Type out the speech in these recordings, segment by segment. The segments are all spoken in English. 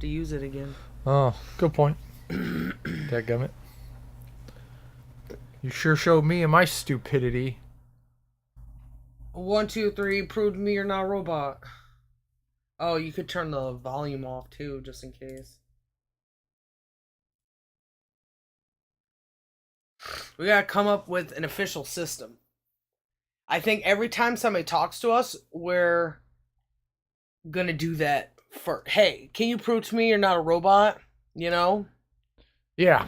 to use it again. Oh, good point. Dadgummit. You sure showed me and my stupidity. 1, 2, 3. Prove to me you're not a robot. Oh, you could turn the volume off too, just in case. We gotta come up with an official system. I think every time somebody talks to us, we're gonna do that for. Hey, can you prove to me you're not a robot? You know? Yeah.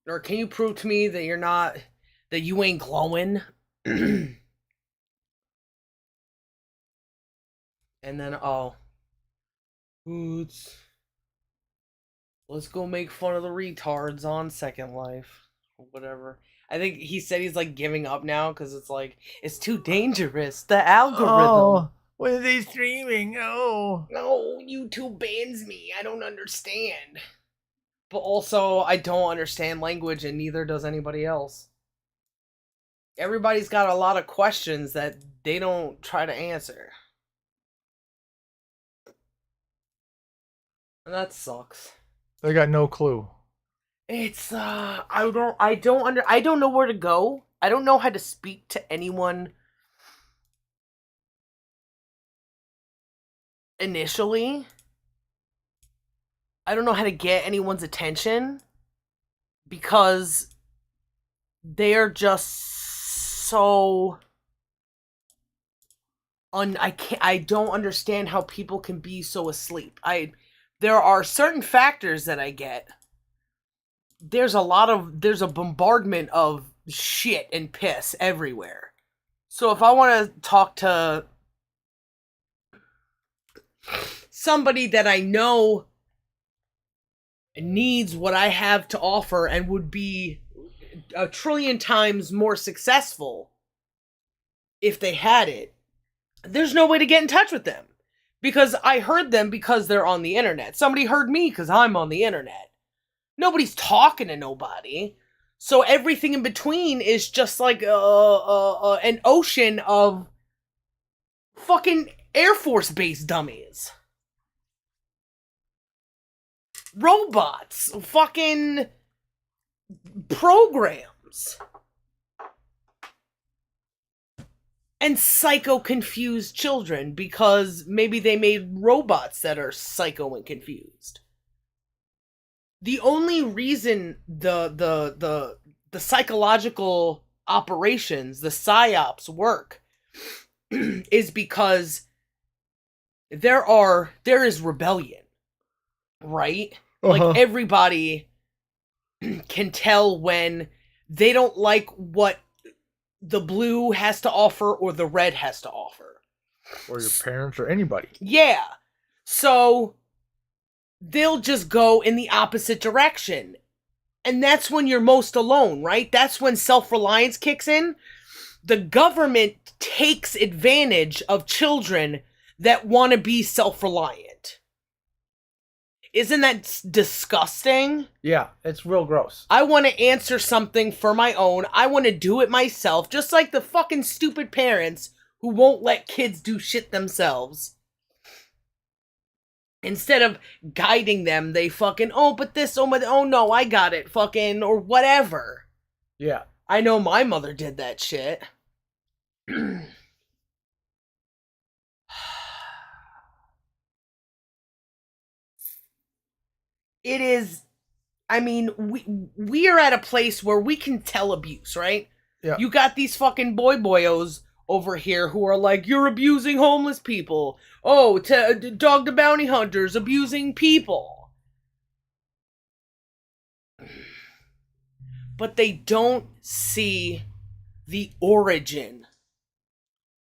Or can you prove to me that you're not, that you ain't glowing? And then, oh, let's go make fun of the retards on Second Life. Or whatever. I think he said he's like giving up now because it's like, it's too dangerous. The algorithm. Oh, when are they streaming? Oh. No, YouTube bans me. I don't understand. But also, I don't understand language, and neither does anybody else. Everybody's got a lot of questions that they don't try to answer. And that sucks. They got no clue. It's I don't know where to go. I don't know how to speak to anyone initially. I don't know how to get anyone's attention because they are just so I don't understand how people can be so asleep. There are certain factors that I get. There's a bombardment of shit and piss everywhere. So if I want to talk to somebody that I know needs what I have to offer and would be a trillion times more successful if they had it, there's no way to get in touch with them. Because I heard them because they're on the internet. Somebody heard me because I'm on the internet. Nobody's talking to nobody. So everything in between is just like an ocean of fucking Air Force Base dummies. Robots. Fucking programs. And psycho-confused children because maybe they made robots that are psycho and confused. The only reason the psychological operations, the psyops work is because there is rebellion, right? Like everybody can tell when they don't like what the blue has to offer or the red has to offer. Or your parents or anybody. Yeah. So they'll just go in the opposite direction. And that's when you're most alone, right? That's when self-reliance kicks in. The government takes advantage of children that want to be self-reliant. Isn't that disgusting? Yeah, it's real gross. I want to answer something for my own. I want to do it myself, just like the fucking stupid parents who won't let kids do shit themselves. Instead of guiding them, they fucking, oh, but this, oh no, I got it, fucking, or whatever. Yeah. I know my mother did that shit. It is, I mean, we are at a place where we can tell abuse, right? Yeah. You got these fucking boyos over here who are like, you're abusing homeless people. Oh, Dog the Bounty Hunter's abusing people. But they don't see the origin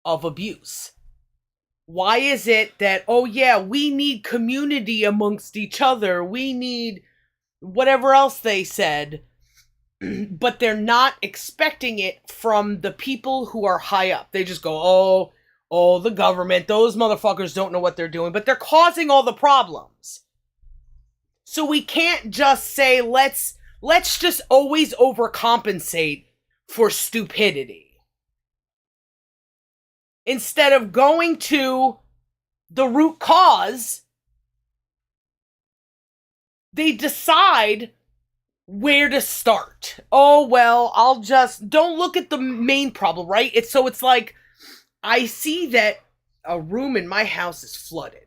of abuse. Why is it that, oh yeah, we need community amongst each other, we need whatever else they said, but they're not expecting it from the people who are high up. They just go, oh, the government, those motherfuckers don't know what they're doing, but they're causing all the problems. So we can't just say, let's just always overcompensate for stupidity. Instead of going to the root cause, they decide where to start. Oh, well, I'll just don't look at the main problem, right? It's like I see that a room in my house is flooded.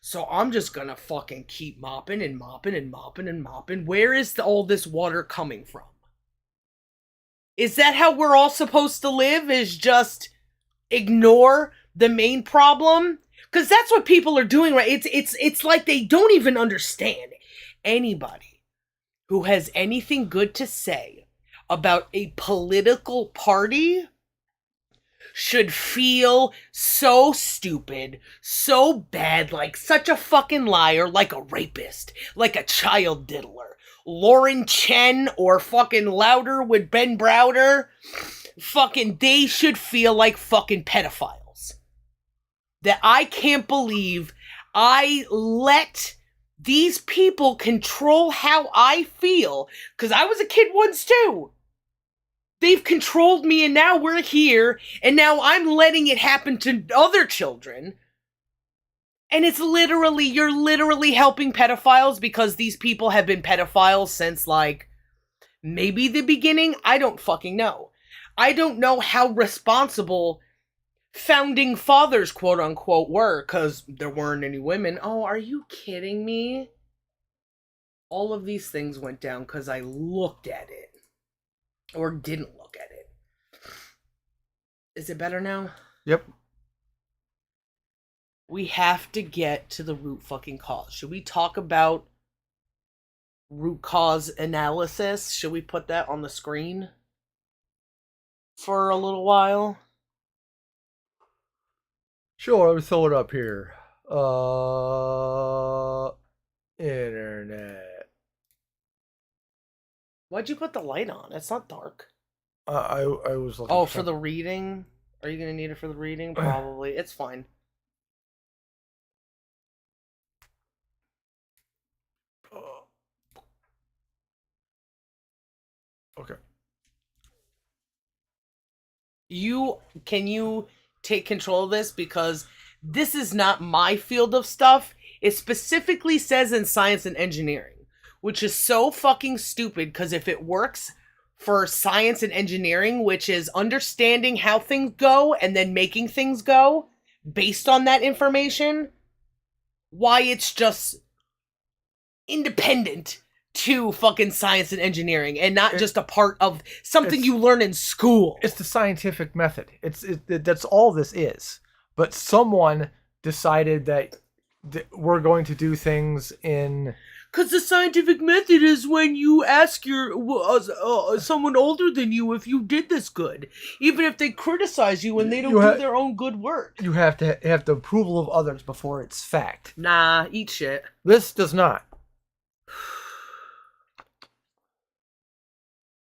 So I'm just gonna fucking keep mopping and mopping and mopping and mopping. Where is all this water coming from? Is that how we're all supposed to live? Is just ignore the main problem? Because that's what people are doing, right? It's like they don't even understand. Anybody who has anything good to say about a political party should feel so stupid, so bad, like such a fucking liar, like a rapist, like a child diddler. Lauren Chen or fucking Louder with Ben Browder, fucking, they should feel like fucking pedophiles. That I can't believe I let these people control how I feel, because I was a kid once too. They've controlled me and now we're here, and now I'm letting it happen to other children. And it's literally, you're literally helping pedophiles because these people have been pedophiles since, like, maybe the beginning? I don't fucking know. I don't know how responsible founding fathers, quote unquote, were, because there weren't any women. Oh, are you kidding me? All of these things went down because I looked at it. Or didn't look at it. Is it better now? Yep. We have to get to the root fucking cause. Should we talk about root cause analysis? Should we put that on the screen for a little while? Sure, let me throw it up here. Internet. Why'd you put the light on? It's not dark. I was looking. Oh, for the reading? Are you gonna need it for the reading? Probably. It's fine. Okay. Can you take control of this? Because this is not my field of stuff. It specifically says in science and engineering, which is so fucking stupid, because if it works for science and engineering, which is understanding how things go and then making things go based on that information, why it's just independent to fucking science and engineering and not just a part of something you learn in school. It's the scientific method. That's all this is. But someone decided that we're going to do things in... Because the scientific method is when you ask someone older than you if you did this good. Even if they criticize you and they don't do their own good work. You have to have the approval of others before it's fact. Nah, eat shit. This does not.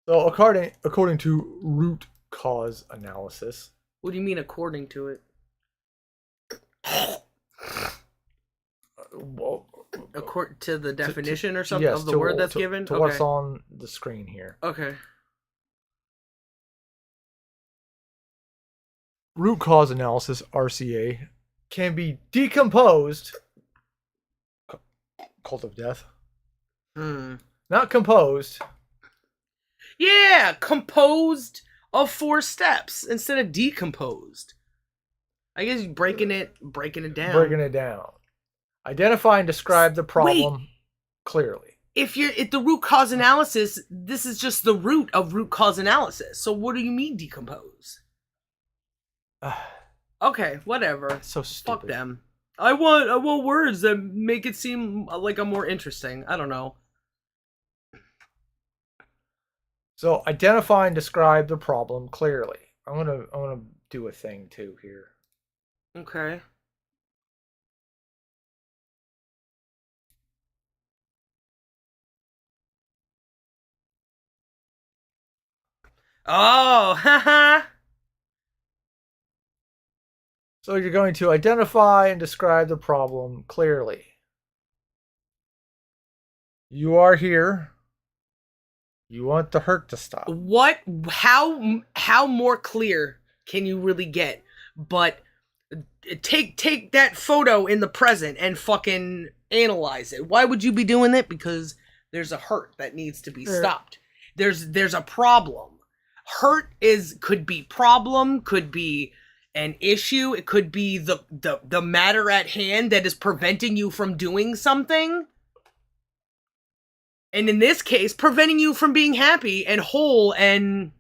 So according to root cause analysis. What do you mean according to it? Well, according to the definition or something of the word that's given? To what's on the screen here. Okay. Root cause analysis, RCA, can be decomposed. Cult of death. Not composed. Yeah, composed of 4 steps instead of decomposed. I guess breaking it down. Breaking it down. Identify and describe the problem clearly. If the root cause analysis, this is just the root of root cause analysis. So what do you mean decompose? Okay, whatever. So stupid. Fuck them. I want words that make it seem like I'm more interesting. I don't know. So identify and describe the problem clearly. I'm gonna do a thing too here. Okay. Oh, haha. So you're going to identify and describe the problem clearly. You are here. You want the hurt to stop. What? How more clear can you really get? But Take that photo in the present and fucking analyze it. Why would you be doing it? Because there's a hurt that needs to be stopped. There's a problem. Hurt could be problem, could be an issue, it could be the matter at hand that is preventing you from doing something. And in this case, preventing you from being happy and whole. And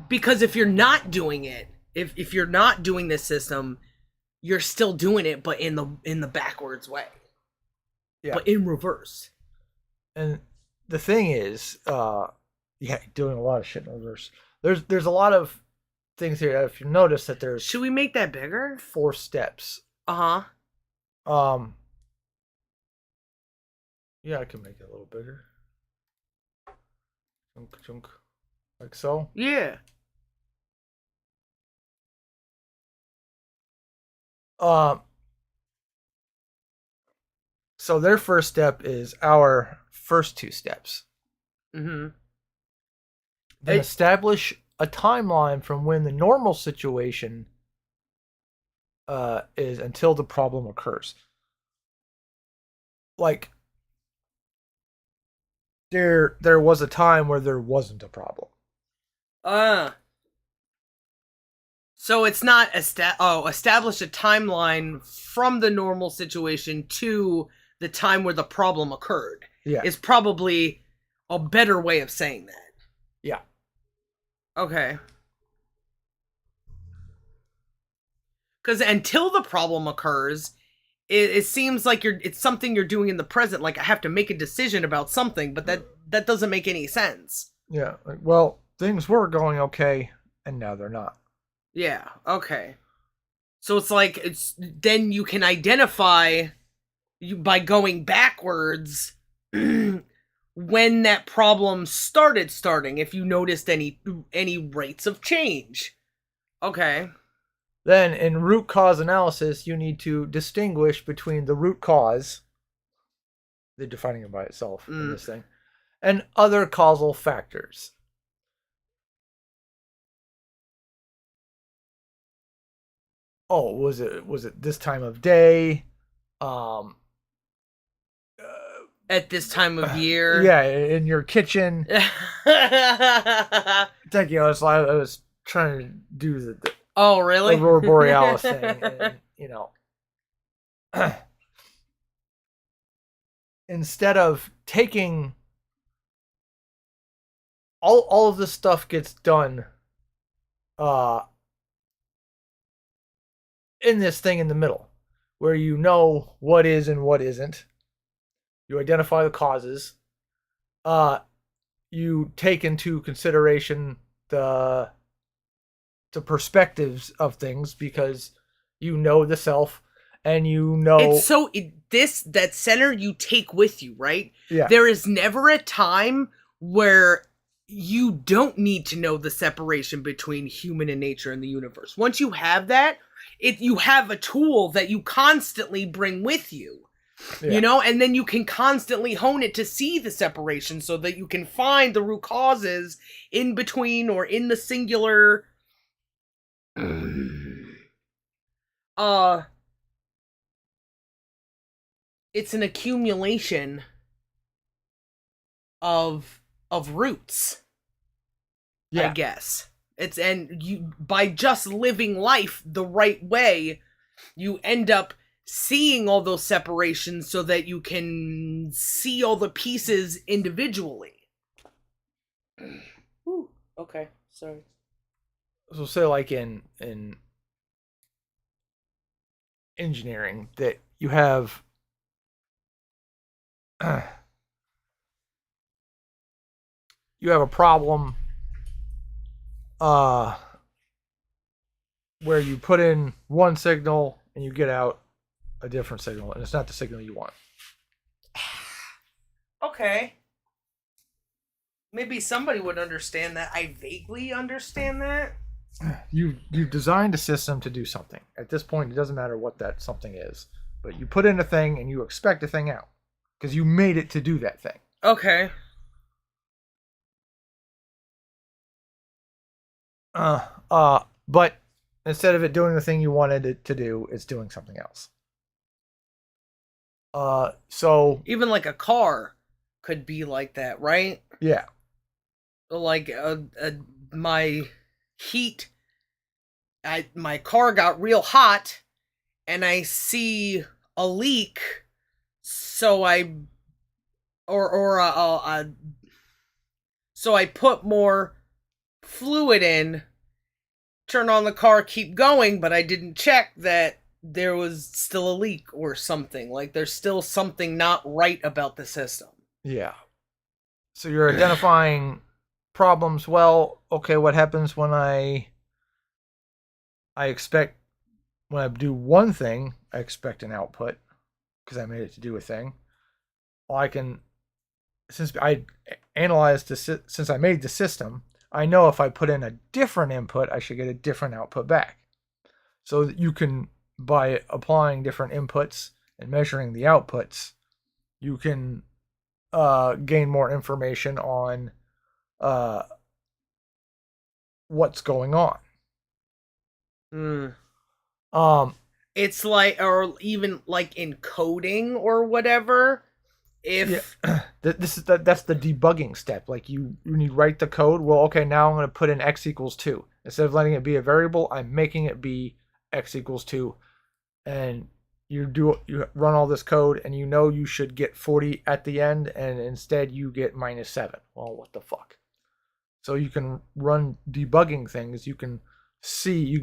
because if you're not doing it, if you're not doing this system, you're still doing it, but in the backwards way. Yeah. But in reverse. And the thing is, doing a lot of shit in reverse. There's a lot of things here. If you notice that there's... Should we make that bigger? 4 steps. Uh-huh. Yeah, I can make it a little bigger. Chunk, chunk. Like so? Yeah. So their first step is our first 2 steps. Mm-hmm. Then establish a timeline from when the normal situation is until the problem occurs. Like, there was a time where there wasn't a problem. So it's not establish a timeline from the normal situation to the time where the problem occurred. Yeah. Is probably a better way of saying that. Yeah. Okay. Because until the problem occurs, it seems like it's something you're doing in the present. Like, I have to make a decision about something, but that doesn't make any sense. Yeah. Like, well, things were going okay, and now they're not. Yeah. Okay. So it's like then you can identify by going backwards when that problem starting. If you noticed any rates of change. Okay. Then, in root cause analysis, you need to distinguish between the root cause, they're defining it by itself in this thing, and other causal factors. Oh, was it this time of day? At this time of year? Yeah, in your kitchen. Thank you. I was trying to do the oh, really? Aurora Borealis thing, and, you know. Instead of taking all of this stuff gets done in this thing in the middle, where you know what is and what isn't. You identify the causes. You take into consideration the perspectives of things, because you know the self, and you know it's so that center you take with you, right? Yeah. There is never a time where you don't need to know the separation between human and nature and the universe. Once you have that, you have a tool that you constantly bring with you. Yeah. You know, and then you can constantly hone it to see the separation, so that you can find the root causes in between or in the singular. It's an accumulation of roots. Yeah. I guess. You by just living life the right way, you end up seeing all those separations so that you can see all the pieces individually. Ooh, okay, sorry. So say like in engineering, that you have a problem where you put in one signal and you get out a different signal, and it's not the signal you want. Okay. Maybe somebody would understand that. I vaguely understand that. You've designed a system to do something. At this point, it doesn't matter what that something is, but you put in a thing and you expect a thing out, because you made it to do that thing. Okay. but instead of it doing the thing you wanted it to do, it's doing something else. So even like a car could be like that, right? yeah, Like my heat, my car got real hot, and I see a leak, so I so I put more fluid in, turn on the car, keep going, but I didn't check that there was still a leak or something. Like there's still something not right about the system. yeah. So you're identifying problems. Well, okay, what happens when I expect when I do one thing, I expect an output because I made it to do a thing. Well, I can, since I analyzed since I made the system, I know if I put in a different input, I should get a different output back. So that you can, by applying different inputs and measuring the outputs, you can gain more information on what's going on. It's like, or even like in coding or whatever. If that's the debugging step. Like you need to write the code. Well, okay, now I'm going to put in x equals 2. Instead of letting it be a variable, I'm making it be x equals 2. And you run all this code, and you know you should get 40 at the end, and instead you get -7. Well, what the fuck? So you can run debugging things. You can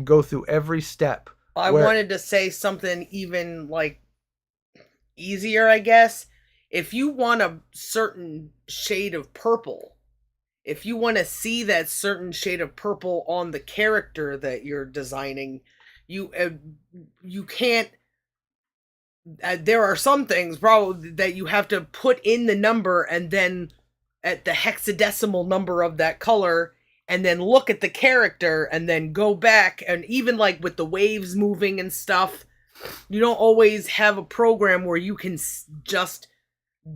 go through every step. I wanted to say something even like easier, I guess. If you want a certain shade of purple, if you want to see that certain shade of purple on the character that you're designing, you can't. There are some things probably that you have to put in the number and then at the hexadecimal number of that color, and then look at the character and then go back. And even like with the waves moving and stuff, you don't always have a program where you can just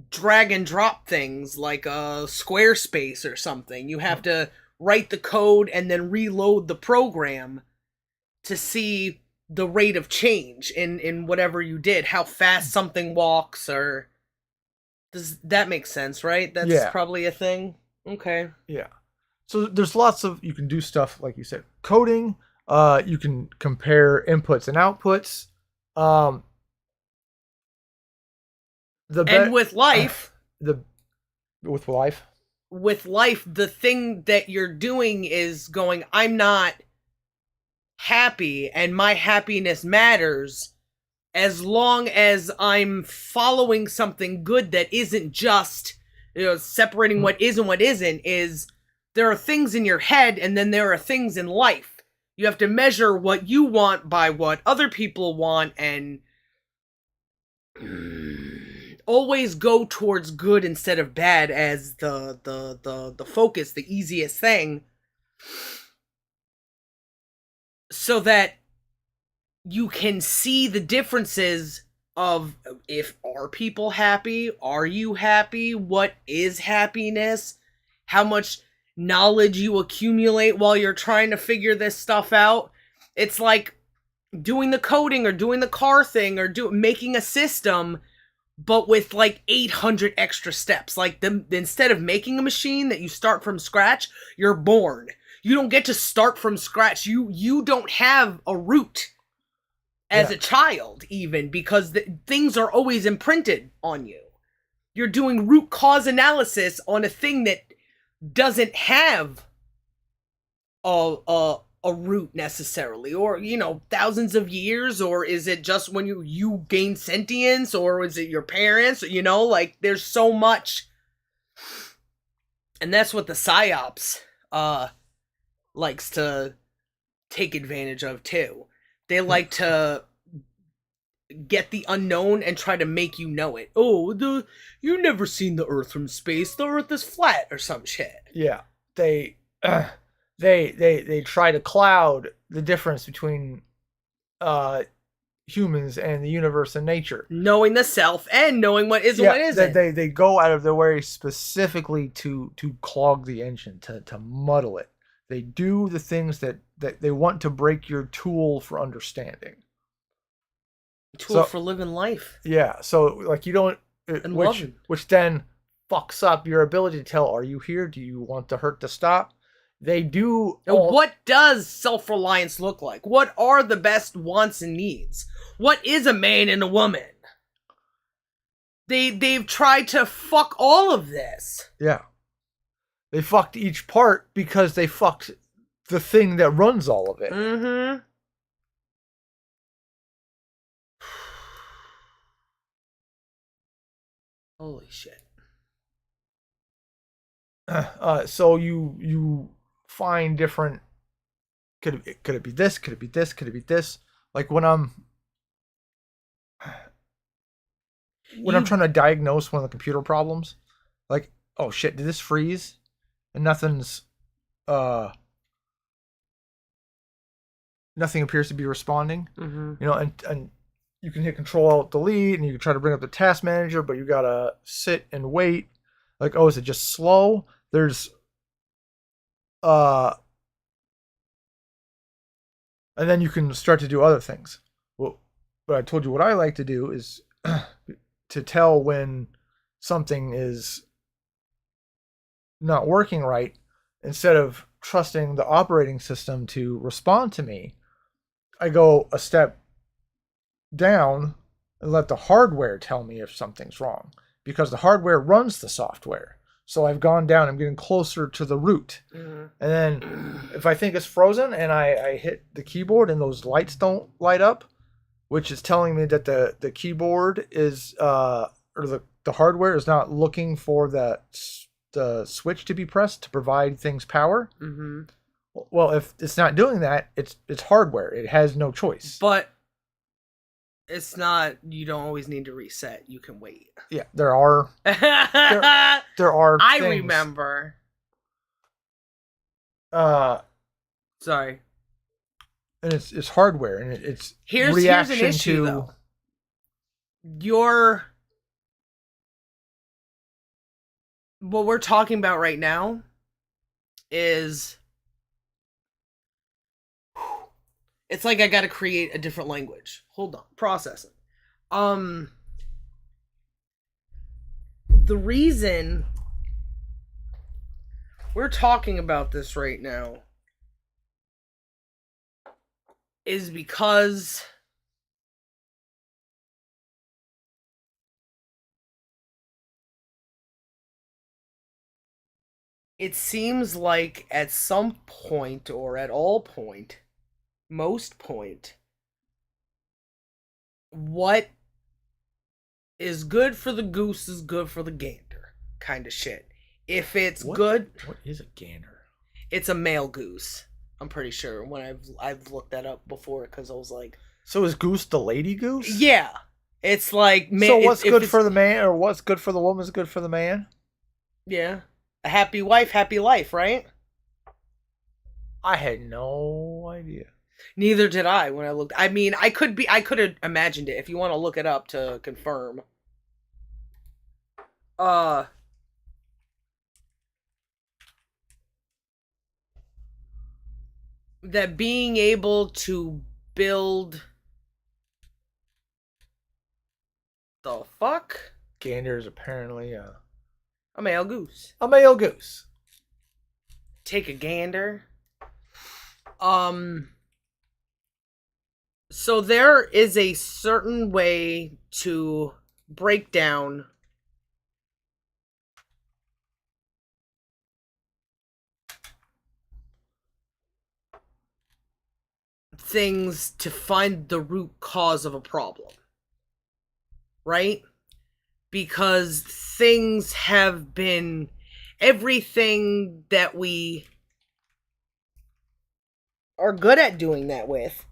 drag and drop things like a Squarespace or something. You have to write the code and then reload the program to see the rate of change in whatever you did, how fast something walks. Or does that make sense? Right? That's probably a thing. Okay. Yeah. So there's lots of, you can do stuff like you said, coding. You can compare inputs and outputs. With life, with life, the thing that you're doing is going, I'm not happy and my happiness matters as long as I'm following something good that isn't just, separating what is and what isn't. Is there are things in your head and then there are things in life. You have to measure what you want by what other people want, and always go towards good instead of bad as the focus, the easiest thing, so that you can see the differences of, if are people happy, are you happy, what is happiness, how much knowledge you accumulate while you're trying to figure this stuff out. It's like doing the coding or doing the car thing or making a system, but with like 800 extra steps. Like instead of making a machine that you start from scratch, you're born. You don't get to start from scratch. You don't have a root as a child, even, because things are always imprinted on you. You're doing root cause analysis on a thing that doesn't have a root necessarily, or thousands of years, or is it just when you gain sentience, or is it your parents? Like there's so much, and that's what the psyops likes to take advantage of too. They like to get the unknown and try to make you know it. Oh, you never seen the Earth from space. The Earth is flat or some shit. Yeah, they try to cloud the difference between humans and the universe and nature. Knowing the self and knowing what is and what isn't. They go out of their way specifically to clog the engine, to muddle it. They do the things that they want to break your tool for understanding. Tool for living life. Yeah, so like you don't, and loving. Which then fucks up your ability to tell, are you here? Do you want the hurt to stop? They do. What does self-reliance look like? What are the best wants and needs? What is a man and a woman? They've tried to fuck all of this. Yeah. They fucked each part because they fucked the thing that runs all of it. Mm-hmm. Holy shit. So you find different. Could it be this? Could it be this? Could it be this? Like when I'm trying to diagnose one of the computer problems, like, oh shit, did this freeze? And nothing appears to be responding. Mm-hmm. You know, and you can hit Control Alt Delete, and you can try to bring up the task manager, but you gotta sit and wait. Like, oh, is it just slow? There's and then you can start to do other things. Well, but I told you what I like to do is to tell when something is not working right. Instead of trusting the operating system to respond to me, I go a step down and let the hardware tell me if something's wrong, because the hardware runs the software. So I've gone down, I'm getting closer to the root. Mm-hmm. And then if I think it's frozen and I hit the keyboard and those lights don't light up, which is telling me that the keyboard is or the hardware is not looking for the switch to be pressed to provide things power. Mm-hmm. Well, if it's not doing that, it's hardware. It has no choice. But it's not. You don't always need to reset. You can wait. Yeah, there are. there are. I remember. Sorry. And it's hardware, and it's here's an issue though. What we're talking about right now is, it's like I gotta create a different language. Hold on, processing. The reason we're talking about this right now is because it seems like at some point, or at all point, most point, what is good for the goose is good for the gander, kind of shit. If it's good, what is a gander? It's a male goose. I'm pretty sure. When I've looked that up before, because I was like, so is goose the lady goose? Yeah, it's like so what's good for the man, or what's good for the woman is good for the man? Yeah, a happy wife, happy life, right? I had no idea. Neither did I when I looked. I mean, I could have imagined it. If you want to look it up to confirm. That being able to build the fuck? Gander is apparently a male goose. A male goose. Take a gander. So there is a certain way to break down things to find the root cause of a problem. Right? Because things have been, everything that we are good at doing that with,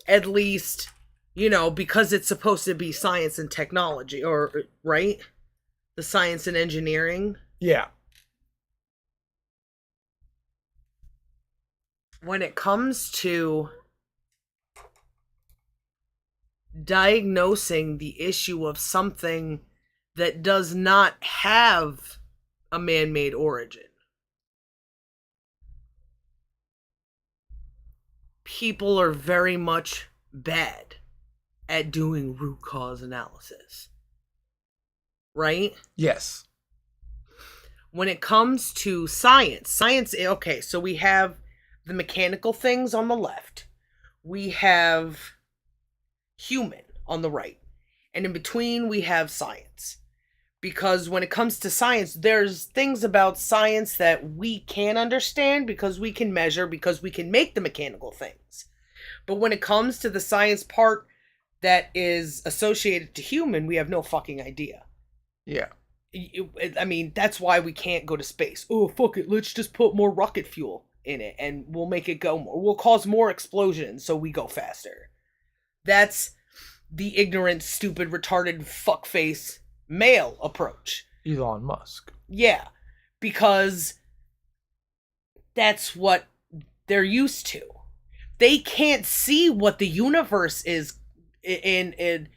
at least, because it's supposed to be science and technology, or, right? The science and engineering. Yeah. When it comes to diagnosing the issue of something that does not have a man-made origin, people are very much bad at doing root cause analysis. Right? Yes. When it comes to science, okay, so we have the mechanical things on the left. We have human on the right. And in between, we have science. Because when it comes to science, there's things about science that we can understand because we can measure, because we can make the mechanical things. But when it comes to the science part that is associated to human, we have no fucking idea. Yeah. I mean, that's why we can't go to space. Oh, fuck it, let's just put more rocket fuel in it and we'll make it go more. We'll cause more explosions so we go faster. That's the ignorant, stupid, retarded, fuckface male approach. Elon Musk. Yeah, because that's what they're used to. They can't see what the universe is in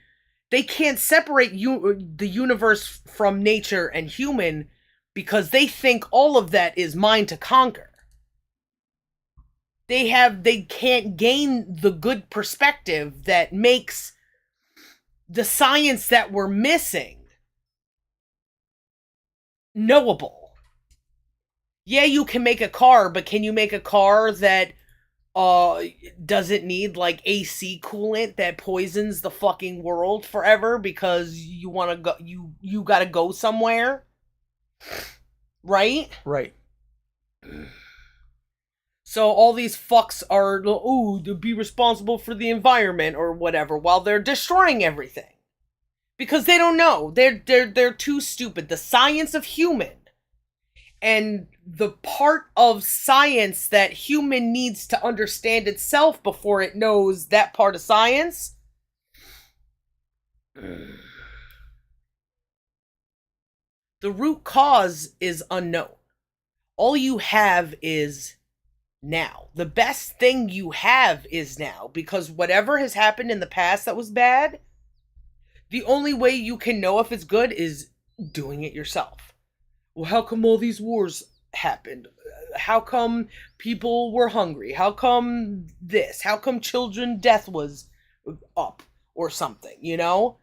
they can't separate the universe from nature and human because they think all of that is mine to conquer. They can't gain the good perspective that makes the science that we're missing knowable. Yeah, you can make a car, but can you make a car that doesn't need like AC coolant that poisons the fucking world forever because you want to go you got to go somewhere? Right? Right. So all these fucks are to be responsible for the environment or whatever while they're destroying everything. Because they don't know. They're too stupid. The science of human and the part of science that human needs to understand itself before it knows that part of science. The root cause is unknown. All you have is now. The best thing you have is now, because whatever has happened in the past that was bad, the only way you can know if it's good is doing it yourself. Well, how come all these wars happened? How come people were hungry? How come this? How come children death was up or something, you know?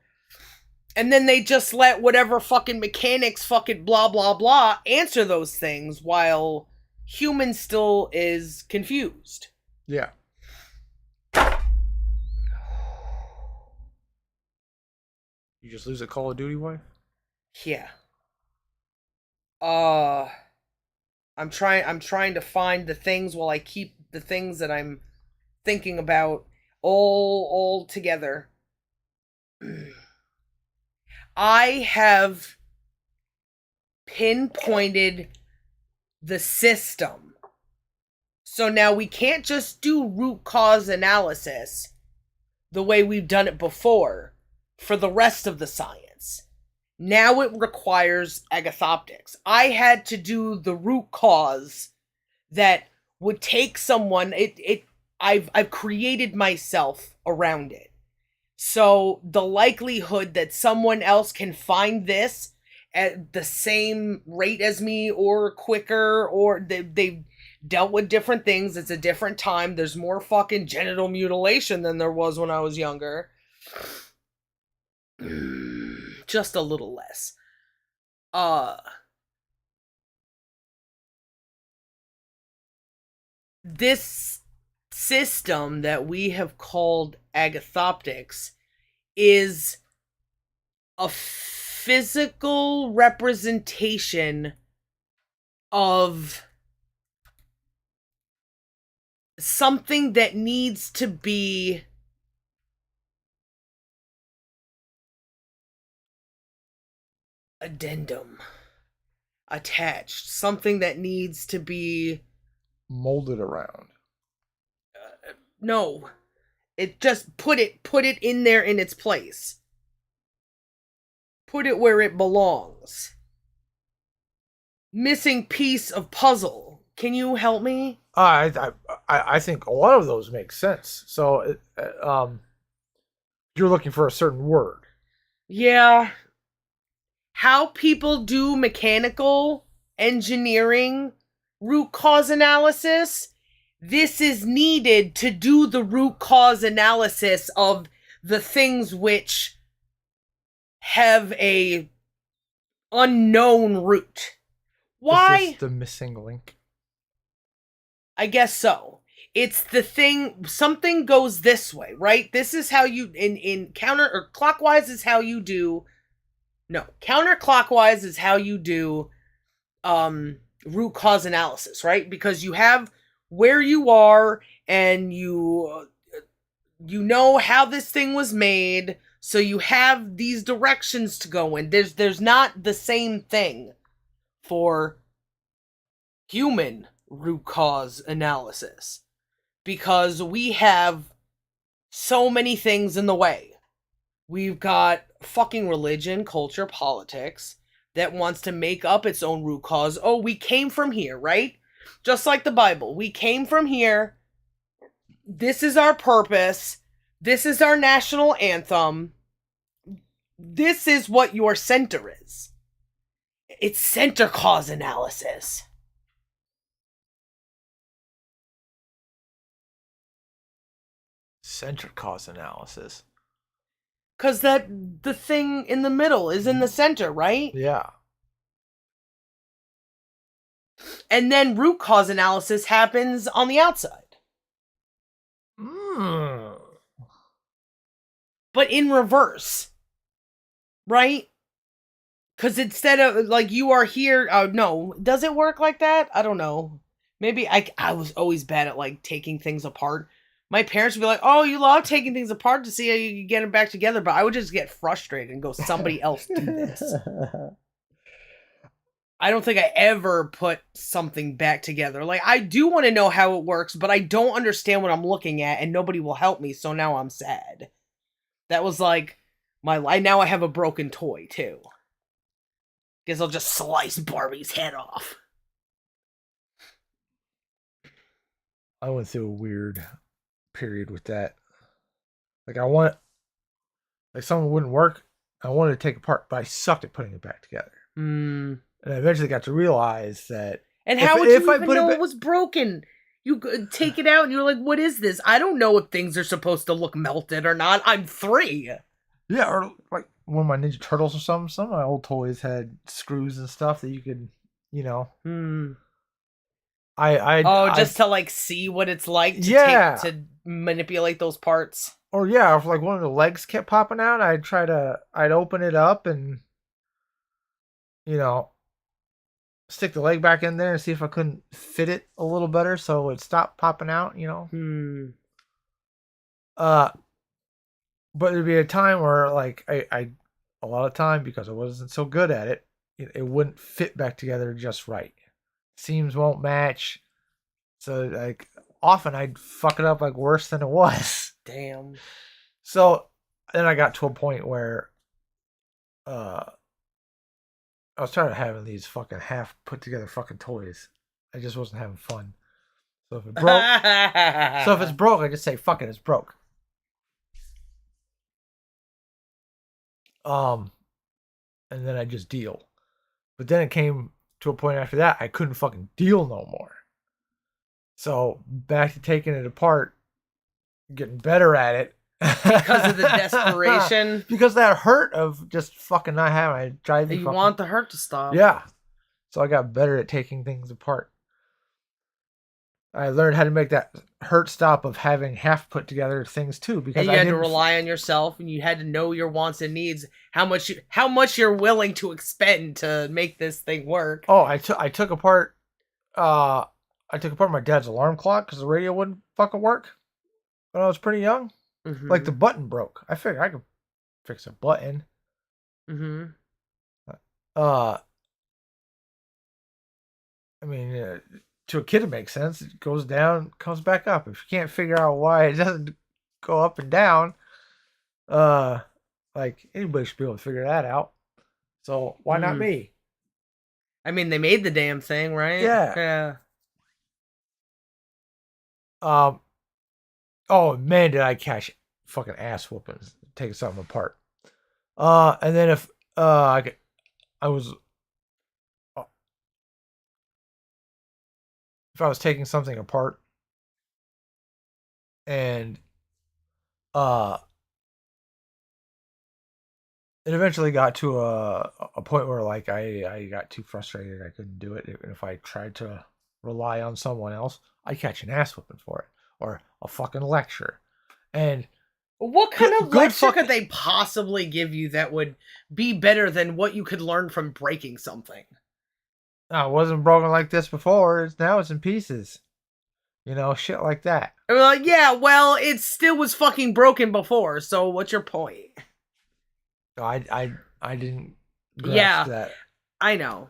And then they just let whatever fucking mechanics fucking blah blah blah answer those things while human still is confused. Yeah. You just lose a Call of Duty wife? Yeah. I'm trying to find the things while I keep the things that I'm thinking about all together. I have pinpointed the system. So now we can't just do root cause analysis the way we've done it before for the rest of the science. Now it requires agathoptics. I had to do the root cause that would take someone. I've created myself around it. So the likelihood that someone else can find this at the same rate as me or quicker, or they've dealt with different things. It's a different time. There's more fucking genital mutilation than there was when I was younger. Just a little less. This system that we have called agathoptics is a physical representation of something that needs to be addendum attached, something that needs to be molded around. No, it just put it in there in its place. Put it where it belongs. Missing piece of puzzle. Can you help me? I think a lot of those make sense. So you're looking for a certain word. Yeah. How people do mechanical engineering root cause analysis this is needed to do the root cause analysis of the things which have a unknown root. Why? Is this the missing link? I guess so. It's the thing, something goes this way, right? This is how you, in counter, or clockwise is how you do, no, counterclockwise is how you do root cause analysis, right? Because you have where you are and you know how this thing was made, so you have these directions to go in. There's not the same thing for human root cause analysis, because we have so many things in the way. We've got fucking religion, culture, politics that wants to make up its own root cause. Oh, we came from here, right? Just like the Bible. We came from here. This is our purpose. This is our national anthem. This is what your center is. It's center cause analysis. Center cause analysis. Because the thing in the middle is in the center, right? Yeah. And then root cause analysis happens on the outside. But in reverse. Right? Because instead of, like, you are here... no. Does it work like that? I don't know. Maybe I was always bad at, like, taking things apart. My parents would be like, oh, you love taking things apart to see how you can get them back together. But I would just get frustrated and go, somebody else do this. I don't think I ever put something back together. Like, I do want to know how it works, but I don't understand what I'm looking at, and nobody will help me, so now I'm sad. That was like my life. Now I have a broken toy, too. Guess I'll just slice Barbie's head off. I went through a weird period with that. Like, something wouldn't work. I wanted to take it apart, but I sucked at putting it back together. And I eventually got to realize that. And how would you even know it was broken? You take it out and you're like, what is this? I don't know if things are supposed to look melted or not. I'm 3. Yeah, or like one of my Ninja Turtles or something. Some of my old toys had screws and stuff that you could, you know. Just to like see what it's like to manipulate those parts. Or yeah, if like one of the legs kept popping out, I'd open it up and, you know, stick the leg back in there and see if I couldn't fit it a little better so it stopped popping out, you know. But there'd be a time where like I a lot of time, because I wasn't so good at it, it wouldn't fit back together just right. Seams won't match. So like often I'd fuck it up like worse than it was. Damn. So then I got to a point where I was tired of having these fucking half put together fucking toys. I just wasn't having fun. So if it broke, I just say fuck it, it's broke. And then I just deal. But then it came to a point after that I couldn't fucking deal no more. So back to taking it apart, getting better at it. Because of the desperation. Because that hurt of just fucking not having it. You want the hurt to stop. Yeah. So I got better at taking things apart. I learned how to make that hurt stop of having half put together things too, because you had to rely on yourself, and you had to know your wants and needs, how much you're willing to expend to make this thing work. Oh, I took apart my dad's alarm clock because the radio wouldn't fucking work when I was pretty young. Like the button broke. I figured I could fix a button. I mean, to a kid it makes sense. It goes down, comes back up. If you can't figure out why it doesn't go up and down, like anybody should be able to figure that out. So why not me? I mean, they made the damn thing, right? Yeah. Oh man, did I catch fucking ass whoopings taking something apart. And then if I was taking something apart And uh it eventually got to a point where like I got too frustrated. I couldn't do it. And if I tried to rely on someone else, I'd catch an ass whipping for it. Or a fucking lecture. And What kind of good lecture fucking could they possibly give you that would be better than what you could learn from breaking something? I wasn't broken like this before. Now it's in pieces. You know, shit like that. And we're like, yeah, well, it still was fucking broken before, so what's your point? I didn't Yeah, grasp that. I know.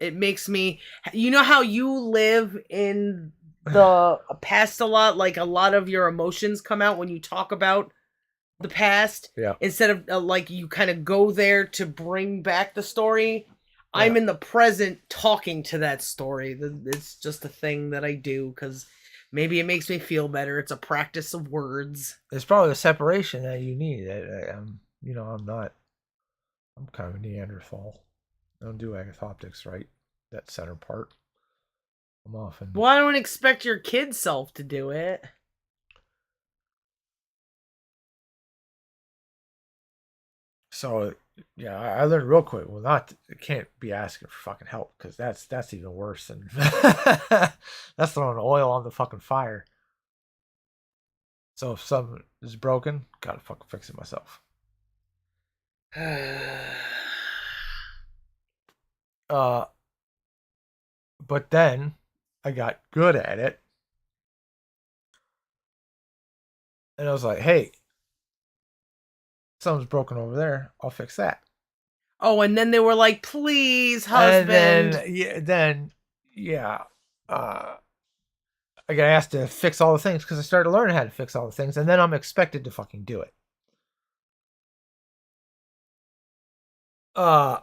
It makes me, you know how you live in the past a lot? Like a lot of your emotions come out when you talk about the past. Yeah. Instead of like you kind of go there to bring back the story. Yeah. I'm in the present talking to that story. It's just a thing that I do because maybe it makes me feel better. It's a practice of words. It's probably the separation that you need. You know, I'm kind of a Neanderthal. I don't do orthoptics right. That center part. I'm often. Well, I don't expect your kid self to do it. So yeah, I learned real quick. Well, not can't be asking for fucking help because that's even worse than that's throwing oil on the fucking fire. So if something is broken, gotta fucking fix it myself. But then I got good at it, and I was like, hey, something's broken over there. I'll fix that. Oh, and then they were like, please, husband. And then I got asked to fix all the things because I started learning how to fix all the things, and then I'm expected to fucking do it. And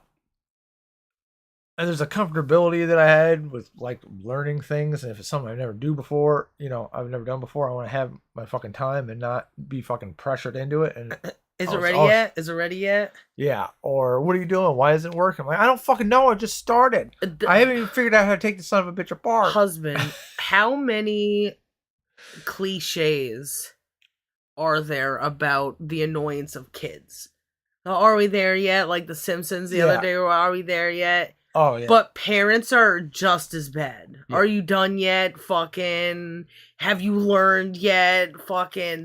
there's a comfortability that I had with like learning things, and if it's something I never do before, you know, I've never done before, I want to have my fucking time and not be fucking pressured into it. And is it ready yet? Is it ready yet? Yeah. Or what are you doing? Why isn't it working? I'm like, I don't fucking know. I just started. I haven't even figured out how to take the son of a bitch apart. Husband, how many cliches are there about the annoyance of kids? Are we there yet? Like The Simpsons the other day, are we there yet? Oh, yeah. But parents are just as bad. Yeah. Are you done yet? Fucking. Have you learned yet? Fucking.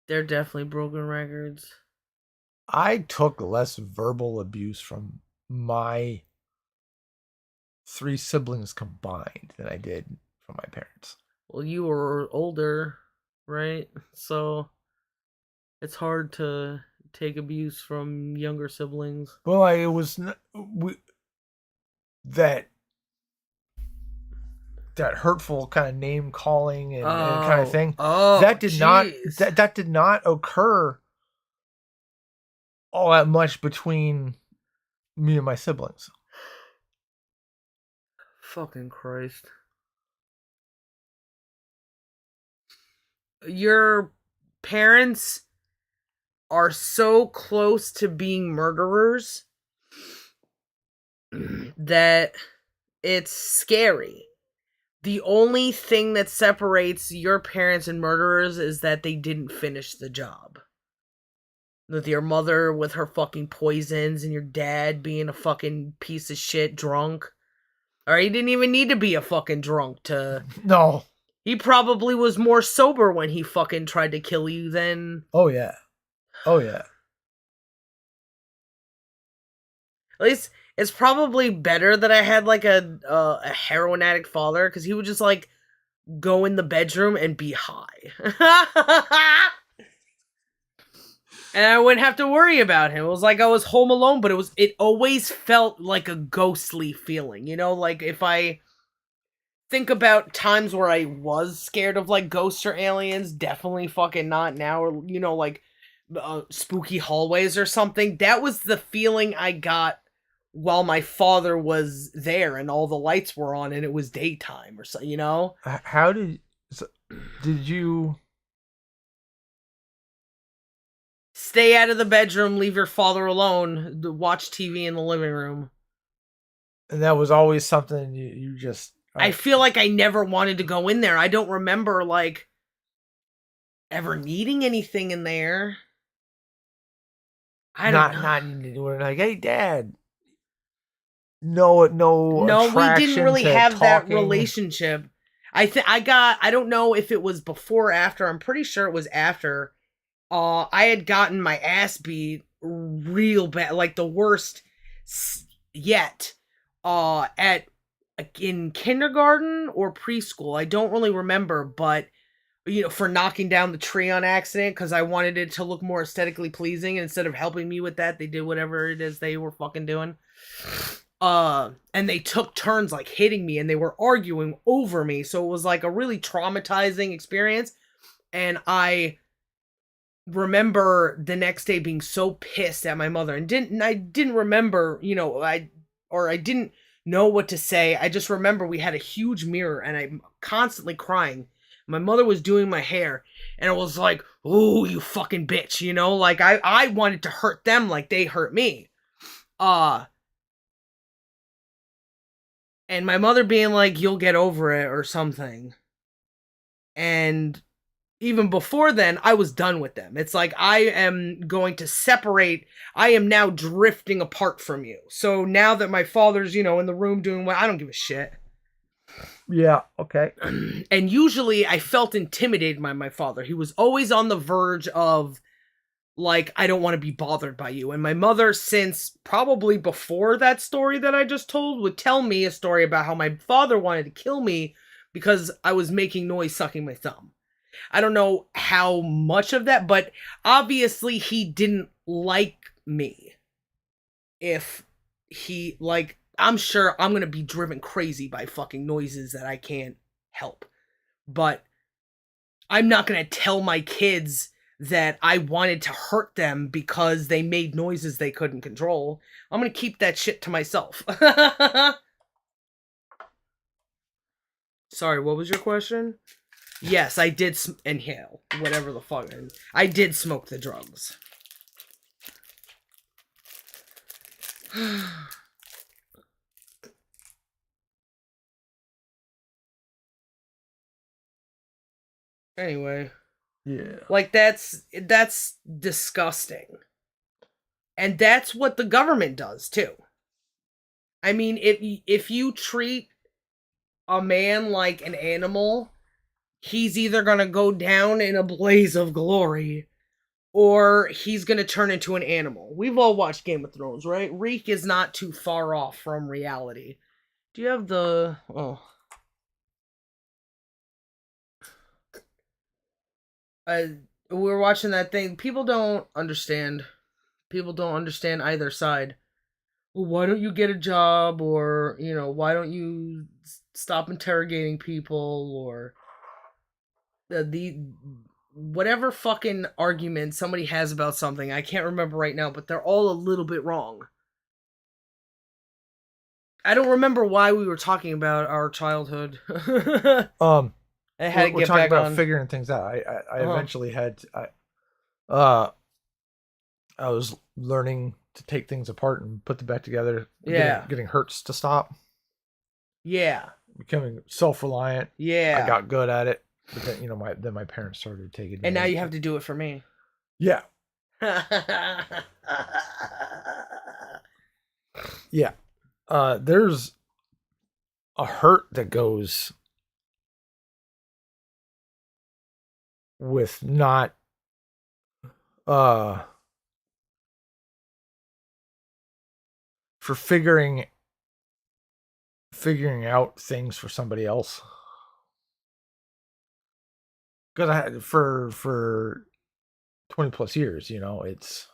They're definitely broken records. I took less verbal abuse from my 3 siblings combined than I did from my parents. Well, you were older, right? So it's hard to take abuse from younger siblings. Well, it was that hurtful kind of name calling and kind of thing. Oh, that did not occur all that much between me and my siblings. Fucking Christ. Your parents are so close to being murderers that it's scary. The only thing that separates your parents and murderers is that they didn't finish the job. With your mother with her fucking poisons and your dad being a fucking piece of shit drunk. Or he didn't even need to be a fucking drunk to... No. He probably was more sober when he fucking tried to kill you than... Oh, yeah. Oh, yeah. At least it's probably better that I had like a heroin addict father, because he would just like go in the bedroom and be high. And I wouldn't have to worry about him. It was like I was home alone, but it always felt like a ghostly feeling, you know? Like if I think about times where I was scared of like ghosts or aliens, definitely fucking not now, or you know, like spooky hallways or something. That was the feeling I got while my father was there and all the lights were on and it was daytime or so, you know? How did you stay out of the bedroom, leave your father alone, watch TV in the living room? And that was always something you just I feel like I never wanted to go in there. I don't remember, like, ever needing anything in there. I don't know. Not needing to do it. Like, hey, Dad. No We didn't attraction really to have that talking. relationship. I don't know if it was before or after. I'm pretty sure it was after. I had gotten my ass beat real bad, like the worst yet. In kindergarten or preschool, I don't really remember, but for knocking down the tree on accident because I wanted it to look more aesthetically pleasing, and instead of helping me with that, they did whatever it is they were fucking doing. And they took turns like hitting me, and they were arguing over me, so it was like a really traumatizing experience. And I remember the next day being so pissed at my mother, and I didn't remember, I didn't know what to say. I just remember we had a huge mirror, and I'm constantly crying. My mother was doing my hair, and it was like, "Ooh, you fucking bitch," like I wanted to hurt them like they hurt me. And my mother being like, "You'll get over it," or something. And even before then, I was done with them. It's like, I am going to separate. I am now drifting apart from you. So now that my father's, in the room doing what, I don't give a shit. Yeah, okay. And usually I felt intimidated by my father. He was always on the verge of, like, I don't want to be bothered by you. And my mother, since probably before that story that I just told, would tell me a story about how my father wanted to kill me because I was making noise sucking my thumb. I don't know how much of that, but obviously he didn't like me. If he, like, I'm sure I'm going to be driven crazy by fucking noises that I can't help. But I'm not going to tell my kids that I wanted to hurt them because they made noises they couldn't control. I'm going to keep that shit to myself. Sorry, what was your question? Yes, I did inhale. Whatever the fuck. I did smoke the drugs. Anyway. Yeah. Like, that's disgusting. And that's what the government does, too. I mean, if you treat a man like an animal, he's either gonna go down in a blaze of glory, or he's gonna turn into an animal. We've all watched Game of Thrones, right? Reek is not too far off from reality. Do you have the... Oh. We were watching that thing. People don't understand. People don't understand either side. Well, why don't you get a job? Or, why don't you stop interrogating people? Or the whatever fucking argument somebody has about something. I can't remember right now, but they're all a little bit wrong. I don't remember why we were talking about our childhood. I had to we're get talking back about on figuring things out. I eventually had I was learning to take things apart and put them back together. Yeah. Getting hurts to stop. Yeah. Becoming self-reliant. Yeah. I got good at it. But then, my parents started taking it. And now you have to do it for me. Yeah. Yeah. There's a hurt that goes with not for figuring out things for somebody else. Because I had for 20 plus years, it's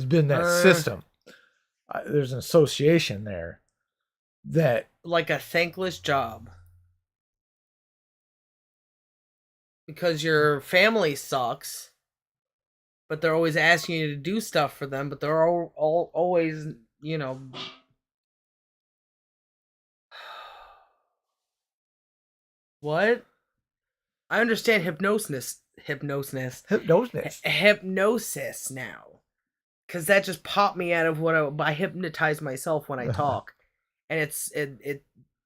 been that system. There's an association there that, like, a thankless job. Because your family sucks, but they're always asking you to do stuff for them, but they're all always, What? I understand hypnosis now. Because that just popped me out of I hypnotize myself when I talk. And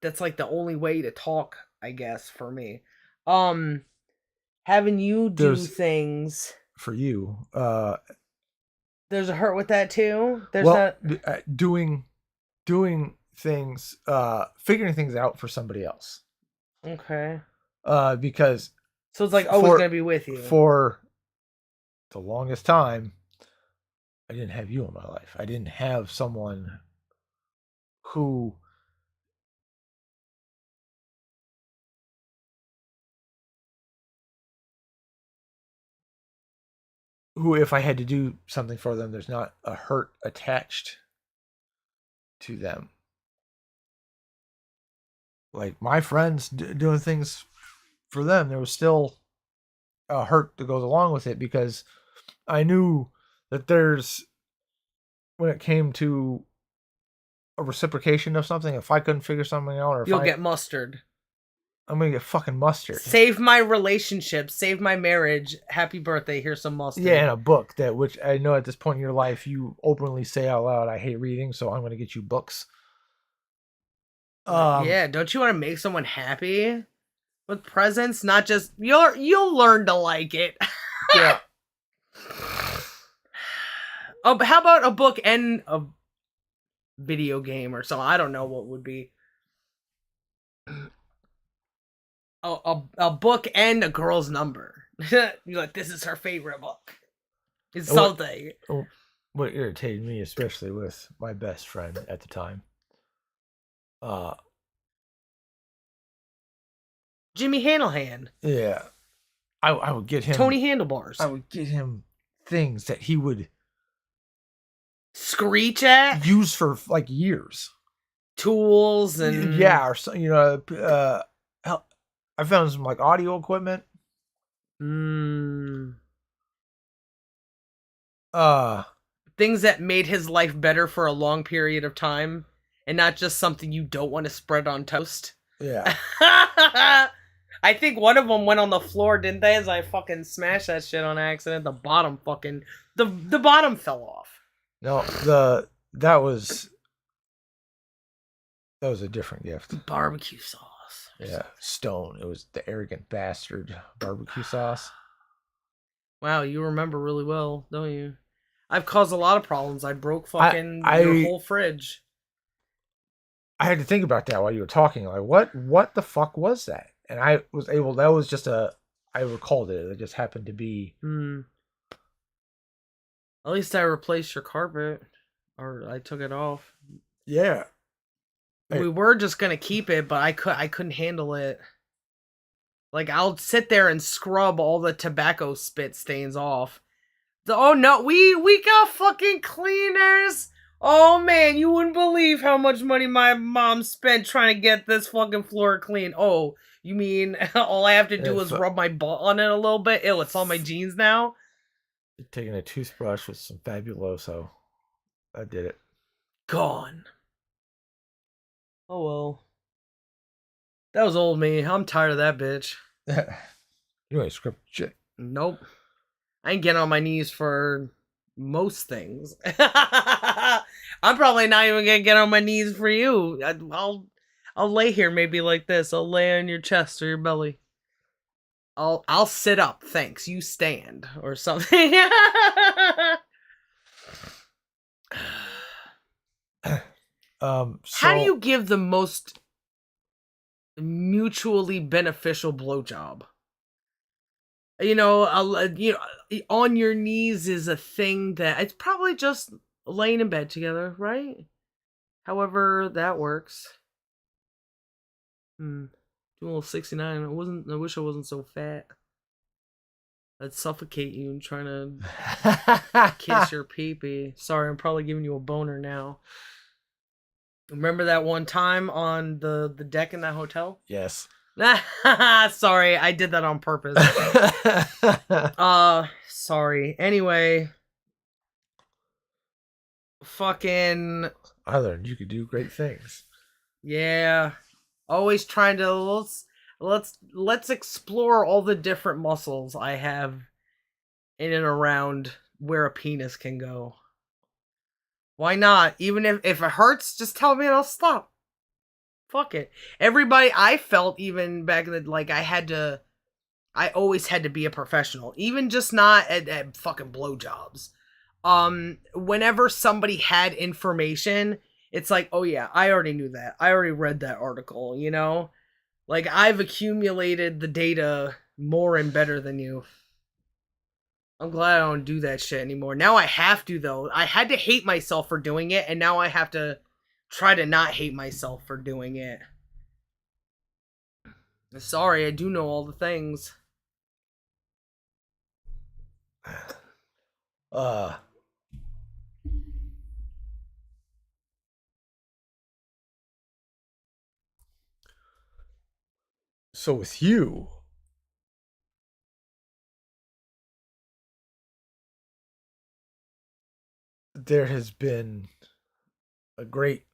that's like the only way to talk, I guess, for me. Having you do There's things. for you. There's a hurt with that too. There's Well, not. doing things, figuring things out for somebody else. Okay. Because So it's like always gonna be with you. For the longest time, I didn't have you in my life. I didn't have someone who if I had to do something for them, there's not a hurt attached to them. Like my friends doing things for them, there was still a hurt that goes along with it, because I knew that when it came to a reciprocation of something, if I couldn't figure something out, or if You'll get mustard. I'm gonna get fucking mustard. Save my relationship. Save my marriage. Happy birthday. Here's some mustard. Yeah, in a book which I know at this point in your life you openly say out loud, I hate reading, so I'm gonna get you books. Yeah, don't you want to make someone happy with presents? Not just you'll learn to like it. Yeah. Oh, but how about a book and a video game or something? I don't know what would be. A book and a girl's number. You're like, this is her favorite book. It's something. What irritated me, especially with my best friend at the time, Jimmy Handlehan. Yeah, I would get him Tony Handlebars. I would get him things that he would screech at, use for like years. Tools and or so, I found some like audio equipment. Things that made his life better for a long period of time, and not just something you don't want to spread on toast. Yeah. I think one of them went on the floor, didn't they? As I fucking smashed that shit on accident. The bottom fucking the bottom fell off. No, that was a different gift. Barbecue sauce. Yeah, Stone. It was the arrogant bastard barbecue sauce. Wow, you remember really well, don't you? I've caused a lot of problems. I broke fucking your whole fridge. I had to think about that while you were talking. Like, what the fuck was that? And I was able. That was just I recalled it. It just happened to be. At least I replaced your carpet, or I took it off. Yeah. We were just gonna keep it, but I couldn't handle it. Like, I'll sit there and scrub all the tobacco spit stains off. Oh no, we got fucking cleaners. Oh man, you wouldn't believe how much money my mom spent trying to get this fucking floor clean. Oh, you mean all I have to do is rub my butt on it a little bit? Ew, it's on my jeans now. Taking a toothbrush with some Fabuloso. I did it. Gone. Oh well. That was old me. I'm tired of that bitch. You ain't script shit. Nope. I ain't getting on my knees for most things. I'm probably not even gonna get on my knees for you. I'll lay here maybe like this. I'll lay on your chest or your belly. I'll sit up, thanks. You stand or something. How do you give the most mutually beneficial blowjob? You know, on your knees is a thing that it's probably just laying in bed together, right? However that works. Doing a little 69. I wish I wasn't so fat. I'd suffocate you and trying to kiss your pee-pee. Sorry, I'm probably giving you a boner now. Remember that one time on the deck in that hotel? Yes. Sorry, I did that on purpose. Sorry. Anyway. Fucking I learned you could do great things. Yeah. Always trying to let's explore all the different muscles I have in and around where a penis can go. Why not? Even if it hurts, just tell me and I'll stop. Fuck it. Everybody, I felt even back in the, like, I always had to be a professional, even just not at fucking blowjobs. Whenever somebody had information, it's like, oh yeah, I already knew that. I already read that article, you know? Like, I've accumulated the data more and better than you. I'm glad I don't do that shit anymore. Now I have to, though. I had to hate myself for doing it, and now I have to try to not hate myself for doing it. Sorry, I do know all the things. So with you, there has been a great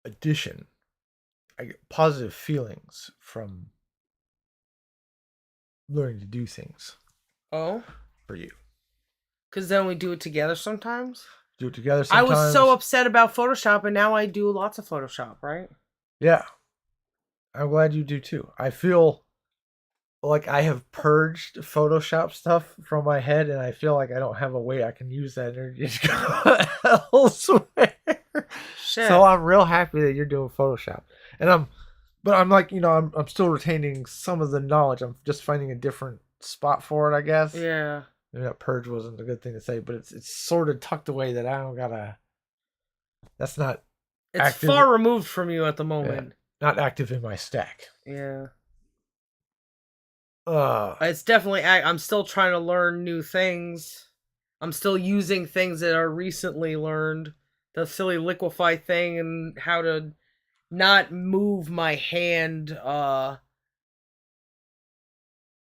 addition. I get positive feelings from learning to do things Oh? for you. Because then we do it together sometimes? Do it together I sometimes. was so upset about Photoshop, and now I do lots of Photoshop, right? Yeah. I'm glad you do too. I feel like I have purged Photoshop stuff from my head, and I feel like I don't have a way I can use that energy to go elsewhere. Shit. So I'm real happy that you're doing Photoshop, and I'm like, I'm still retaining some of the knowledge. I'm just finding a different spot for it, I guess. Yeah. Maybe that purge wasn't a good thing to say, but it's sort of tucked away that I don't gotta. That's not. It's active, far removed from you at the moment. Yeah, not active in my stack. Yeah. It's definitely. I'm still trying to learn new things. I'm still using things that are recently learned. The silly liquefy thing and how to not move my hand off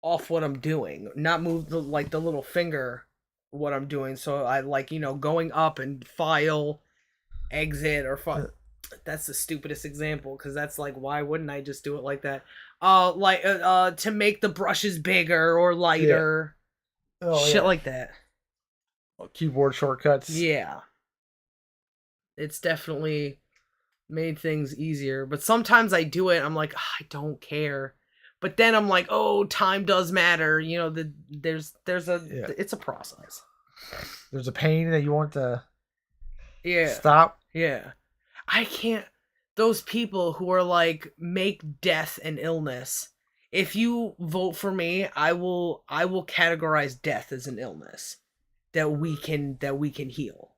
what I'm doing. Not move the little finger what I'm doing. So I going up and file, exit or that's the stupidest example because that's like, why wouldn't I just do it like that? To make the brushes bigger or lighter. Yeah. Oh, shit yeah. like that. Keyboard shortcuts. Yeah. It's definitely made things easier. But sometimes I do it, I'm like, I don't care. But then I'm like, oh, time does matter. It's a process. There's a pain that you want to Yeah. stop. Yeah. I can't. Those people who are like, make death an illness. If you vote for me, I will categorize death as an illness that we can heal.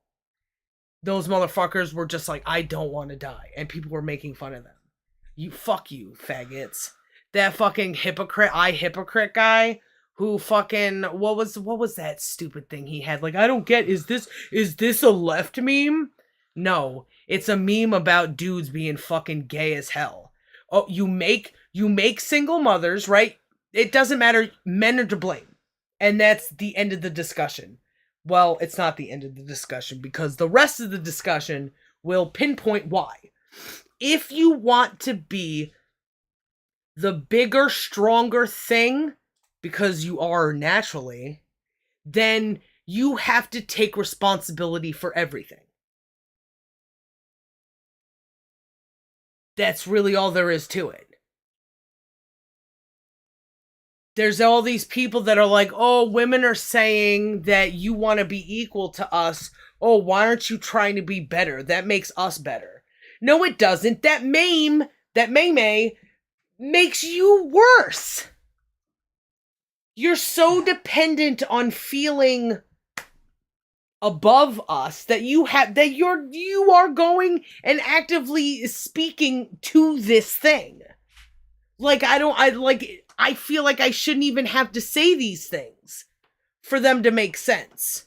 Those motherfuckers were just like, I don't want to die, and people were making fun of them. Fuck you, faggots. That fucking hypocrite guy who fucking what was that stupid thing he had? Like, I don't get, is this a left meme? No, it's a meme about dudes being fucking gay as hell. Oh, you make single mothers, right? It doesn't matter, men are to blame. And that's the end of the discussion. Well, it's not the end of the discussion because the rest of the discussion will pinpoint why. If you want to be the bigger, stronger thing, because you are naturally, then you have to take responsibility for everything. That's really all there is to it. There's all these people that are like, oh, women are saying that you want to be equal to us. Oh, why aren't you trying to be better? That makes us better. No, it doesn't. That meme makes you worse. You're so dependent on feeling above us that you are going and actively speaking to this thing. Like, I feel like I shouldn't even have to say these things for them to make sense.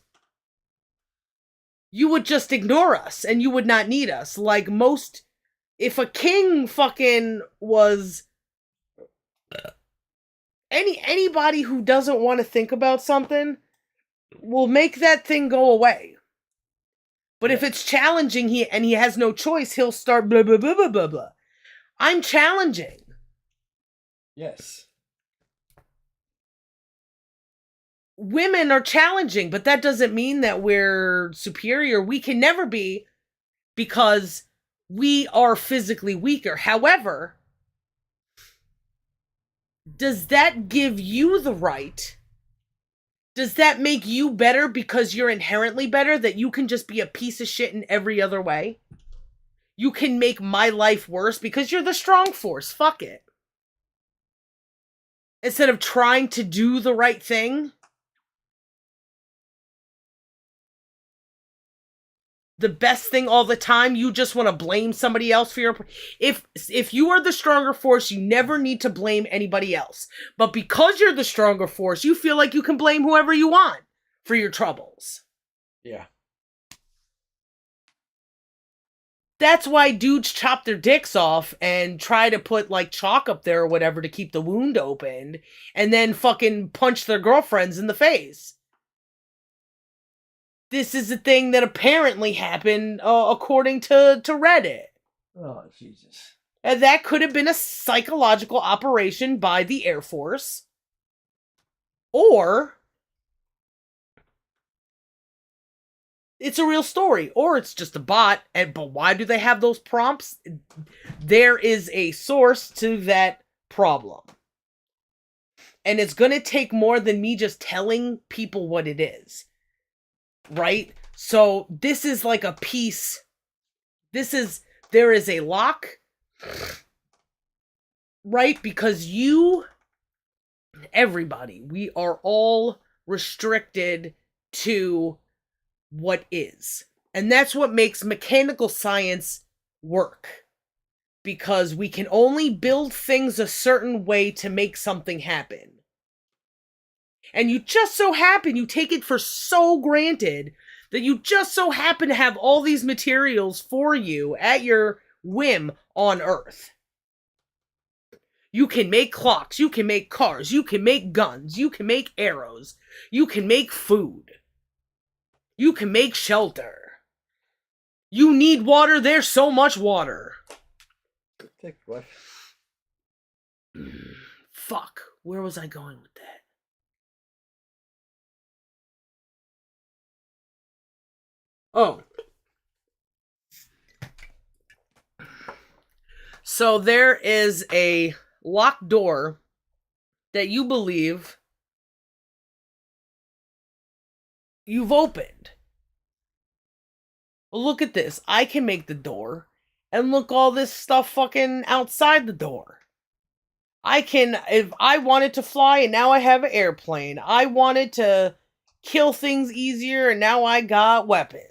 You would just ignore us and you would not need us. Like most, if a king fucking was anybody who doesn't want to think about something will make that thing go away. But if it's challenging and he has no choice, he'll start blah blah blah blah blah blah. I'm challenging. Yes. Women are challenging, but that doesn't mean that we're superior. We can never be because we are physically weaker. However, does that give you the right? Does that make you better because you're inherently better, that you can just be a piece of shit in every other way? You can make my life worse because you're the strong force. Fuck it. Instead of trying to do the right thing, the best thing all the time, you just want to blame somebody else for your... If you are the stronger force, you never need to blame anybody else. But because you're the stronger force, you feel like you can blame whoever you want for your troubles. Yeah. That's why dudes chop their dicks off and try to put, like, chalk up there or whatever to keep the wound open, and then fucking punch their girlfriends in the face. This is a thing that apparently happened, according to Reddit. Oh, Jesus. And that could have been a psychological operation by the Air Force. Or it's a real story. Or it's just a bot. But why do they have those prompts? There is a source to that problem. And it's going to take more than me just telling people what it is. Right? So this is like a piece. There is a lock. Right? Because everybody, we are all restricted to what is. And that's what makes mechanical science work. Because we can only build things a certain way to make something happen. And you just so happen, you take it for so granted that you just so happen to have all these materials for you at your whim on Earth. You can make clocks, you can make cars, you can make guns, you can make arrows, you can make food. You can make shelter. You need water, there's so much water. Take what? Fuck, where was I going with that? Oh. So there is a locked door that you believe you've opened. Well, look at this. I can make the door, and look all this stuff fucking outside the door. I can, if I wanted to fly, and now I have an airplane. I wanted to kill things easier, and now I got weapons.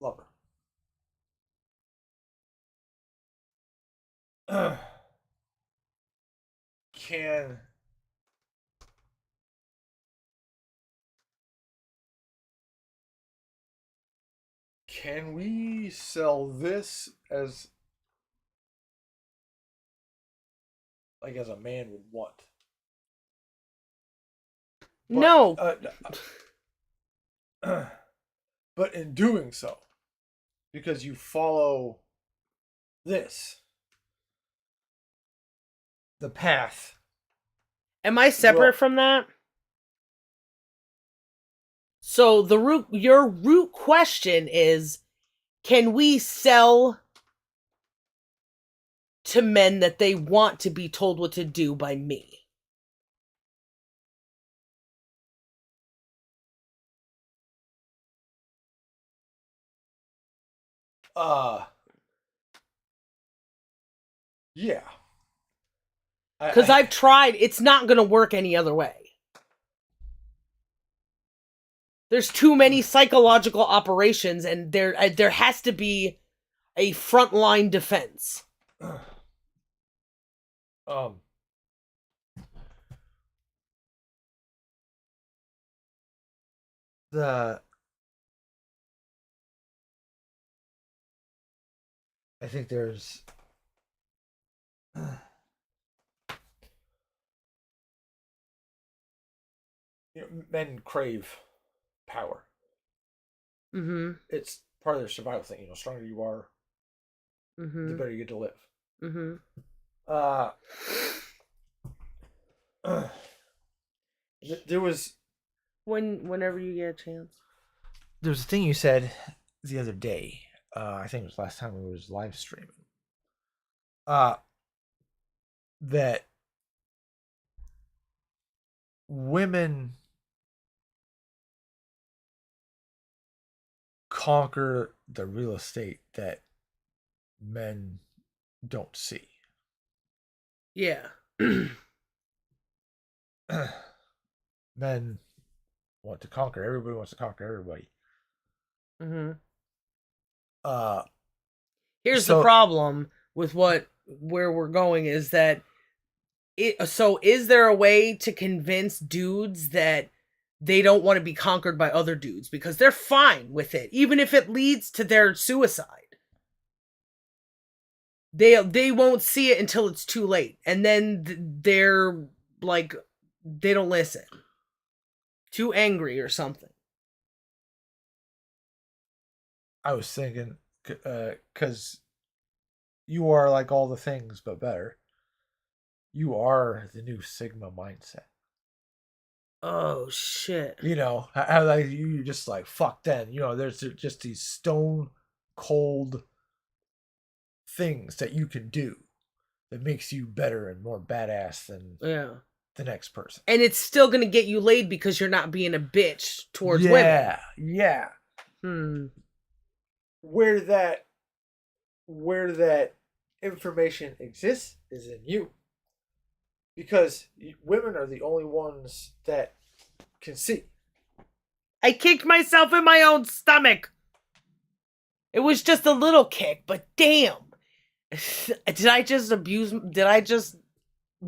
Love her. Can we sell this as, like, as a man would want? But, No. But in doing so, because you follow this, the path. Am I separate from that? So your root question is, can we sell to men that they want to be told what to do by me? Yeah. Because I've tried, it's not going to work any other way. There's too many psychological operations, and there has to be a frontline defense. I think there's men crave power. Mm-hmm. It's part of their survival thing. You know, stronger you are, Mm-hmm. the better you get to live. Mm-hmm. There was Whenever you get a chance. There's a thing you said the other day. I think it was last time we was live streaming. That women conquer the real estate that men don't see. Yeah. Men want to conquer. Everybody wants to conquer everybody. Mm-hmm. Uh, Here's the problem with where we're going is that so is there a way to convince dudes that they don't want to be conquered by other dudes because they're fine with it, even if it leads to their suicide? They won't see it until it's too late, and then they're like, they don't listen. Too angry or something. I was thinking, because you are like all the things but better. You are the new Sigma mindset. Oh shit! You know how like you just like fuck then. You know there's just these stone cold things that you can do that makes you better and more badass than the next person. And it's still gonna get you laid because you're not being a bitch towards women. Yeah. Where that information exists is in you. Because women are the only ones that can see. I kicked myself in my own stomach. It was just a little kick, but damn. Did I just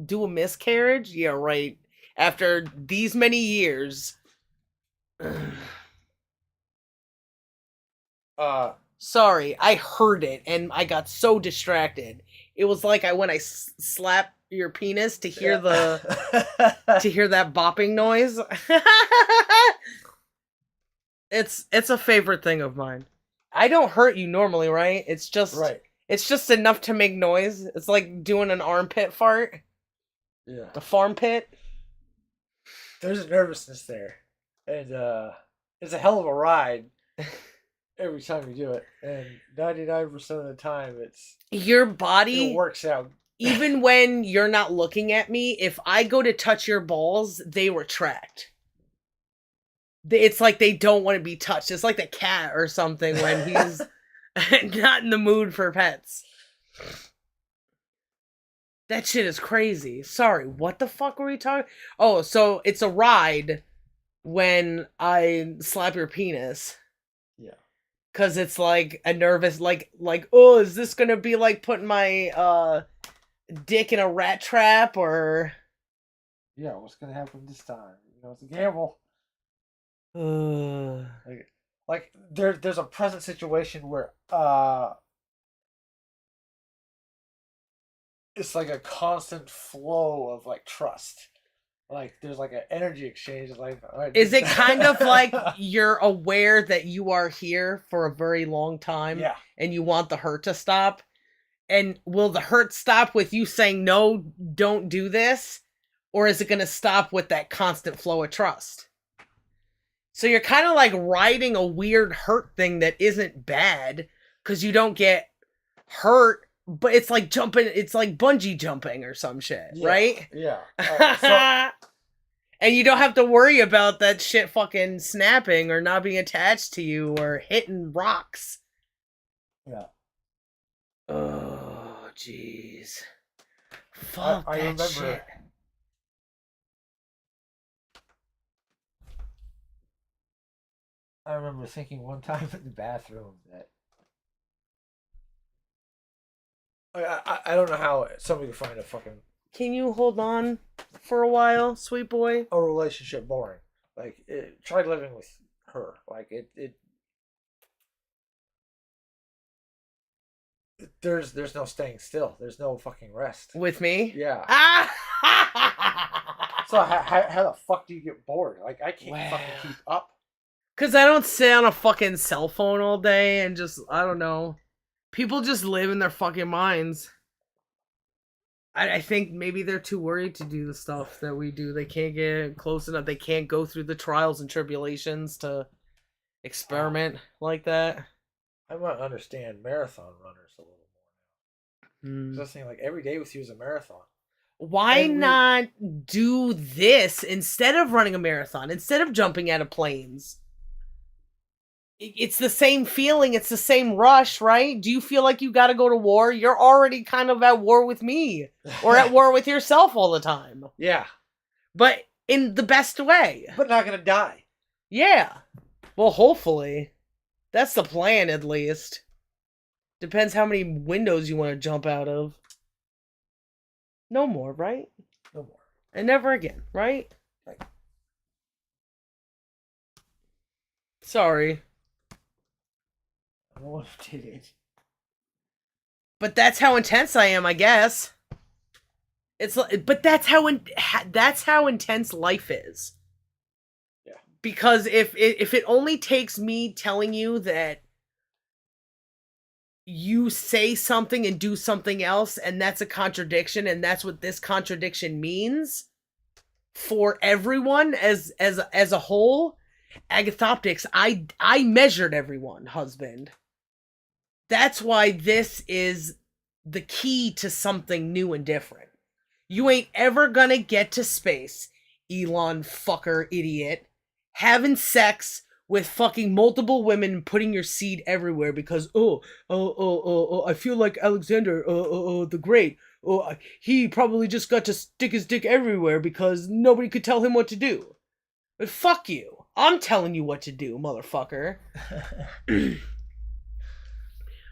do a miscarriage? Yeah, right. After these many years. Sorry, I heard it and I got so distracted. It was like when I slap your penis to hear to hear that bopping noise. It's a favorite thing of mine. I don't hurt you normally, right? It's just enough to make noise. It's like doing an armpit fart. Yeah. The farm pit. There's a nervousness there. And it's a hell of a ride every time you do it. And 99% of the time your body it works out. Even when you're not looking at me, if I go to touch your balls, they retract. It's like they don't want to be touched. It's like the cat or something when he's not in the mood for pets. That shit is crazy. Sorry, what the fuck were we talking? Oh, so it's a ride when I slap your penis. Yeah. Cause it's like a nervous, like, oh, is this gonna be like putting my dick in a rat trap or? Yeah, what's gonna happen this time? You know, it's a gamble. Like there's a present situation where it's like a constant flow of like trust. Like there's like an energy exchange. Like, is it kind of like you're aware that you are here for a very long time? Yeah. And you want the hurt to stop? And will the hurt stop with you saying, no, don't do this? Or is it going to stop with that constant flow of trust? So you're kind of like riding a weird hurt thing that isn't bad because you don't get hurt, but it's like jumping, it's like bungee jumping or some shit, right? Yeah. And you don't have to worry about that shit fucking snapping or not being attached to you or hitting rocks. Yeah. Oh, jeez. Fuck I that remember, shit. I remember thinking one time in the bathroom that I don't know how somebody could find a fucking... Can you hold on for a while, sweet boy? A relationship boring. Like, try living with her. Like, there's no staying still. There's no fucking rest. With me? Yeah. So how the fuck do you get bored? Like, I can't fucking keep up. Because I don't sit on a fucking cell phone all day and just, I don't know. People just live in their fucking minds. I think maybe they're too worried to do the stuff that we do. They can't get close enough. They can't go through the trials and tribulations to experiment like that. I want to understand marathon runners a little more now. Because I was saying, like, every day with you is a marathon. Why not do this instead of running a marathon, instead of jumping out of planes? It's the same feeling. It's the same rush, right? Do you feel like you got to go to war? You're already kind of at war with me or at war with yourself all the time. Yeah. But in the best way. But not going to die. Yeah. Well, hopefully. That's the plan, at least. Depends how many windows you want to jump out of. No more, right? No more. And never again, right? Right. Sorry. I don't want to did it. But that's how intense I am, I guess. It's like, but that's how intense life is. Yeah. Because if it only takes me telling you that you say something and do something else, and that's a contradiction, and that's what this contradiction means for everyone as a whole. Agathoptics, I measured everyone, husband. That's why this is the key to something new and different. You ain't ever gonna get to space, Elon fucker idiot, having sex with fucking multiple women and putting your seed everywhere because, I feel like Alexander, the Great. He probably just got to stick his dick everywhere because nobody could tell him what to do. But fuck you. I'm telling you what to do, motherfucker.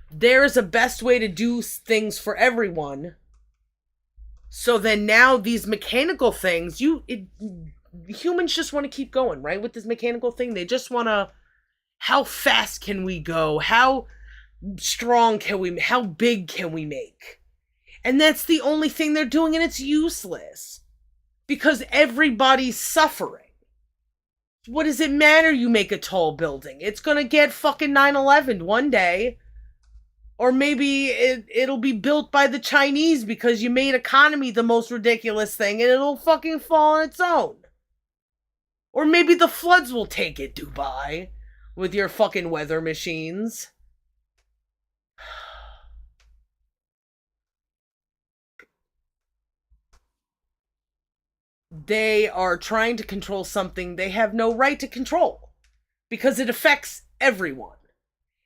There's a best way to do things for everyone. So then now these mechanical things, humans just want to keep going, right? With this mechanical thing, they just want to, how fast can we go? How strong can we, how big can we make? And that's the only thing they're doing, and it's useless. Because everybody's suffering. What does it matter you make a tall building? It's gonna get fucking 9/11 one day. Or maybe it'll be built by the Chinese because you made economy the most ridiculous thing and it'll fucking fall on its own. Or maybe the floods will take it, Dubai, with your fucking weather machines. They are trying to control something they have no right to control because it affects everyone.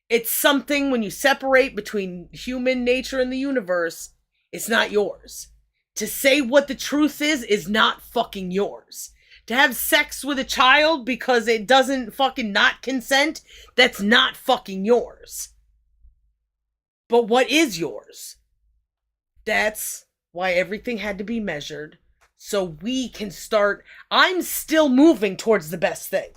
It's something when you separate between human nature and the universe, it's not yours. To say what the truth is not fucking yours. To have sex with a child because it doesn't fucking not consent, that's not fucking yours. But what is yours? That's why everything had to be measured so we can start. I'm still moving towards the best thing.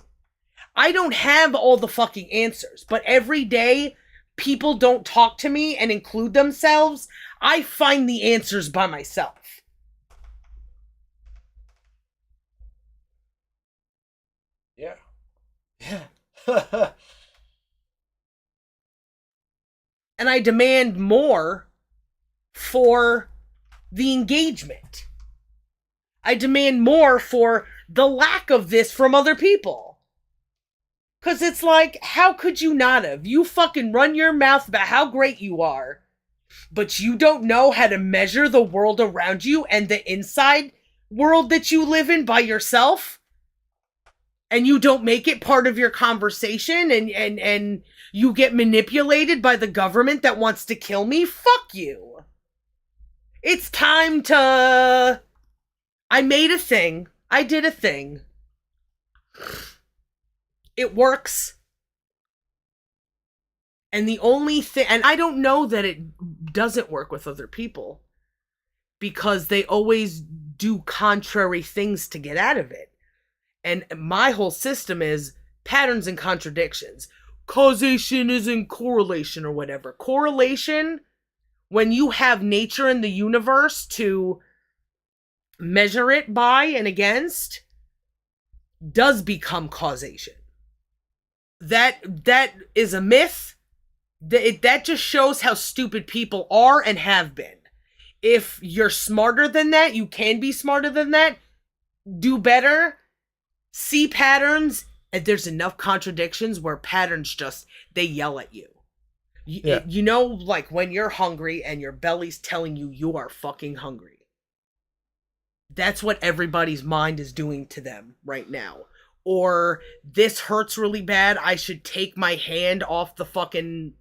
I don't have all the fucking answers, but every day people don't talk to me and include themselves, I find the answers by myself. Yeah. Yeah. And I demand more for the engagement. I demand more for the lack of this from other people. Because it's like, how could you not have? You fucking run your mouth about how great you are, but you don't know how to measure the world around you and the inside world that you live in by yourself? And you don't make it part of your conversation and you get manipulated by the government that wants to kill me? Fuck you. It's time to... I made a thing. I did a thing. It works. And the only thing, and I don't know that it doesn't work with other people because they always do contrary things to get out of it. And my whole system is patterns and contradictions. Causation isn't correlation or whatever. Correlation, when you have nature and the universe to measure it by and against, does become causation. That is a myth. That just shows how stupid people are and have been. if you're smarter than that, you can be smarter than that, do better, see patterns, and there's enough contradictions where patterns just, they yell at you. Yeah. You know, like when you're hungry and your belly's telling you you are fucking hungry. That's what everybody's mind is doing to them right now. Or this hurts really bad, I should take my hand off the fucking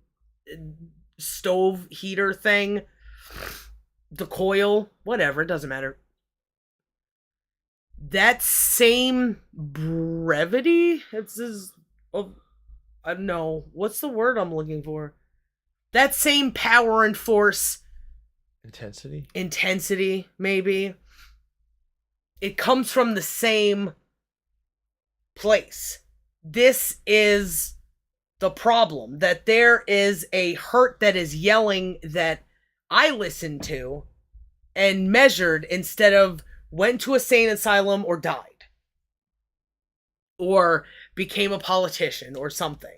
stove heater thing, the coil, whatever, it doesn't matter. That same brevity, it's just, oh, I don't know, what's the word I'm looking for? That same power and force, intensity, maybe. It comes from the same place. This is the problem, that there is a hurt that is yelling that I listened to and measured instead of went to a sane asylum or died. Or became a politician or something.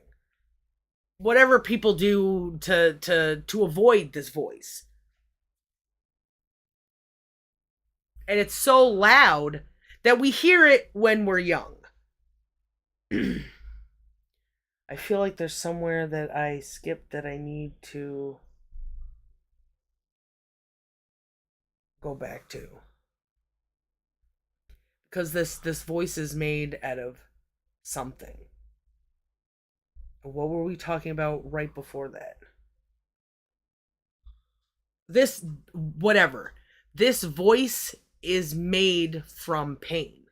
Whatever people do to avoid this voice. And it's so loud that we hear it when we're young. I feel like there's somewhere that I skipped that I need to go back to. Because this voice is made out of something. What were we talking about right before that? This, whatever. This voice is made from pain.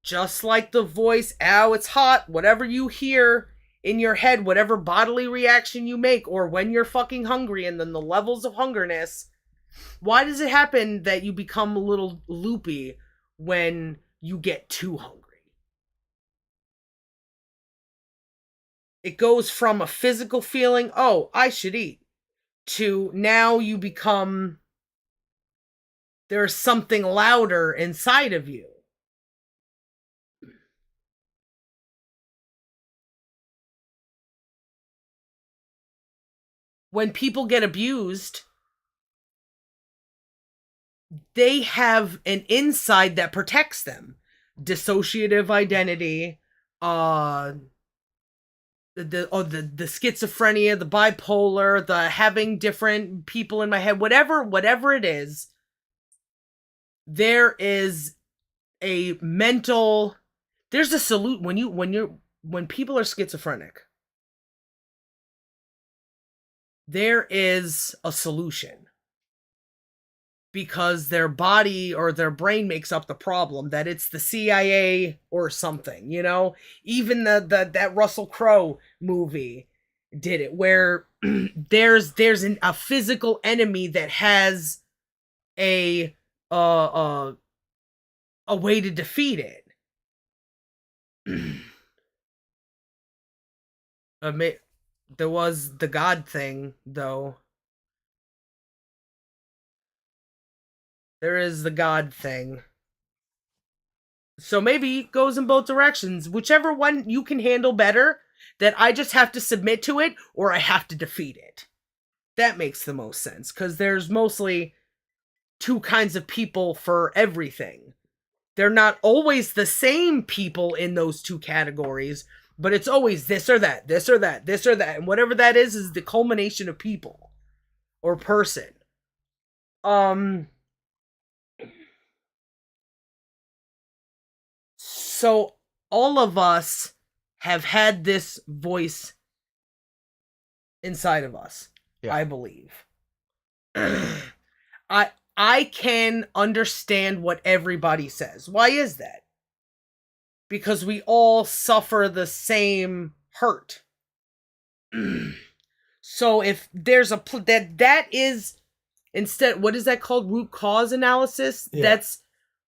Just like the voice, ow, it's hot, whatever you hear in your head, whatever bodily reaction you make, or when you're fucking hungry, and then the levels of hungerness. Why does it happen that you become a little loopy when you get too hungry? It goes from a physical feeling, oh, I should eat, to now you become, there's something louder inside of you. When people get abused, they have an inside that protects them. Dissociative identity, the schizophrenia, the bipolar, the having different people in my head, whatever it is, there is a mental, there's a salute when people are schizophrenic, there is a solution. Because their body or their brain makes up the problem, that it's the CIA or something, you know? Even that Russell Crowe movie did it, where there's a physical enemy that has a way to defeat it. There was the God thing, though. There is the God thing. So maybe it goes in both directions. Whichever one you can handle better, that I just have to submit to it, or I have to defeat it. That makes the most sense, because there's mostly two kinds of people for everything. They're not always the same people in those two categories, but it's always this or that, this or that, this or that. And whatever that is the culmination of people or person. So all of us have had this voice inside of us, yeah. I believe. I can understand what everybody says. Why is that? Because we all suffer the same hurt. So if there's that is, instead, what is that called? Root cause analysis? Yeah. That's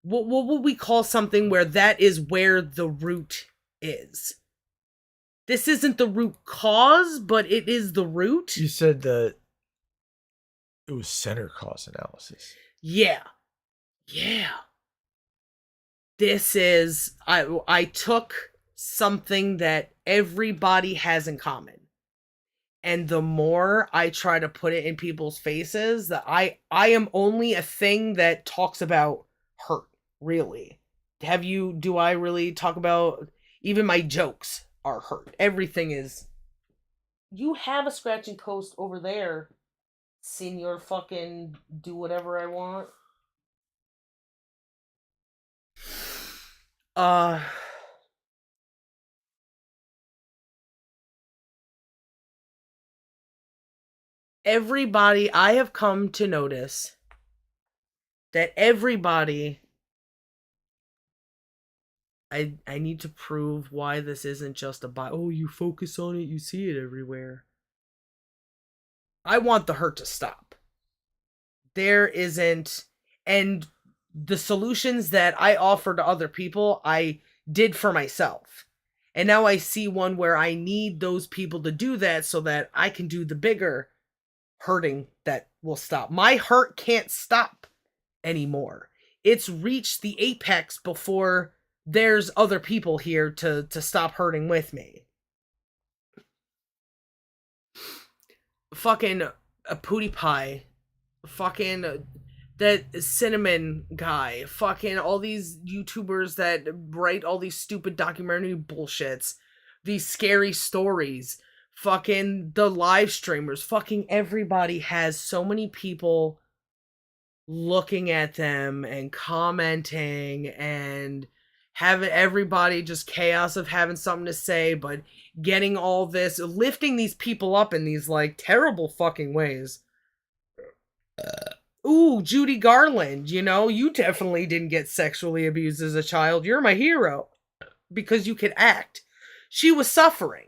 what would we call something where that is where the root is? This isn't the root cause, but it is the root. You said that it was center cause analysis. Yeah. This is, I took something that everybody has in common, And the more I try to put it in people's faces that I am only a thing that talks about hurt, really. Do I really talk about, even my jokes are hurt. Everything is, you have a scratching post over there, senior fucking do whatever I want. Uh Everybody, I have come to notice that everybody, I need to prove why this isn't just a oh, you focus on it, you see it everywhere. I want the hurt to stop. There isn't, and the solutions that I offer to other people, I did for myself. And now I see one where I need those people to do that so that I can do the bigger hurting that will stop. My hurt can't stop anymore. It's reached the apex before there's other people here to stop hurting with me. Fucking a Pootie Pie. Fucking that cinnamon guy. Fucking all these YouTubers that write all these stupid documentary bullshits. These scary stories. Fucking the live streamers. Fucking everybody has so many people looking at them and commenting and having everybody just chaos of having something to say, but getting all this, lifting these people up in these like terrible fucking ways. Ooh, Judy Garland, you definitely didn't get sexually abused as a child. You're my hero because you could act. She was suffering.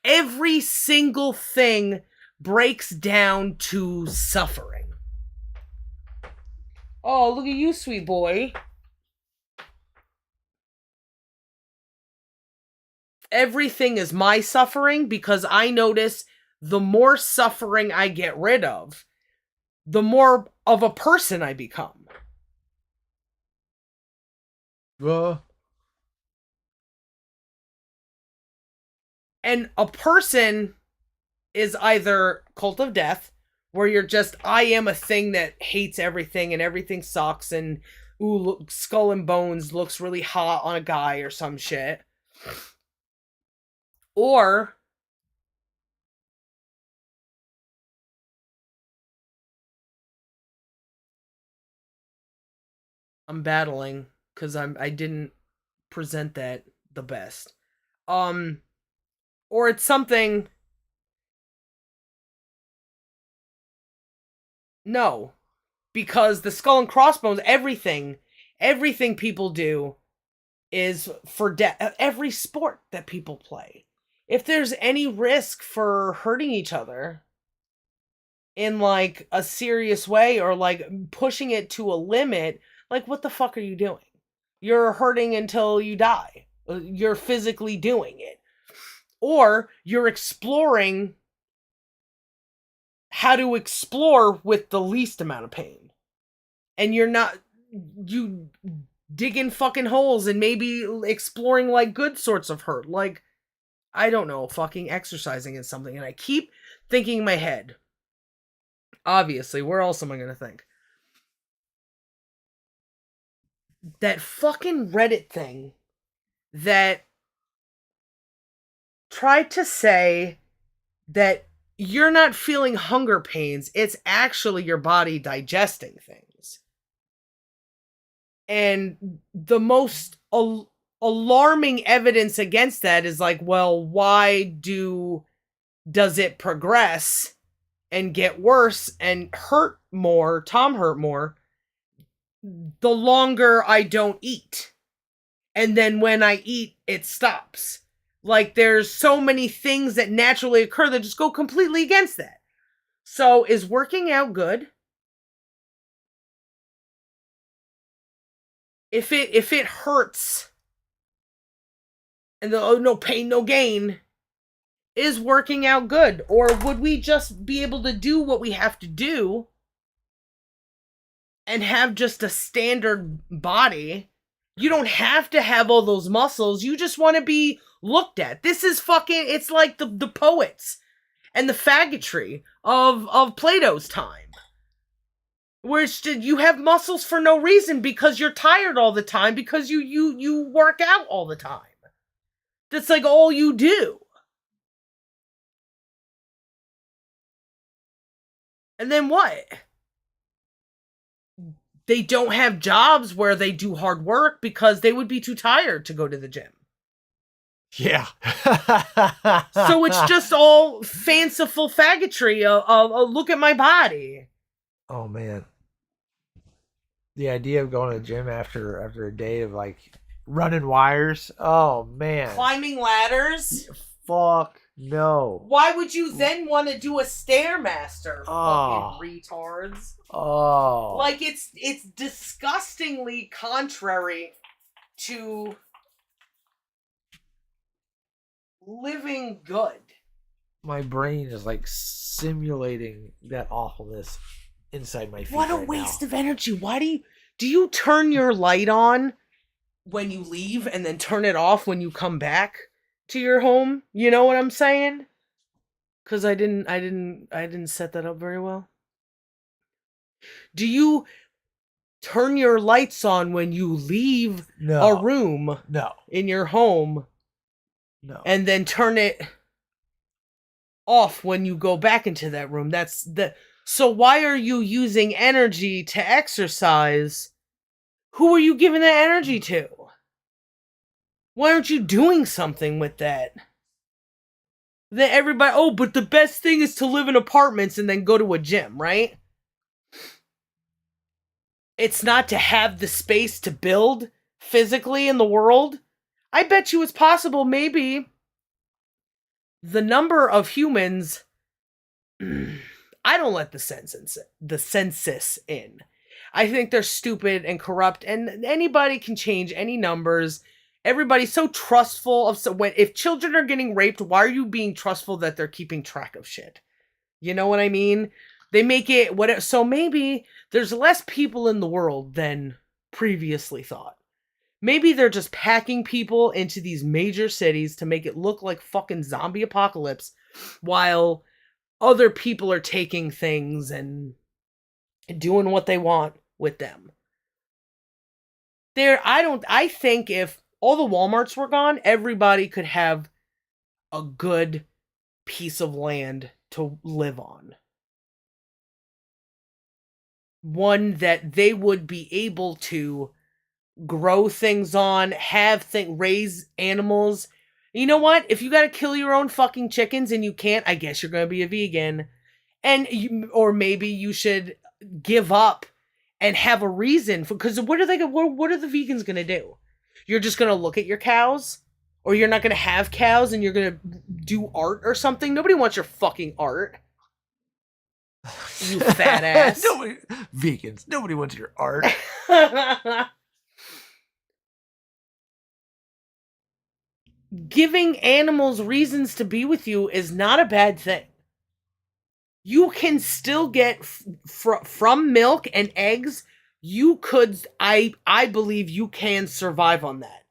Every single thing breaks down to suffering. Oh, look at you, sweet boy. Everything is my suffering because I notice the more suffering I get rid of, the more of a person I become. And a person is either Cult of Death, where you're just, I am a thing that hates everything and everything sucks, and ooh, look, Skull and Bones looks really hot on a guy or some shit. Or I'm battling because I didn't present that the best. Or it's something. No, because the Skull and Crossbones, everything people do is for death. Every sport that people play, if there's any risk for hurting each other in like a serious way or like pushing it to a limit, like what the fuck are you doing? You're hurting until you die. You're physically doing it. Or you're exploring how to explore with the least amount of pain. And you digging fucking holes and maybe exploring like good sorts of hurt. Like, I don't know, fucking exercising is something. And I keep thinking in my head, obviously, where else am I going to think? That fucking Reddit thing that tried to say that you're not feeling hunger pains, it's actually your body digesting things. And the most alarming evidence against that is like, well, why does it progress and get worse and hurt more, Tom hurt more, the longer I don't eat. And then when I eat, it stops. Like, there's so many things that naturally occur that just go completely against that. So, is working out good? If it hurts, and no pain, no gain, is working out good? Or would we just be able to do what we have to do and have just a standard body? You don't have to have all those muscles. You just want to be looked at. This is fucking, it's like the poets. and the faggotry of Plato's time. Where it's just, you have muscles for no reason because you're tired all the time because you work out all the time. That's like all you do. And then what? They don't have jobs where they do hard work because they would be too tired to go to the gym. Yeah. So it's just all fanciful faggotry of look at my body. Oh man. The idea of going to the gym after a day of like running wires. Oh man. Climbing ladders. Fuck no. Why would you then want to do a Stairmaster? Oh. Fucking retards. Oh. Like it's disgustingly contrary to living good. My brain is like simulating that awfulness inside my feet. What a right waste now. of energy. Why do you turn your light on when you leave and then turn it off when you come back to your home? You know what I'm saying? Cuz I didn't set that up very well. Do you turn your lights on when you leave a room in your home? No. And then turn it off when you go back into that room. So why are you using energy to exercise? Who are you giving that energy to? Why aren't you doing something with that? Then everybody, but the best thing is to live in apartments and then go to a gym, right? It's not to have the space to build physically in the world. I bet you it's possible maybe the number of humans I don't let the census in. I think they're stupid and corrupt, and anybody can change any numbers. Everybody's so trustful of if children are getting raped, why are you being trustful that they're keeping track of shit? You know what I mean? They make it so maybe there's less people in the world than previously thought. Maybe they're just packing people into these major cities to make it look like fucking zombie apocalypse while other people are taking things and doing what they want with them. I think if all the Walmarts were gone, everybody could have a good piece of land to live on. One that they would be able to grow things on, raise animals. You know what? If you gotta kill your own fucking chickens and you can't, I guess you're gonna be a vegan. Or maybe you should give up and have a reason because what are the vegans gonna do? You're just gonna look at your cows? Or you're not gonna have cows and you're gonna do art or something? Nobody wants your fucking art. You fat ass. Vegans. Nobody wants your art. Giving animals reasons to be with you is not a bad thing. You can still get from milk and eggs. You could, I believe you can survive on that.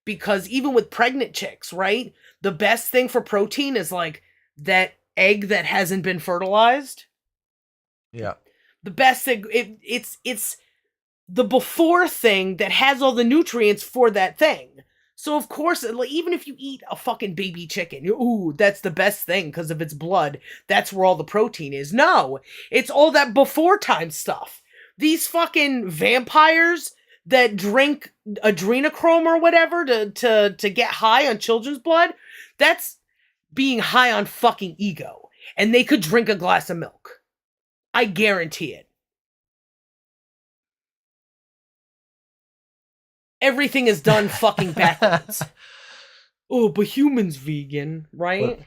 Because even with pregnant chicks, right? The best thing for protein is like that egg that hasn't been fertilized. Yeah. The best thing, it's the before thing that has all the nutrients for that thing. So of course, even if you eat a fucking baby chicken, ooh, that's the best thing because of its blood. That's where all the protein is. No, it's all that before time stuff. These fucking vampires that drink adrenochrome or whatever to get high on children's blood, that's being high on fucking ego. And they could drink a glass of milk. I guarantee it. Everything is done fucking backwards. Oh, but humans vegan, right?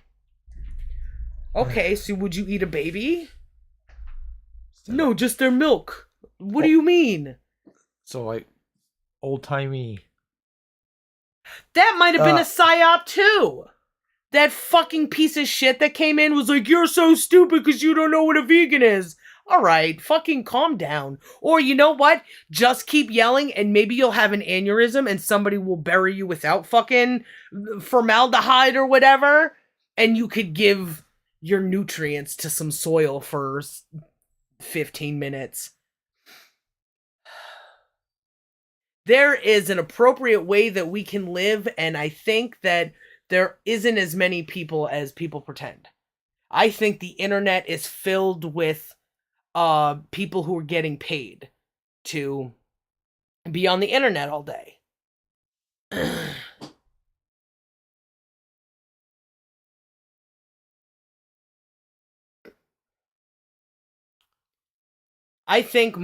What? Okay, so would you eat a baby? No, just their milk. What do you mean? So like old-timey. That might have been a psyop too. That fucking piece of shit that came in was like, you're so stupid because you don't know what a vegan is. All right, fucking calm down. Or you know what? Just keep yelling and maybe you'll have an aneurysm and somebody will bury you without fucking formaldehyde or whatever. And you could give your nutrients to some soil for 15 minutes. There is an appropriate way that we can live, and I think that there isn't as many people as people pretend. I think the internet is filled with people who are getting paid to be on the internet all day. I think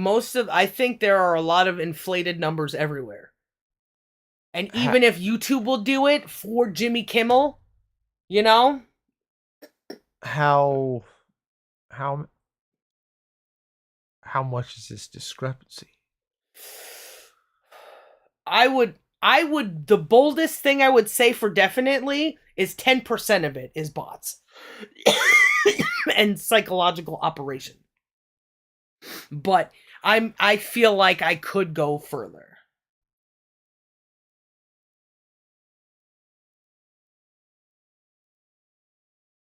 there are a lot of inflated numbers everywhere. And even if YouTube will do it for Jimmy Kimmel, you know? How much is this discrepancy? The boldest thing I would say for definitely is 10% of it is bots and psychological operation. But I feel like I could go further.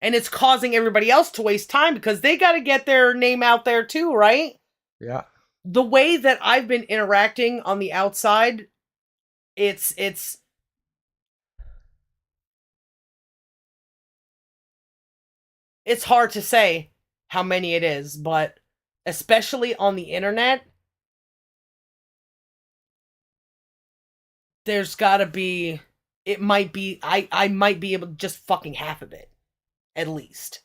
And it's causing everybody else to waste time because they got to get their name out there too, right? Yeah. The way that I've been interacting on the outside, it's hard to say how many it is, but especially on the internet, there's gotta be, it might be, I might be able to just fucking half of it, at least.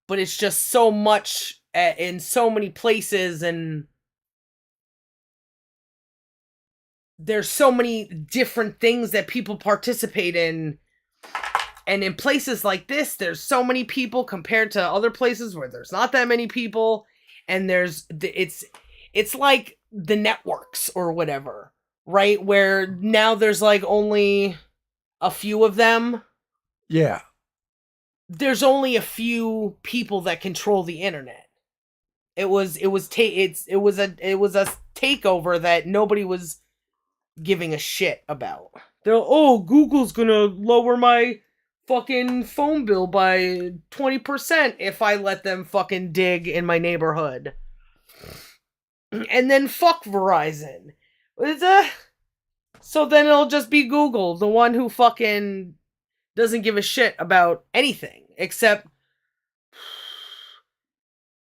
But it's just so much in so many places, and there's so many different things that people participate in. And in places like this, there's so many people compared to other places where there's not that many people. And it's like the networks or whatever, right? Where now there's like only a few of them. Yeah. There's only a few people that control the internet. It was a takeover that nobody was giving a shit about. Google's gonna lower my fucking phone bill by 20% if I let them fucking dig in my neighborhood. And then fuck Verizon. So then it'll just be Google, the one who fucking doesn't give a shit about anything except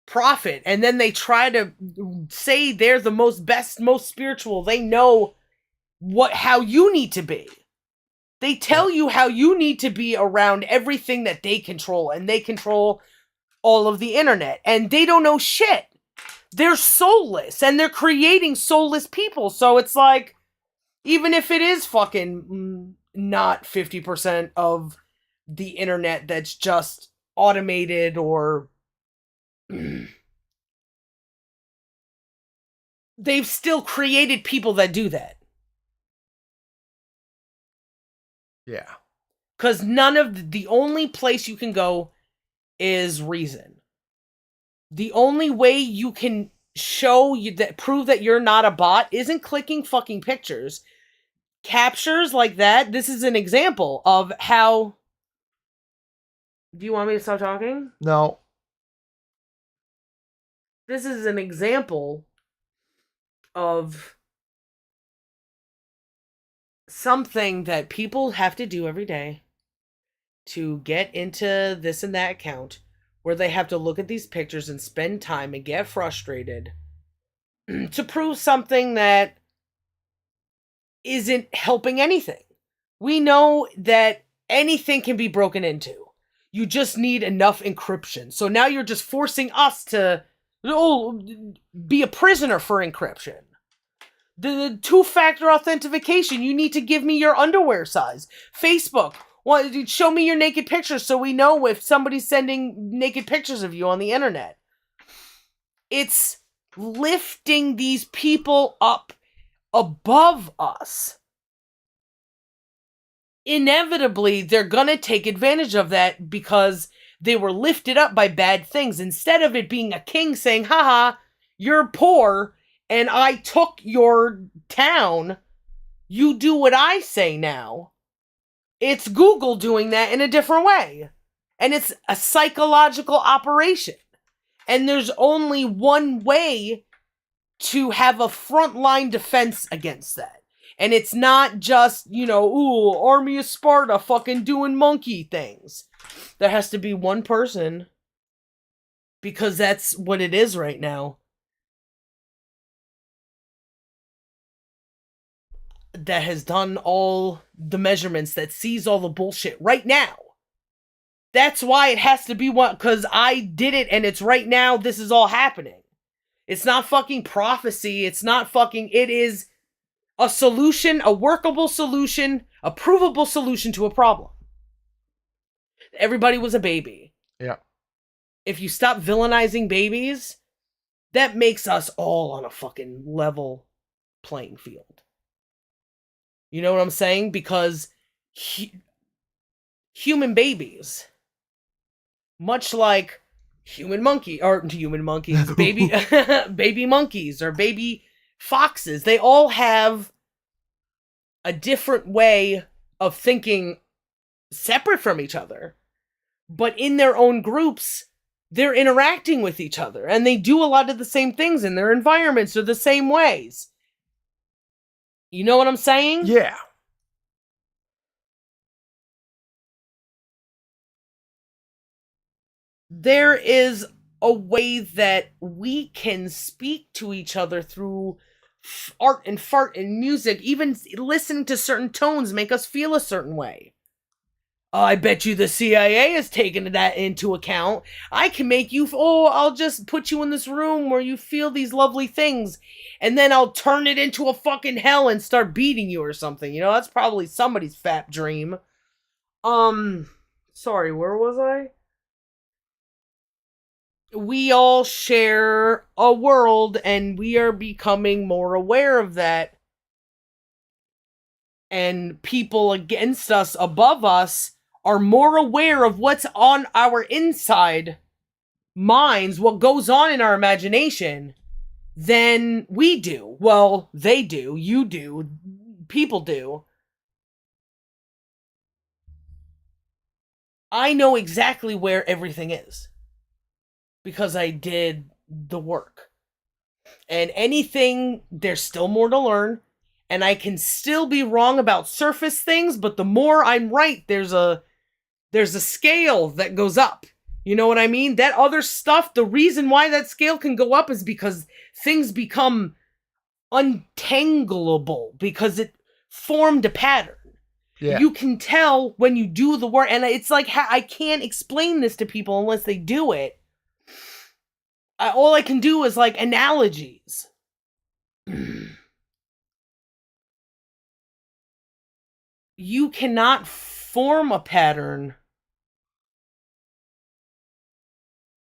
profit. And then they try to say they're the most spiritual. They know how you need to be. They tell you how you need to be around everything that they control, and they control all of the internet, and they don't know shit. They're soulless, and they're creating soulless people. So it's like, even if it is fucking not 50% of the internet that's just automated or they've still created people that do that. Yeah. Because the only place you can go is reason. The only way you can prove that you're not a bot isn't clicking fucking pictures. Captures like that, this is an example of how... Do you want me to stop talking? No. This is an example of something that people have to do every day to get into this and that account, where they have to look at these pictures and spend time and get frustrated to prove something that isn't helping anything. We know that anything can be broken into. You just need enough encryption. So now you're just forcing us to be a prisoner for encryption. The two-factor authentication, you need to give me your underwear size. Facebook, show me your naked pictures so we know if somebody's sending naked pictures of you on the internet. It's lifting these people up above us. Inevitably, they're gonna take advantage of that because they were lifted up by bad things. Instead of it being a king saying, haha, you're poor, and I took your town, you do what I say now. It's Google doing that in a different way. And it's a psychological operation. And there's only one way to have a frontline defense against that. And it's not just, Army of Sparta fucking doing monkey things. There has to be one person, because that's what it is right now, that has done all the measurements, that sees all the bullshit right now. That's why it has to be one, because I did it and it's right now, this is all happening. It's not fucking prophecy, it is a solution, a workable solution, a provable solution to a problem. Everybody was a baby. Yeah. If you stop villainizing babies, that makes us all on a fucking level playing field. You know what I'm saying? Because human babies, much like human monkeys, baby monkeys or baby foxes, they all have a different way of thinking separate from each other. But in their own groups, they're interacting with each other, and they do a lot of the same things in their environments or the same ways. You know what I'm saying? Yeah. There is a way that we can speak to each other through art and fart and music. Even listening to certain tones make us feel a certain way. I bet you the CIA has taken that into account. I can make you, I'll just put you in this room where you feel these lovely things, and then I'll turn it into a fucking hell and start beating you or something. That's probably somebody's fat dream. Sorry, where was I? We all share a world, and we are becoming more aware of that. And people against us, above us, are more aware of what's on our inside minds, what goes on in our imagination, than we do. Well, they do, you do, people do. I know exactly where everything is, because I did the work. And anything, there's still more to learn, and I can still be wrong about surface things, but the more I'm right, there's a scale that goes up. You know what I mean? That other stuff, the reason why that scale can go up is because things become untangleable, because it formed a pattern. Yeah. You can tell when you do the work, and it's like, I can't explain this to people unless they do it. All I can do is like analogies. You cannot form a pattern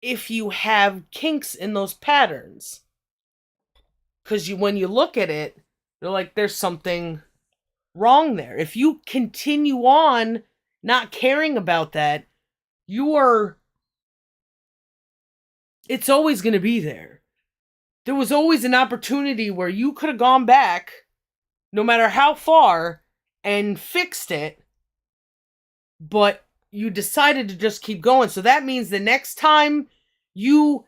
if you have kinks in those patterns. Because when you look at it, you're like, there's something wrong there. If you continue on not caring about that, it's always going to be there. There was always an opportunity where you could have gone back, no matter how far, and fixed it, but you decided to just keep going. So that means the next time you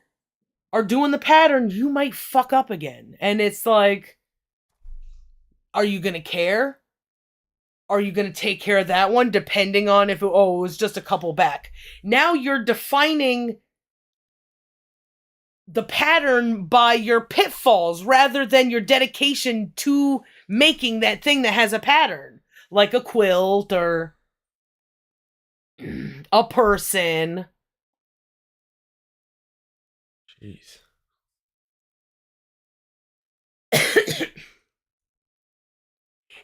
are doing the pattern, you might fuck up again. And it's like, are you going to care? Are you going to take care of that one, depending on if it was just a couple back? Now you're defining the pattern by your pitfalls rather than your dedication to making that thing that has a pattern, like a quilt or a person. Jeez.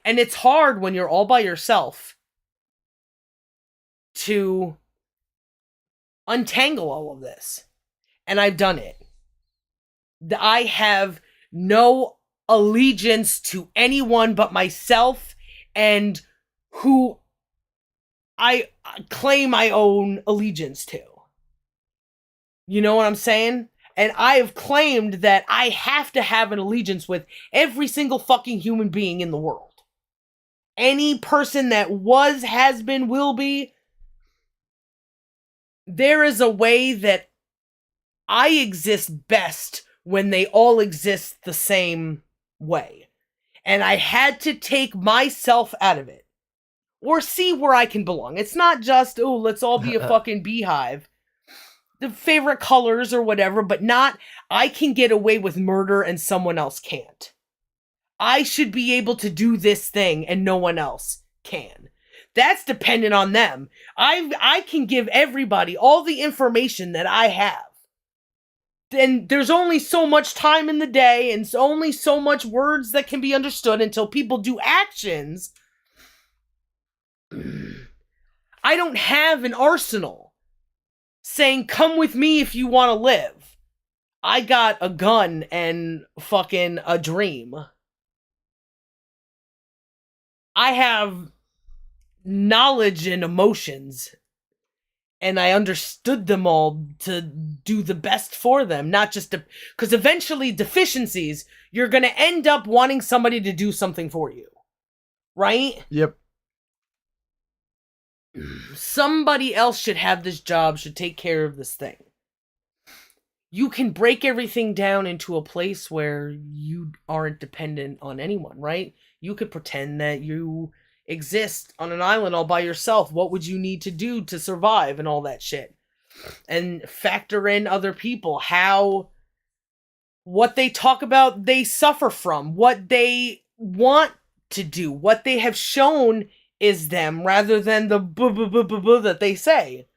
And it's hard when you're all by yourself to untangle all of this. And I've done it. I have no allegiance to anyone but myself and who I claim my own allegiance to. You know what I'm saying? And I have claimed that I have to have an allegiance with every single fucking human being in the world. any person that was, has been, will be, there is a way that I exist best when they all exist the same way. And I had to take myself out of it. Or see where I can belong. It's not just, oh, let's all be a fucking beehive. The favorite colors or whatever, but not, I can get away with murder and someone else can't. I should be able to do this thing and no one else can. That's dependent on them. I can give everybody all the information that I have. And there's only so much time in the day and only so much words that can be understood until people do actions. I don't have an arsenal saying, come with me if you want to live. I got a gun and fucking a dream. I have knowledge and emotions, and I understood them all to do the best for them, not just to, because eventually deficiencies, you're going to end up wanting somebody to do something for you. Right? Yep. Somebody else should have this job, should take care of this thing. You can break everything down into a place where you aren't dependent on anyone, right? You could pretend that you exist on an island all by yourself. What would you need to do to survive and all that shit? And factor in other people, what they talk about, they suffer from, what they want to do, what they have shown is them rather than the boo that they say.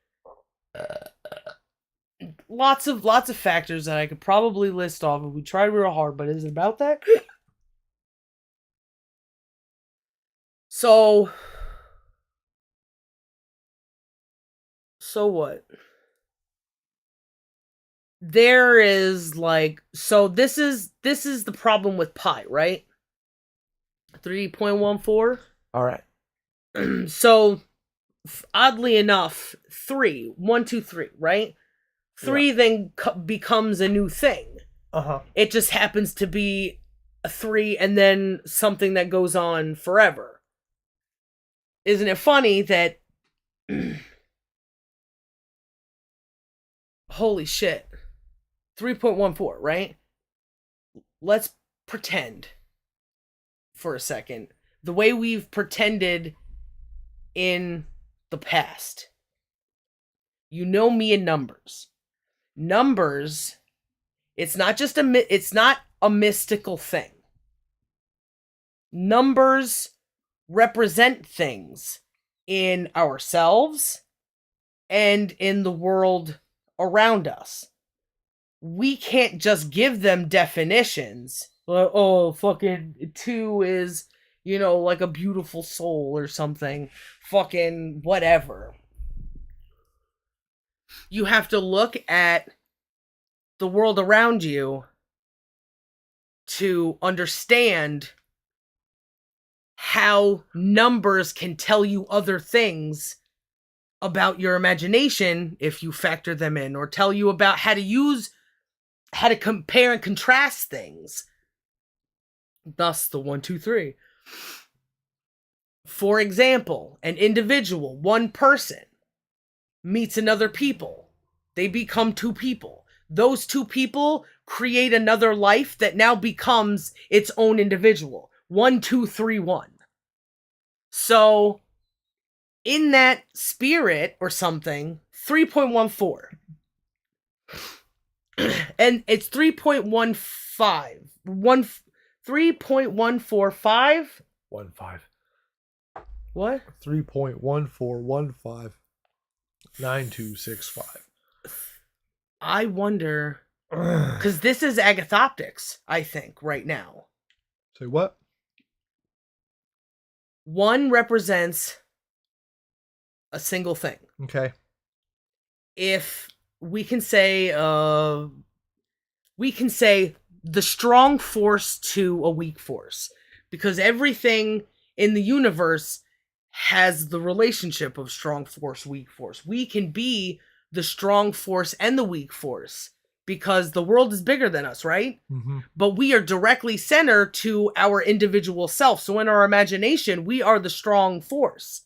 Lots of factors that I could probably list off if we tried real hard, but is it about that? So what? There is so this is the problem with pi, right? 3.14. All right. So, oddly enough, 1, 2, 3, right? 3 then becomes a new thing. It just happens to be a 3 and then something that goes on forever. Isn't it funny that... Holy shit. 3.14, right? Let's pretend for a second. The way we've pretended in the past. You know me in numbers. Numbers, it's not a mystical thing. Numbers represent things in ourselves and in the world around us. We can't just give them definitions. Like, oh, fucking 2 is, like a beautiful soul or something. Fucking whatever. You have to look at the world around you to understand how numbers can tell you other things about your imagination if you factor them in, or tell you about how to compare and contrast things. Thus the 1, 2, 3. For example, an individual, one person, meets another people. They become 2 people. Those 2 people create another life that now becomes its own individual. 1, 2, 3, 1. So, in that spirit or something, 3.14. And it's 3.15. 3.145? 15. What? 3.1415. 9265. I wonder, because this is agathoptics, I think, right now. Say what? 1 represents a single thing. Okay. If we can say the strong force to a weak force, because everything in the universe has the relationship of strong force, weak force. We can be the strong force and the weak force because the world is bigger than us, right? Mm-hmm. But we are directly centered to our individual self. So in our imagination, we are the strong force.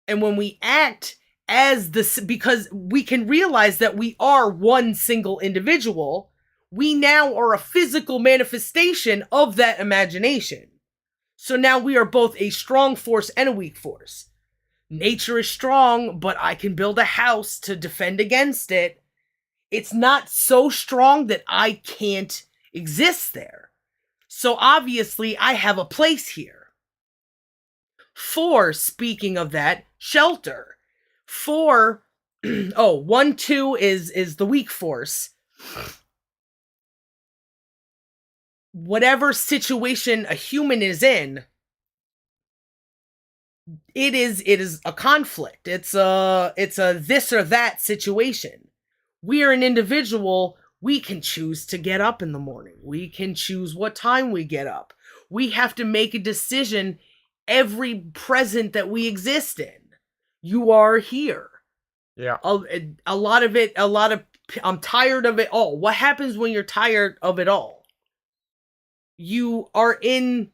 And when we act as this, because we can realize that we are one single individual, we now are a physical manifestation of that imagination. So now we are both a strong force and a weak force. Nature is strong, but I can build a house to defend against it. It's not so strong that I can't exist there. So obviously I have a place here. 4, speaking of that, shelter. 4, 1, 2 is the weak force. Whatever situation a human is in, it is a conflict. It's a this or that situation. We're an individual. We can choose to get up in the morning. We can choose what time we get up. We have to make a decision every present that we exist in. You are here. Yeah. A lot of I'm tired of it all. What happens when you're tired of it all? You are in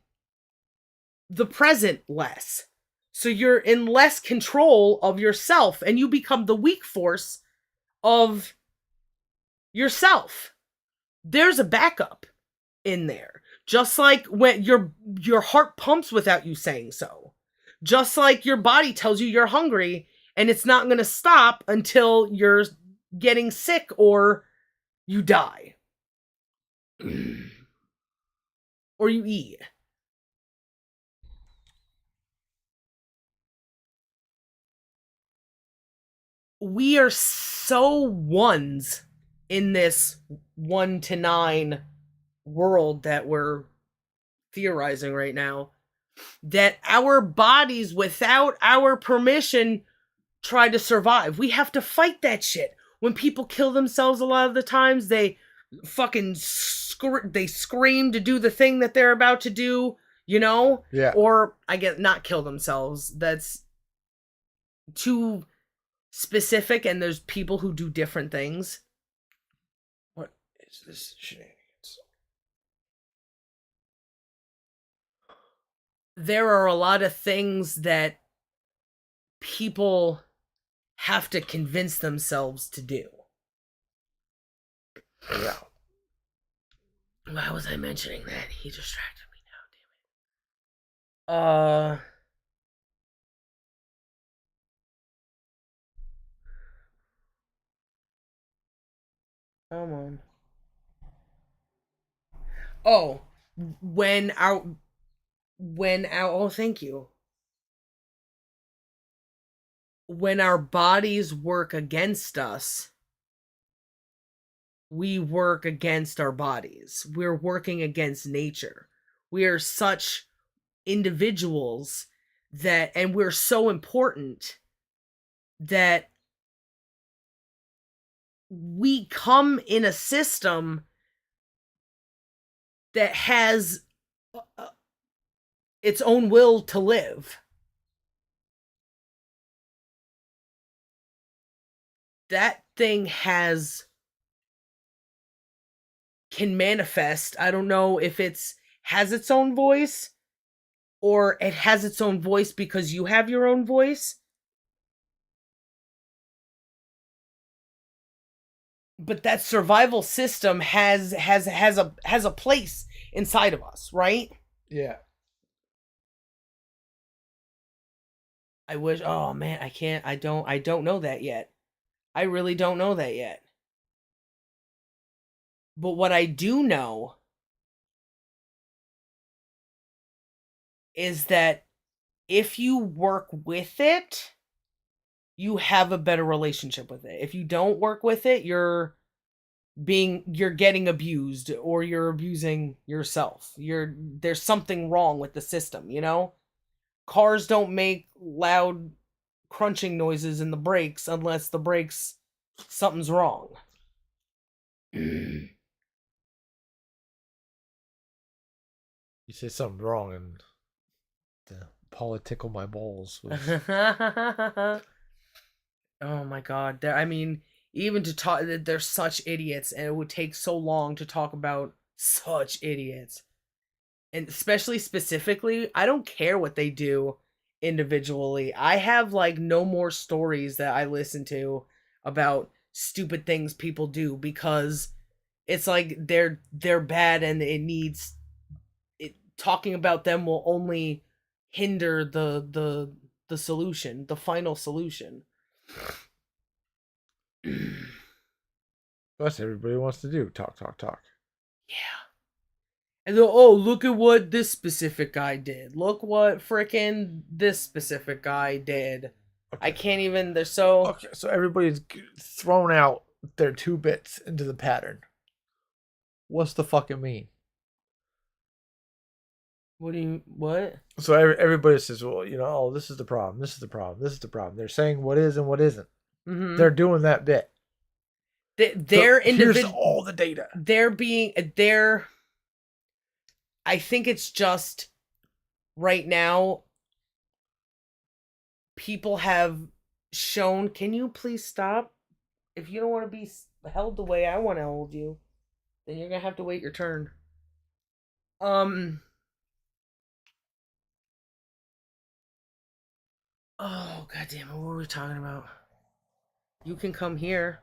the present less. So you're in less control of yourself and you become the weak force of yourself. There's a backup in there. Just like when your heart pumps without you saying so. Just like your body tells you you're hungry and it's not going to stop until you're getting sick or you die. Or you eat. We are so ones in this 1 to 9 world that we're theorizing right now that our bodies, without our permission, try to survive. We have to fight that shit. When people kill themselves, a lot of the times they fucking they scream to do the thing that they're about to do, you know? Yeah. Or I guess not kill themselves. That's too specific, and there's people who do different things. What is this shenanigans? There are a lot of things that people have to convince themselves to do. Yeah. Why was I mentioning that? He distracted me now, damn it. Come on. Oh, oh, thank you. When our bodies work against us, we work against our bodies. We're working against nature. We are such individuals and we're so important that we come in a system that has its own will to live. That thing can manifest. I don't know if has its own voice or it has its own voice because you have your own voice. But that survival system has a place inside of us, right? Yeah. I wish, oh man, I don't know that yet. I really don't know that yet. But what I do know is that if you work with it, you have a better relationship with it. If you don't work with it, you're getting abused or you're abusing yourself. There's something wrong with the system, you know? Cars don't make loud crunching noises in the brakes unless the brakes something's wrong. You say something wrong and the Paula tickle my balls was... Oh my god. I mean, even to talk, they're such idiots, and it would take so long to talk about such idiots. And especially specifically, I don't care what they do individually. I have like no more stories that I listen to about stupid things people do, because it's like they're bad, and it needs it, talking about them will only hinder the solution, the final solution. That's what everybody wants to do. Talk, talk, talk. Yeah. And then, oh, look at what this specific guy did. Look what frickin' this specific guy did. Okay. I can't even. They're so. Okay, so everybody's thrown out their 2 bits into the pattern. What's the fucking mean? What do you. What? So everybody says, well, oh, this is the problem. This is the problem. This is the problem. They're saying what is and what isn't. Mm-hmm. They're doing that bit. They're so here's all the data. They're. I think it's just right now. People have shown. Can you please stop? If you don't want to be held the way I want to hold you, then you're gonna have to wait your turn. Oh, goddamn it! What were we talking about? You can come here,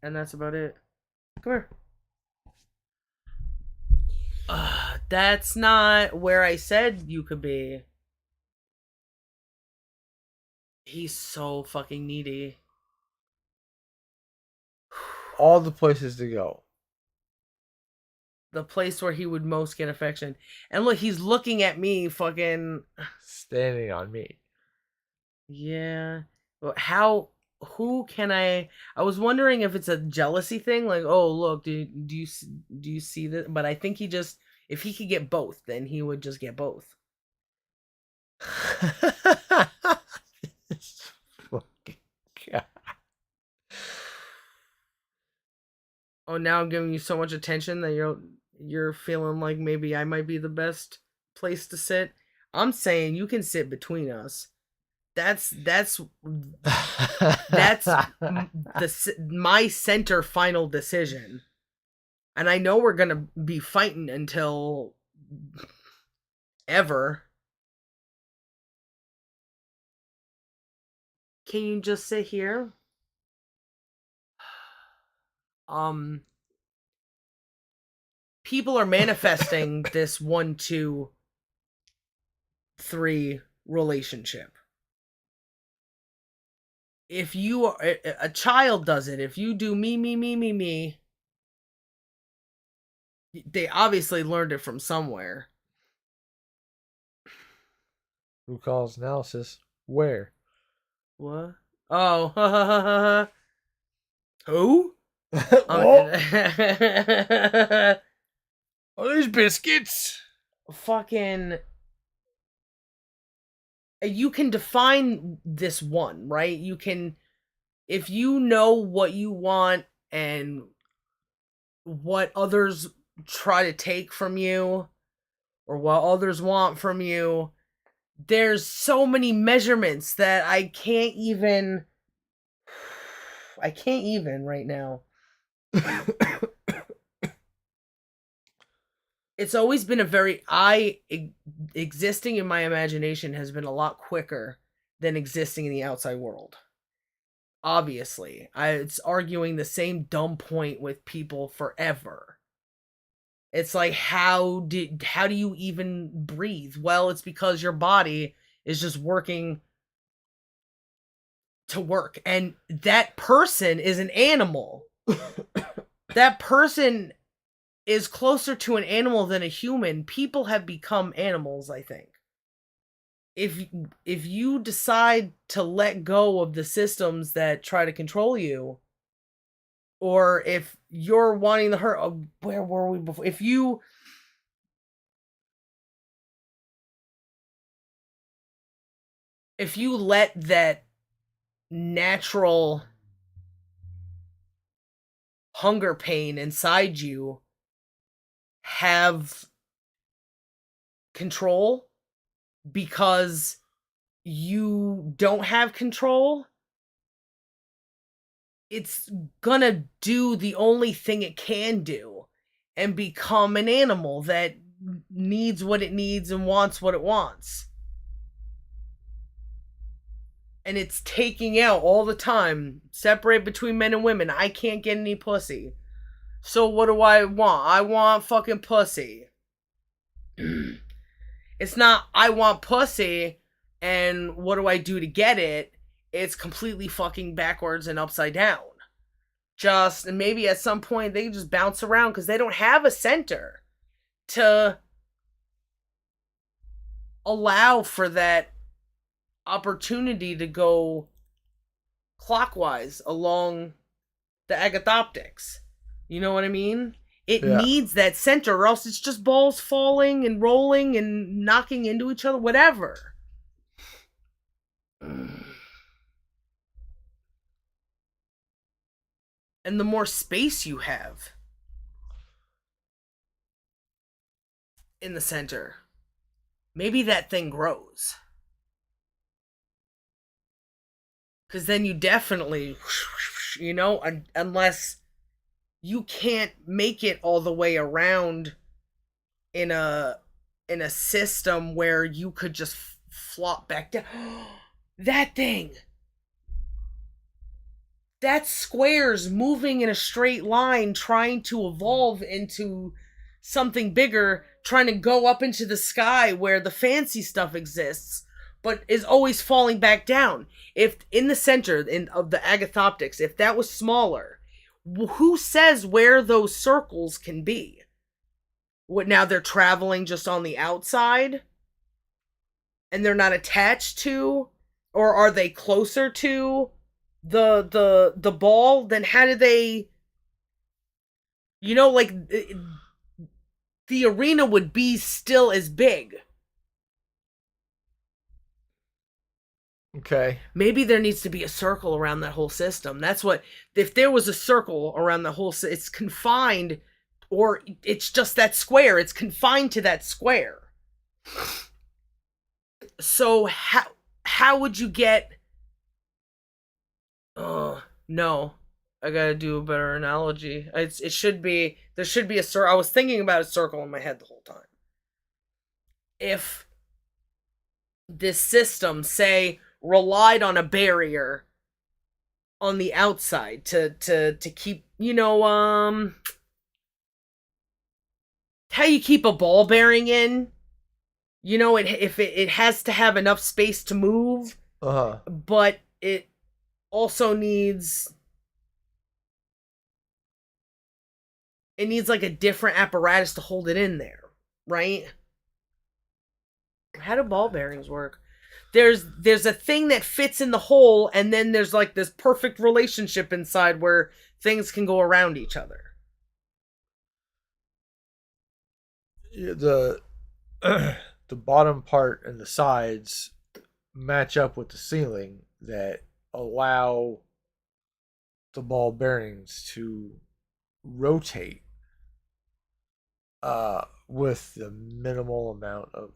and that's about it. Come here. That's not where I said you could be. He's so fucking needy. All the places to go. The place where he would most get affection. And look, he's looking at me fucking... Standing on me. Yeah. How... Who can I was wondering if it's a jealousy thing, like, oh look, do you see this? But I think he just, if he could get both, then he would just get both. This fucking guy. Oh, now I'm giving you so much attention that you're feeling like maybe I might be the best place to sit. I'm saying you can sit between us. That's my center final decision. And I know we're going to be fighting until ever. Can you just sit here? People are manifesting this 1, 2, 3 relationship. If you are a child does it, if you do me, they obviously learned it from somewhere. Root cause analysis. Where? What? Oh, who? Oh, these biscuits. Fucking. You can define this one, right? You can, if you know what you want and what others try to take from you, or what others want from you, there's so many measurements that I can't even right now. It's always been a very existing in my imagination has been a lot quicker than existing in the outside world. Obviously, it's arguing the same dumb point with people forever. It's like, how do you even breathe? Well, it's because your body is just working to work, and that person is an animal. That person is closer to an animal than a human. People have become animals, I think. If you decide to let go of the systems that try to control you, or if you're wanting the hurt, where were we before? If you let that natural hunger pain inside you have control because you don't have control, it's gonna do the only thing it can do and become an animal that needs what it needs and wants what it wants. And it's taking out all the time, separate between men and women. I can't get any pussy. So what do I want? I want fucking pussy. It's not I want pussy and what do I do to get it? It's completely fucking backwards and upside down. Just, and maybe at some point they just bounce around because they don't have a center to allow for that opportunity to go clockwise along the agathoptics. You know what I mean? It Yeah. needs that center, or else it's just balls falling and rolling and knocking into each other, whatever. And the more space you have in the center, maybe that thing grows. Because then you definitely, you know, unless you can't make it all the way around in a system where you could just flop back down. That thing. That's squares moving in a straight line, trying to evolve into something bigger, trying to go up into the sky where the fancy stuff exists, but is always falling back down. If in the center of the agathoptics, if that was smaller, who says where those circles can be? What, now they're traveling just on the outside? And they're not attached to? Or are they closer to the ball? Then how do they, you know, like the arena would be still as big. Okay. Maybe there needs to be a circle around that whole system. That's what, if there was a circle around the whole, it's confined, or it's just that square. It's confined to that square. So how would you get? Oh no, I gotta do a better analogy. It should be, there should be a circle. I was thinking about a circle in my head the whole time. If this system, say, relied on a barrier on the outside to keep, you know, how you keep a ball bearing in, you know, if it has to have enough space to move, but it also needs, it needs like a different apparatus to hold it in there, right? How do ball bearings work? There's a thing that fits in the hole, and then there's like this perfect relationship inside where things can go around each other. The the bottom part and the sides match up with the ceiling that allow the ball bearings to rotate with the minimal amount of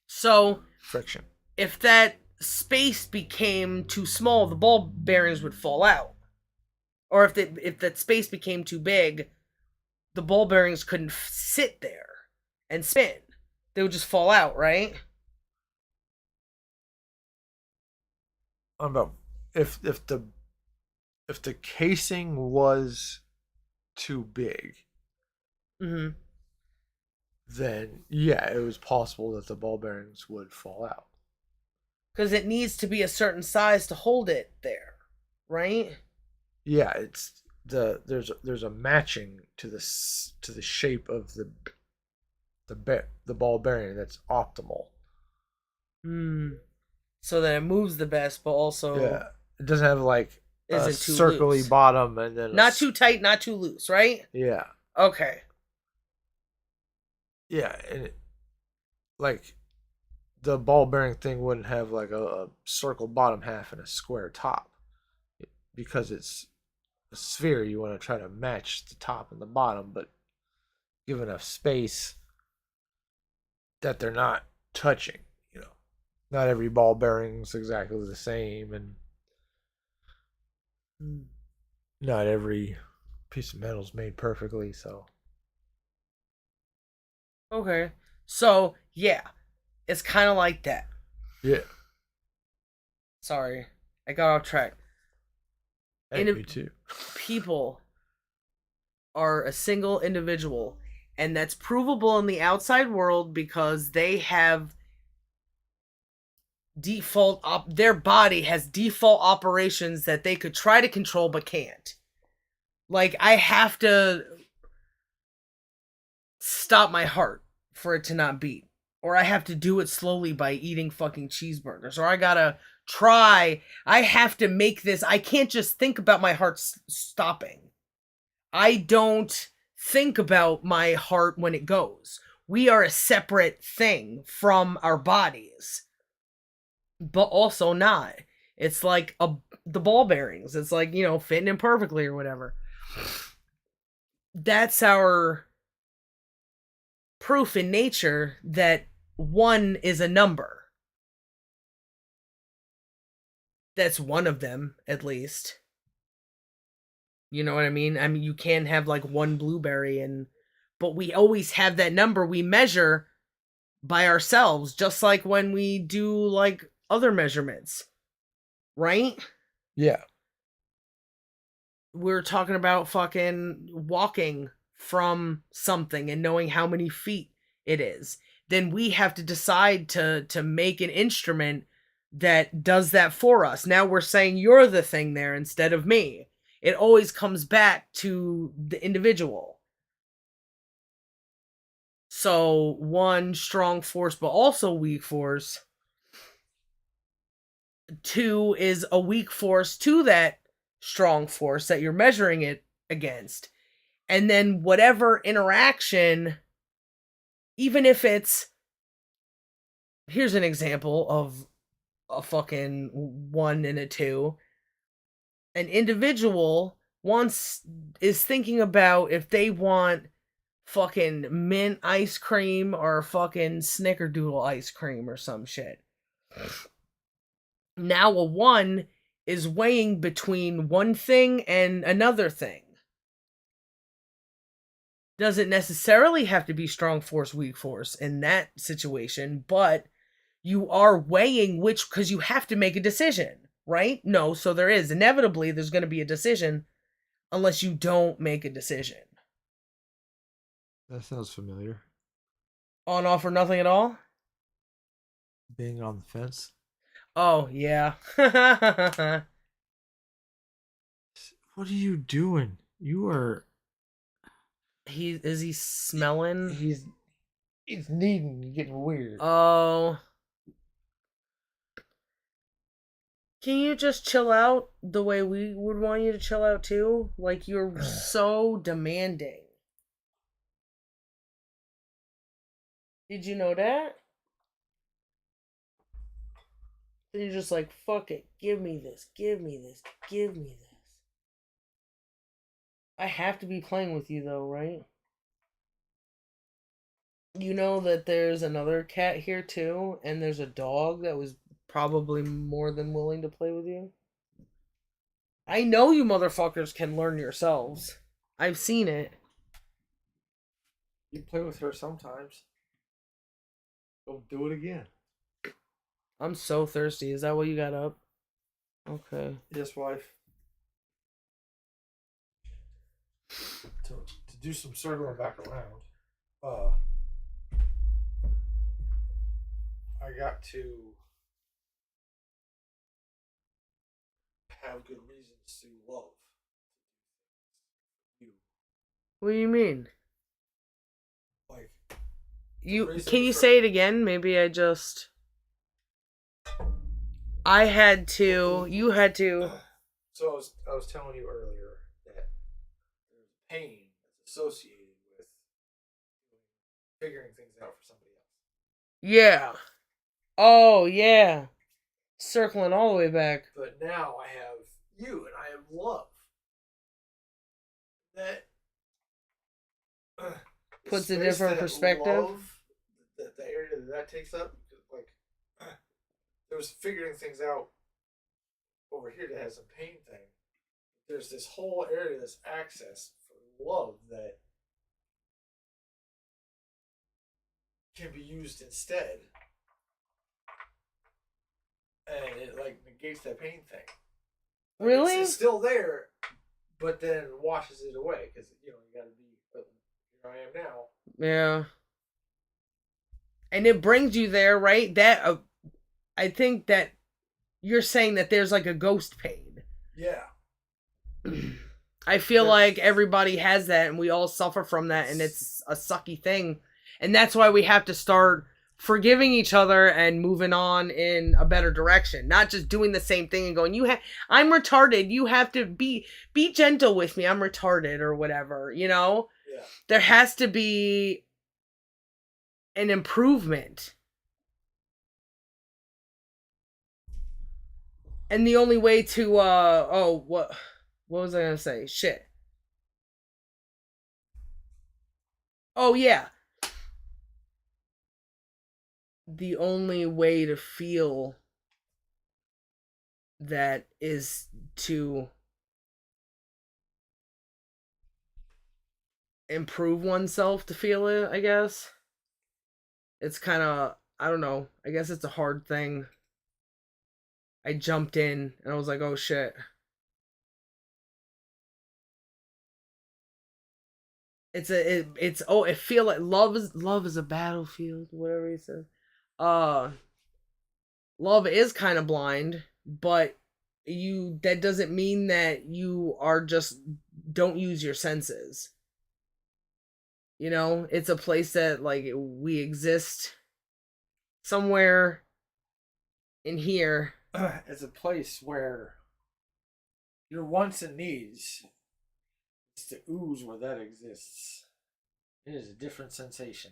So friction. if that space became too small, the ball bearings would fall out. Or if that space became too big, the ball bearings couldn't sit there and spin. They would just fall out, right? I don't know if the casing was too big, Mm-hmm. then yeah, it was possible that the ball bearings would fall out. Because it needs to be a certain size to hold it there, right? Yeah, it's there's a matching to the shape of the ball bearing that's optimal. So that it moves the best, but also Yeah, it doesn't have like a isn't too circly loose. bottom and then Not too tight, not too loose, right? Yeah, Okay. yeah, and like the ball bearing thing wouldn't have like a circle bottom half and a square top because it's a sphere. You want to try to match the top and the bottom, but give enough space that they're not touching. You know, not every ball bearing's exactly the same, and Not every piece of metal is made perfectly, so Okay. So, yeah, it's kind of like that. yeah. Sorry, I got off track. Hey, In me too. people are a single individual, and that's provable in the outside world because they have their body has default operations that they could try to control but can't. Like, I have to stop my heart for it to not beat, or I have to do it slowly by eating fucking cheeseburgers, or I have to make this. I can't just think about my heart stopping. I don't think about my heart when it goes. We are a separate thing from our bodies, but also not. It's like the ball bearings. It's like, fitting in perfectly or whatever. That's our proof in nature that one is a number. That's one of them, at least. You know what I mean? I mean, you can have like one blueberry, but we always have that number we measure by ourselves, just like when we do like other measurements, right? Yeah. We're talking about fucking walking from something and knowing how many feet it is. Then we have to decide to make an instrument that does that for us. Now we're saying you're the thing there instead of me. It always comes back to the individual. So one, strong force but also weak force. Two is a weak force to that strong force that you're measuring it against. And then whatever interaction, even if it's, here's an example of a fucking one and a two. An individual is thinking about if they want fucking mint ice cream or fucking snickerdoodle ice cream or some shit. Now a one is weighing between one thing and another thing. Doesn't necessarily have to be strong force, weak force in that situation, but you are weighing which, because you have to make a decision, right? No, so there's going to be a decision unless you don't make a decision. That sounds familiar. On, off, or nothing at all? Being on the fence. Oh, yeah. What are you doing? You are. Is he smelling? He's needing. You're getting weird. Oh. Can you just chill out the way we would want you to chill out too? Like, you're so demanding. Did you know that? Then you're just like, fuck it. Give me this. Give me this. Give me this. I have to be playing with you though, right? You know that there's another cat here too, and there's a dog that was probably more than willing to play with you. I know you motherfuckers can learn yourselves. I've seen it. You play with her sometimes. Go do it again. I'm so thirsty. Is that what you got up? Okay. Yes, wife. To do some circling back around, I got to have good reasons to love you. What do you mean? Like Can you say it again? Maybe I had to. You had to. So I was telling you earlier that there's pain that's associated with figuring things out for somebody else. Yeah. Oh yeah. Circling all the way back. But now I have you and I have love. That Puts a different perspective. Love, the area that takes up, like there was figuring things out over here that has a pain thing. there's this whole area, this access for love that can be used instead, and it like negates that pain thing. Like Really? it's still there, but then washes it away because you got to be. But here I am now. Yeah. And it brings you there, right? That I think that you're saying that there's like a ghost pain. Yeah. I feel like everybody has that and we all suffer from that and it's a sucky thing. And that's why we have to start forgiving each other and moving on in a better direction. Not just doing the same thing and going, I'm retarded. You have to be gentle with me. I'm retarded or whatever, Yeah. There has to be an improvement. And the only way to what was I gonna say? Shit. Oh yeah. The only way to feel that is to improve oneself to feel it, I guess. It's kind of, I don't know. I guess it's a hard thing. I jumped in and I was like, oh shit. It feel like love is a battlefield, whatever he says. Love is kind of blind, but that doesn't mean that you are just don't use your senses. It's a place that like we exist somewhere in here. It's a place where your wants and needs is to ooze where that exists. It is a different sensation.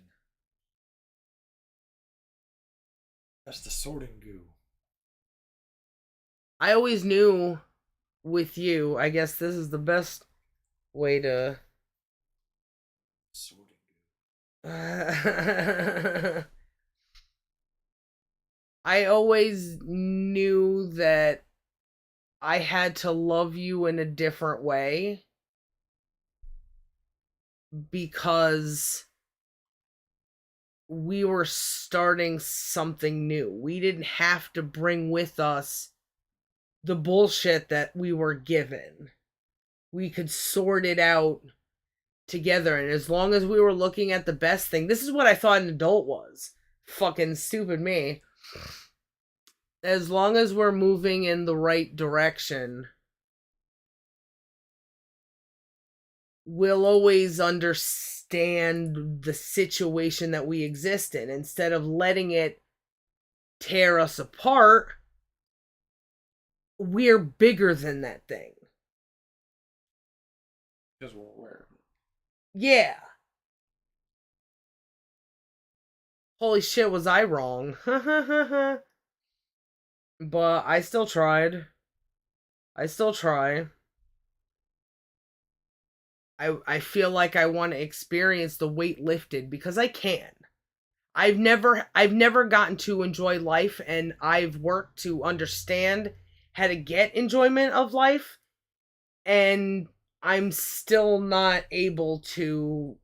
That's the sorting goo. I always knew with you, I guess this is the best way to sorting goo. I always knew that I had to love you in a different way because we were starting something new. We didn't have to bring with us the bullshit that we were given. We could sort it out together. And as long as we were looking at the best thing, this is what I thought an adult was. Fucking stupid me. As long as we're moving in the right direction, we'll always understand the situation that we exist in. Instead of letting it tear us apart, we're bigger than that thing. Because we're aware of it. Yeah. Holy shit, was I wrong? But I still tried. I still try. I feel like I want to experience the weight lifted because I can. I've never gotten to enjoy life, and I've worked to understand how to get enjoyment of life, and I'm still not able to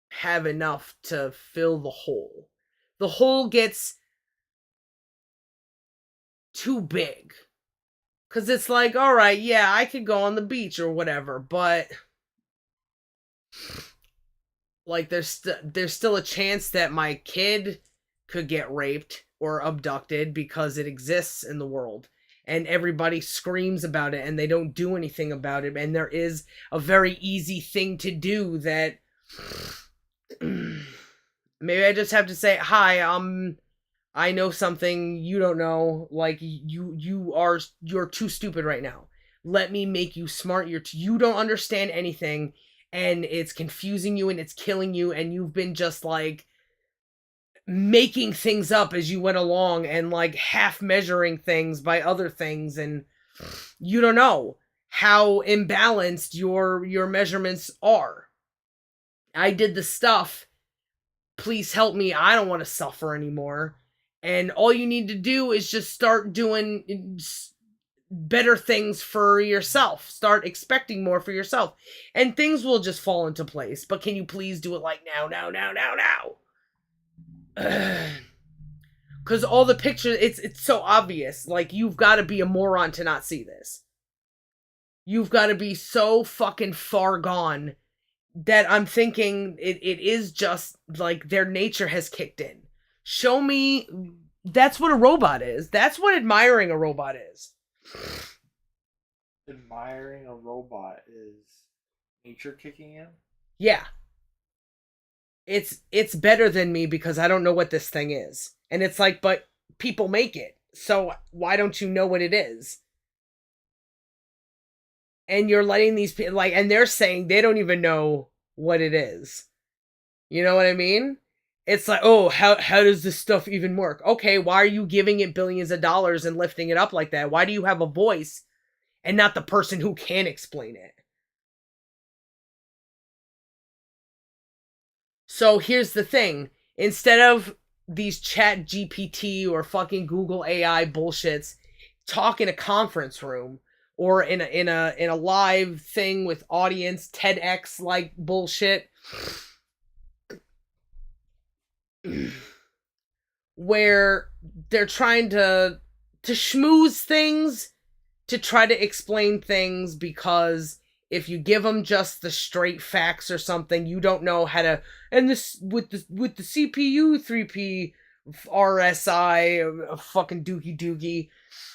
have enough to fill the hole. The hole gets too big. Cause it's like, all right, yeah, I could go on the beach or whatever, but like there's still a chance that my kid could get raped or abducted because it exists in the world and everybody screams about it and they don't do anything about it, and there is a very easy thing to do that maybe I just have to say, hi, I know something you don't know. Like you're too stupid right now. Let me make you smart. You don't understand anything, and it's confusing you and it's killing you, and you've been just like making things up as you went along and like half measuring things by other things, and you don't know how imbalanced your measurements are. I did the stuff. Please help me. I don't want to suffer anymore. And all you need to do is just start doing better things for yourself. Start expecting more for yourself. And things will just fall into place. But can you please do it like now? Because all the pictures, it's so obvious. Like, you've got to be a moron to not see this. You've got to be so fucking far gone that I'm thinking it is just like their nature has kicked in. Show me. That's what a robot is. That's what admiring a robot is. Admiring a robot is nature kicking in? Yeah. It's better than me because I don't know what this thing is. And it's like, but people make it. So why don't you know what it is? And you're letting these people, like, and they're saying they don't even know what it is. You know what I mean? It's like, oh, how does this stuff even work? Okay, why are you giving it billions of dollars and lifting it up like that? Why do you have a voice and not the person who can explain it? So here's the thing. Instead of these chat GPT or fucking Google AI bullshits, talk in a conference room or in a live thing with audience, TEDx like bullshit, where they're trying to schmooze things, to try to explain things, because if you give them just the straight facts or something, you don't know how to. And this with the CPU 3P RSI fucking doogie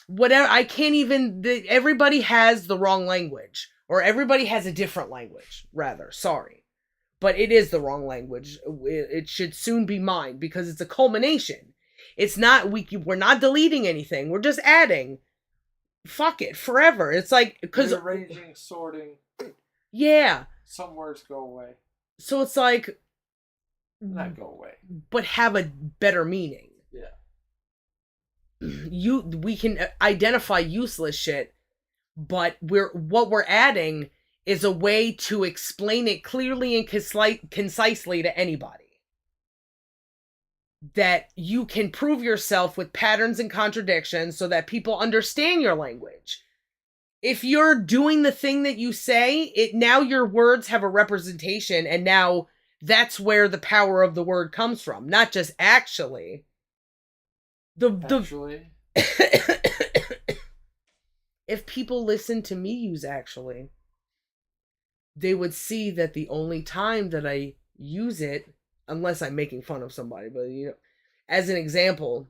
whatever. I can't even. Everybody has the wrong language, or everybody has a different language. Rather, sorry, but it is the wrong language. It should soon be mine because it's a culmination. It's not we're not deleting anything. We're just adding. Fuck it, forever. It's like because rearranging, sorting. Yeah. Some words go away. So it's like not go away, but have a better meaning. Yeah. We can identify useless shit, but what we're adding is a way to explain it clearly and concisely to anybody. That you can prove yourself with patterns and contradictions so that people understand your language. If you're doing the thing that you say, now your words have a representation, and now that's where the power of the word comes from. Not just actually. Actually? If people listen to me use actually, they would see that the only time that I use it, unless I'm making fun of somebody, but you know, as an example,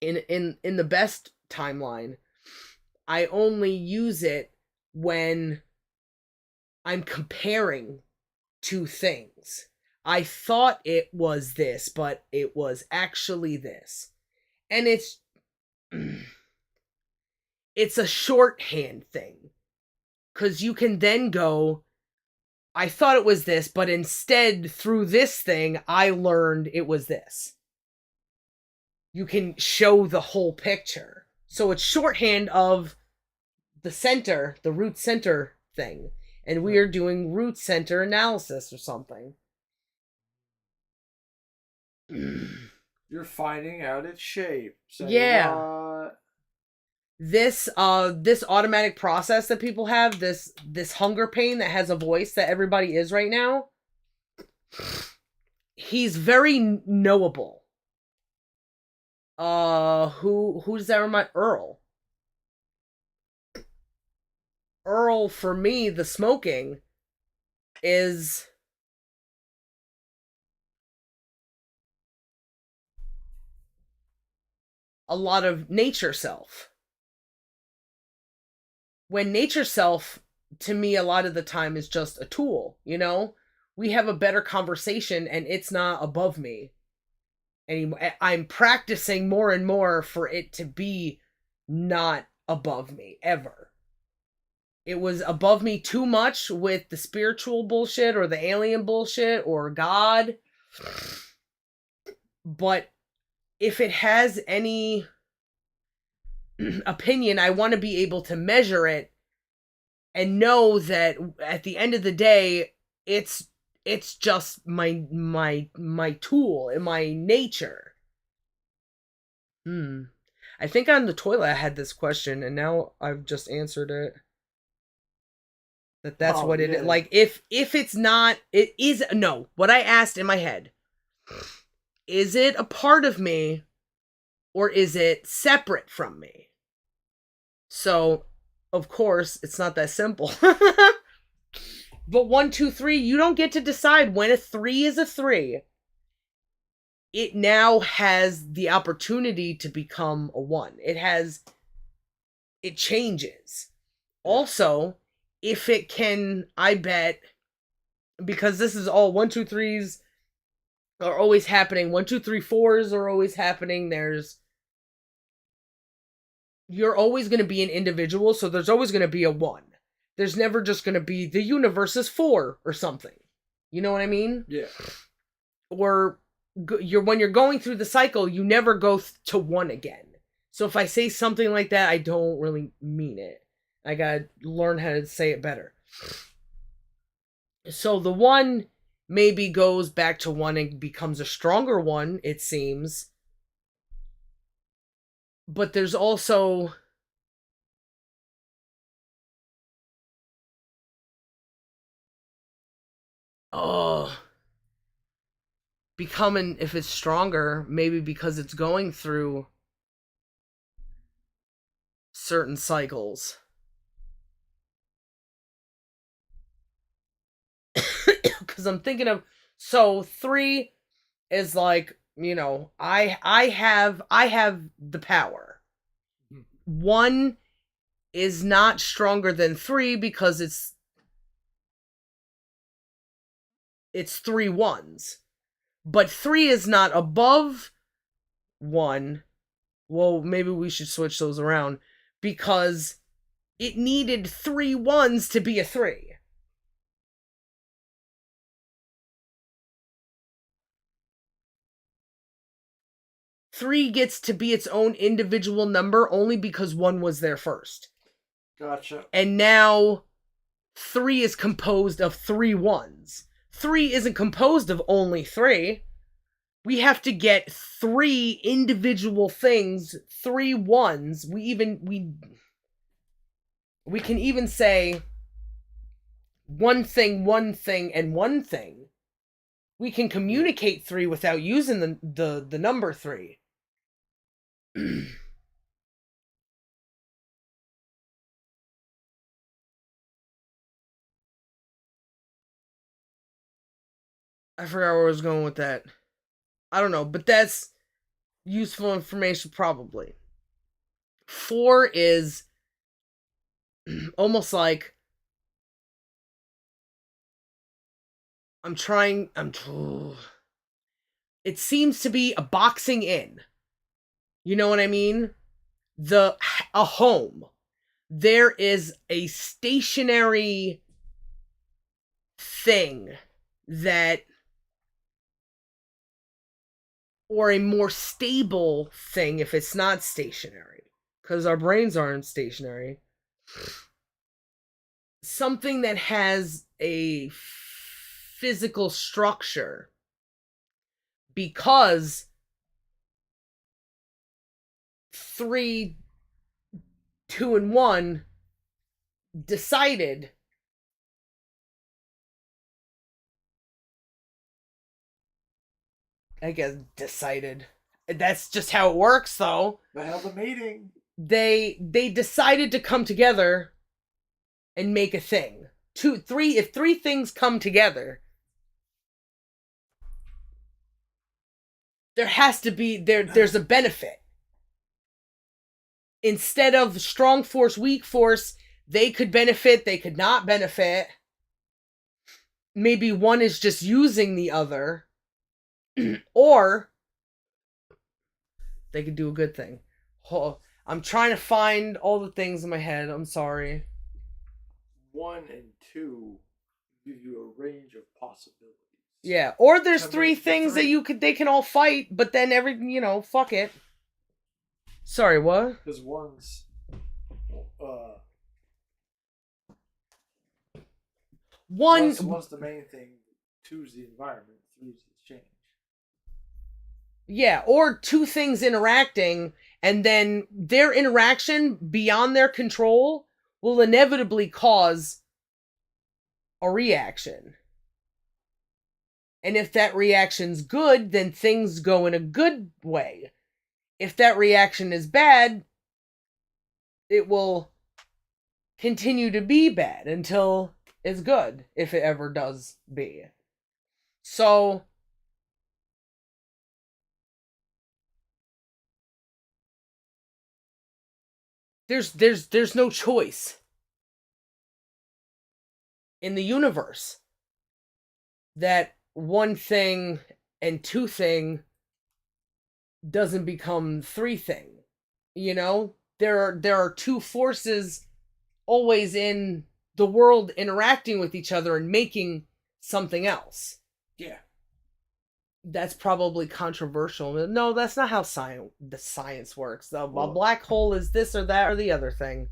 in the best timeline, I only use it when I'm comparing two things. I thought it was this, but it was actually this. And it's a shorthand thing. 'Cause you can then go, I thought it was this, but instead through this thing, I learned it was this. You can show the whole picture. So it's shorthand of the root center thing. And we are doing root center analysis or something. You're finding out its shape. So yeah. This automatic process that people have, this hunger pain that has a voice that everybody is right now, he's very knowable. Who does that remind? Earl, for me, the smoking is a lot of nature self. When nature self, to me, a lot of the time is just a tool, you know? We have a better conversation and it's not above me anymore. I'm practicing more and more for it to be not above me, ever. It was above me too much with the spiritual bullshit or the alien bullshit or God. But if it has any opinion, I want to be able to measure it and know that at the end of the day, it's just my tool and my nature. I think on the toilet I had this question, and now I've just answered it. That's what it is. Like, if it's not, it is, no, what I asked in my head, is it a part of me, or is it separate from me? So, of course, it's not that simple. But 1, 2, 3, you don't get to decide when a 3 is a 3. It now has the opportunity to become a 1. It changes. Also, if it can, I bet, because this is all 1, 2, 3s are always happening. 1, 2, 3, 4s are always happening. You're always going to be an individual, so there's always going to be a 1. There's never just going to be the universe is 4 or something. You know what I mean? Yeah. Or when you're going through the cycle, you never go to 1 again. So if I say something like that, I don't really mean it. I gotta learn how to say it better. So the 1 maybe goes back to 1 and becomes a stronger 1, it seems. But there's also... becoming, if it's stronger, maybe because it's going through certain cycles. Because I'm thinking of, so 3 is like, I have the power. 1 is not stronger than 3 because it's 3 1s. But 3 is not above 1. Well, maybe we should switch those around, because it needed 3 1s to be a 3. Three gets to be its own individual number only because 1 was there first. Gotcha. And now 3 is composed of 3 1s. 3 isn't composed of only 3. We have to get 3 individual things, 3 1s. We can even say one thing, and one thing. We can communicate 3 without using the number 3. I forgot where I was going with that. I don't know, but that's useful information probably. 4 is almost like it seems to be a boxing in. You know what I mean? A home. There is a stationary thing that, or a more stable thing if it's not stationary, because our brains aren't stationary. Something that has a physical structure, because 3, 2, and 1 decided that's just how it works, though. They held a meeting. They decided to come together and make a thing. 2, 3, if 3 things come together, there has to be there's a benefit. Instead of strong force, weak force, they could benefit, they could not benefit. Maybe one is just using the other. Or they could do a good thing. I'm trying to find all the things in my head. I'm sorry. 1 and 2 give you a range of possibilities. Yeah, or there's 3 things that they can all fight, but then fuck it. Sorry, what? Because one's one's the main thing, 2's the environment, 3's the change. Yeah, or 2 things interacting, And then their interaction beyond their control will inevitably cause a reaction. And if that reaction's good, then things go in a good way. If that reaction is bad, it will continue to be bad until it's good, if it ever does be. So there's no choice in the universe that one thing and two thing doesn't become three thing. You know, there are two forces always in the world interacting with each other and making something else. Yeah. That's probably controversial. No, that's not how the science works. A black hole is this or that or the other thing.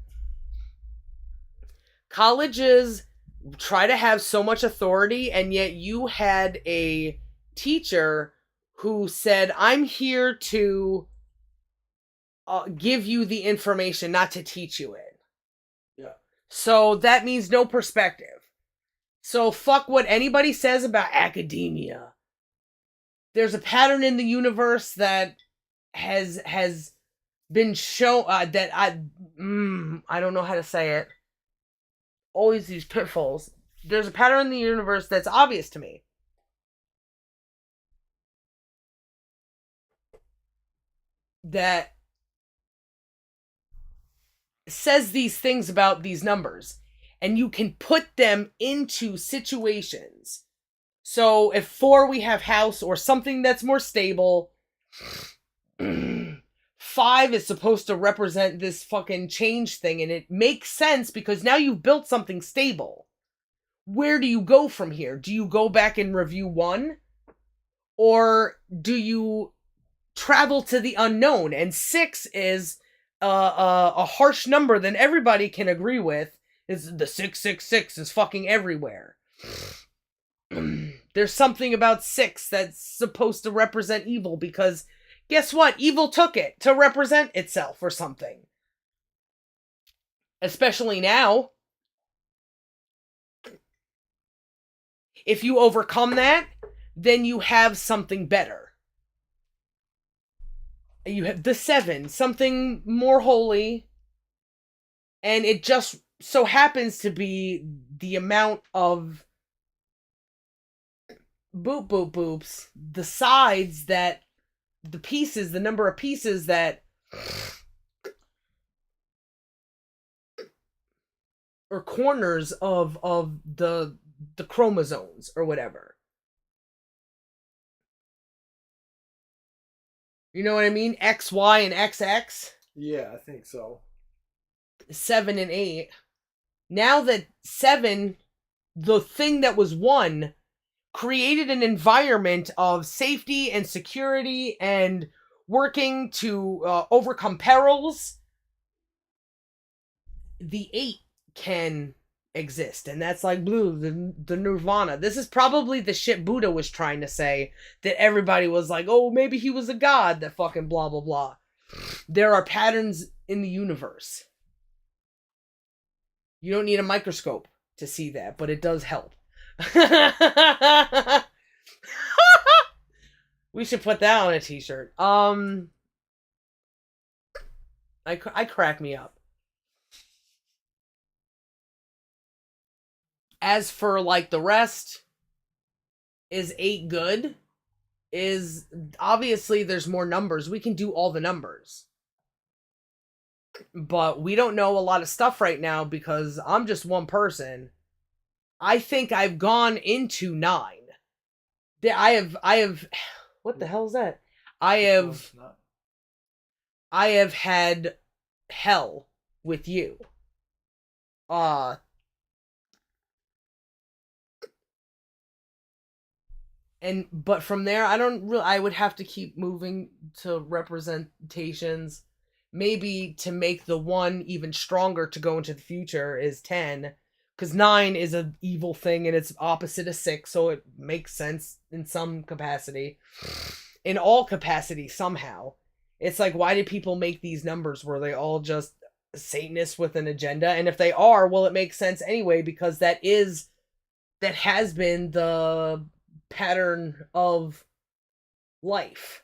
Colleges try to have so much authority, and yet you had a teacher who said, I'm here to give you the information, not to teach you it. Yeah. So that means no perspective. So fuck what anybody says about academia. There's a pattern in the universe that has been shown that I don't know how to say it. Always these pitfalls. There's a pattern in the universe that's obvious to me. That says these things about these numbers, and you can put them into situations. So if 4 we have house or something that's more stable, 5 is supposed to represent this fucking change thing, and it makes sense because now you've built something stable. Where do you go from here? Do you go back and review 1? Or do you travel to the unknown? And 6 is a harsh number that everybody can agree with. Is the 666 is fucking everywhere. There's something about 6 that's supposed to represent evil because guess what? Evil took it to represent itself or something. Especially now. If you overcome that, then you have something better. You have the 7, something more holy. And it just so happens to be the amount of boops, the sides that the pieces, the number of pieces that or corners of the chromosomes or whatever. You know what I mean? X, Y, and XX. Yeah, I think so. 7 and 8. Now that 7, the thing that was 1, created an environment of safety and security and working to overcome perils, the 8 can exist. And that's like the nirvana. This is probably the shit Buddha was trying to say, that everybody was like, oh, maybe he was a god, that fucking blah, blah, blah. There are patterns in the universe. You don't need a microscope to see that, but it does help. We should put that on a t-shirt. I crack me up. As for like the rest, is 8 good? Is obviously there's more numbers. We can do all the numbers. But we don't know a lot of stuff right now because I'm just one person. I think I've gone into 9. I have what the hell is that? I have had hell with you. But from there, I would have to keep moving to representations. Maybe to make the 1 even stronger to go into the future is 10. Because 9 is an evil thing and it's opposite of 6, so it makes sense in some capacity. In all capacity, somehow. It's like, why did people make these numbers? Were they all just Satanists with an agenda? And if they are, well, it makes sense anyway, because that has been the pattern of life.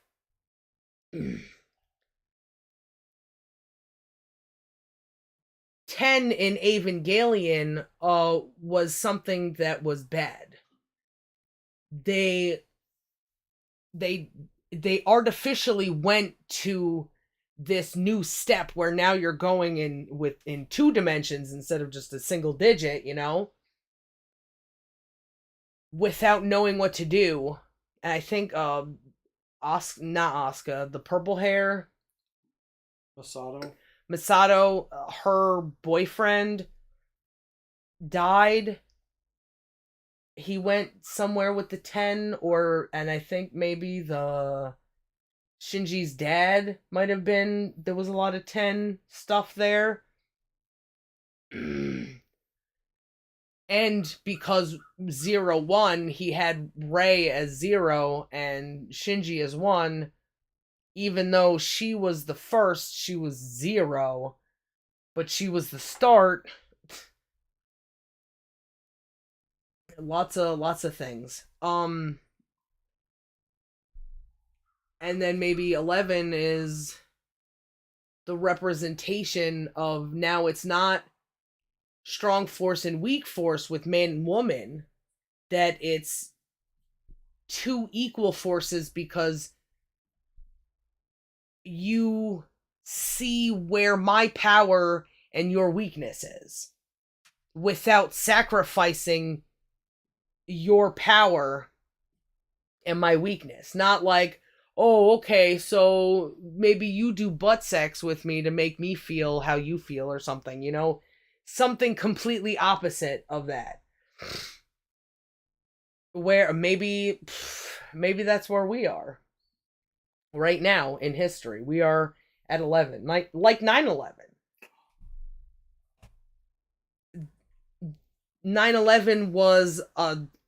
10 in Evangelion was something that was bad. They artificially went to this new step where now you're going in 2 dimensions instead of just a single digit, you know, without knowing what to do. And I think not Asuka, the purple hair, Masato, her boyfriend died. He went somewhere with the 10, and I think maybe the Shinji's dad might have been. There was a lot of 10 stuff there. And because 0-1, he had Rei as 0 and Shinji as 1. Even though she was the first, she was 0, but she was the start. Lots of things. And then maybe 11 is the representation of, now it's not strong force and weak force with man and woman, that it's 2 equal forces, because you see where my power and your weakness is without sacrificing your power and my weakness. Not like, oh, okay, so maybe you do butt sex with me to make me feel how you feel or something, you know? Something completely opposite of that. Where maybe that's where we are right now in history. We are at 11, like 9/11. 9/11 was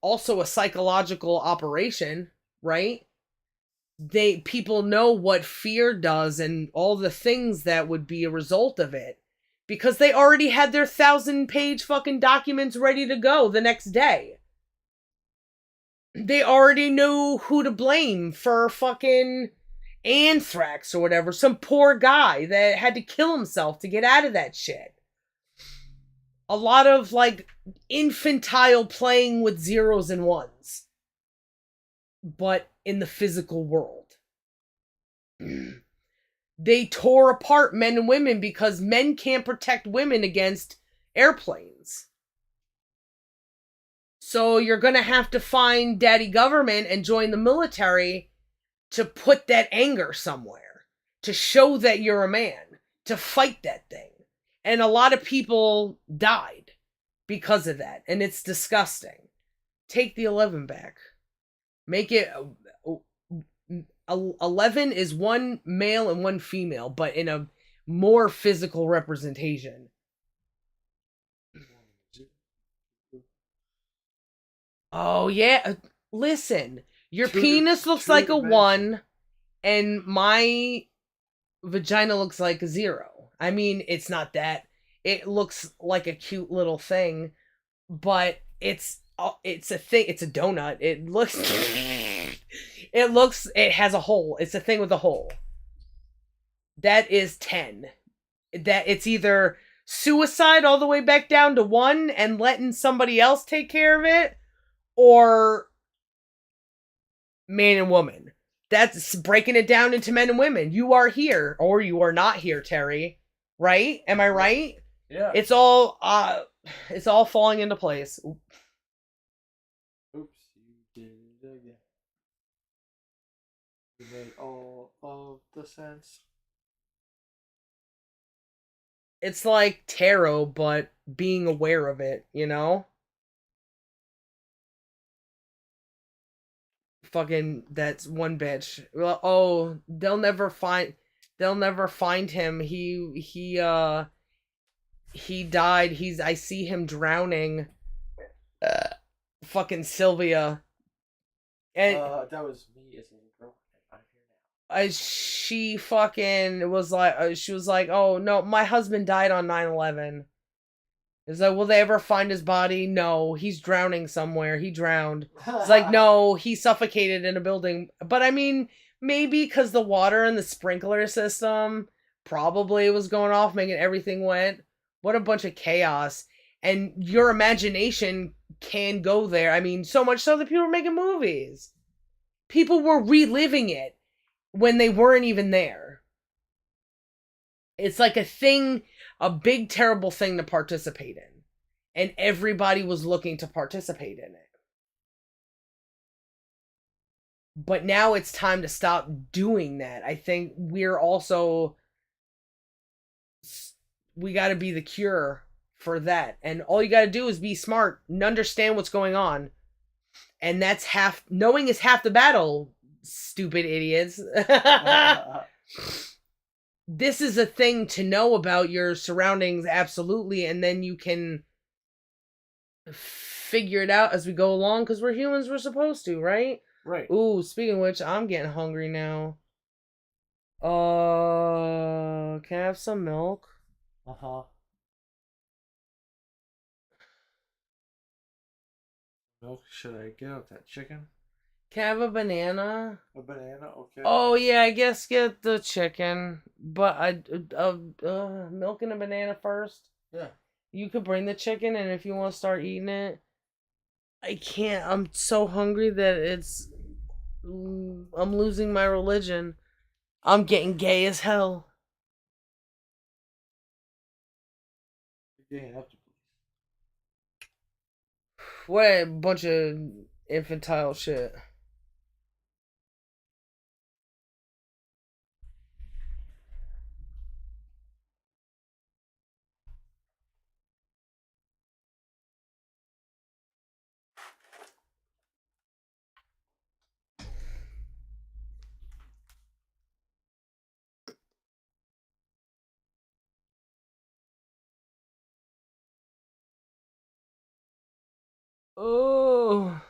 also a psychological operation, right? People know what fear does and all the things that would be a result of it, because they already had their 1,000-page fucking documents ready to go the next day. They already knew who to blame for fucking anthrax or whatever. Some poor guy that had to kill himself to get out of that shit. A lot of, like, infantile playing with zeros and ones, but in the physical world. They tore apart men and women because men can't protect women against airplanes. So you're going to have to find daddy government and join the military to put that anger somewhere, to show that you're a man, to fight that thing. And a lot of people died because of that. And it's disgusting. Take the 11 back. Make it... 11 is 1 male and 1 female, but in a more physical representation. Oh, yeah. Listen, your penis looks like a 1, and my vagina looks like a 0. I mean, it's not that. It looks like a cute little thing, but it's a thing. It's a donut. It looks... it has a hole. It's a thing with a hole. That is 10. That it's either suicide all the way back down to 1 and letting somebody else take care of it, or man and woman. That's breaking it down into men and women. You are here, or you are not here, Terry. Right? Am I right? Yeah. It's all falling into place. Oops, you did it again. You made all of the sense. It's like tarot, but being aware of it, you know? Fucking, that's one bitch. Well, oh, they'll never find him. He died. I see him drowning. Fucking Sylvia. And that was me as a little girl. I'm here now. she fucking was like, she was like, oh no, my husband died on 9/11. It's like, will they ever find his body? No, he's drowning somewhere. He drowned. It's like, no, he suffocated in a building. But I mean, maybe because the water in the sprinkler system probably was going off, making everything wet. What a bunch of chaos. And your imagination can go there. I mean, so much so that people were making movies. People were reliving it when they weren't even there. It's like a thing, a big, terrible thing to participate in. And everybody was looking to participate in it. But now it's time to stop doing that. I think we're also, we got to be the cure for that. And all you got to do is be smart and understand what's going on. And that's half, knowing is half the battle, stupid idiots. This is a thing to know about your surroundings, absolutely, and then you can figure it out as we go along, because we're humans, we're supposed to, right? Right. Ooh, speaking of which, I'm getting hungry now. Can I have some milk? Uh-huh. Milk, should I get out that chicken? Can I have a banana? A banana, okay. Oh yeah, I guess get the chicken, but milk and a banana first. Yeah. You could bring the chicken, and if you want to start eating it, I can't. I'm so hungry that I'm losing my religion. I'm getting gay as hell. Yeah, What a bunch of infantile shit. Oh.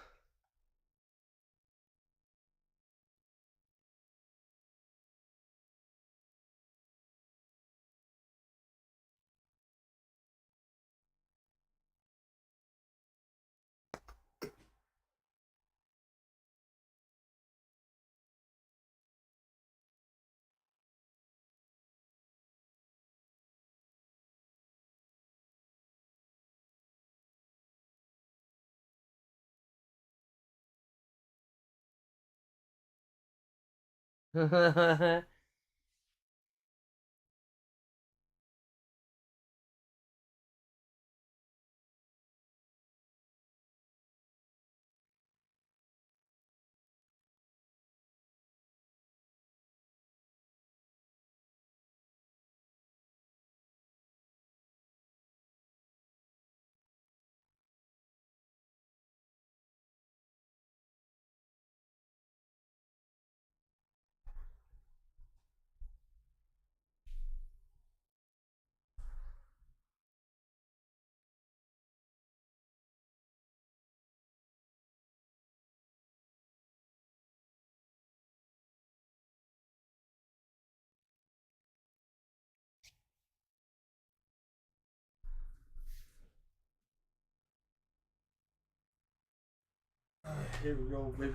Here we go, baby.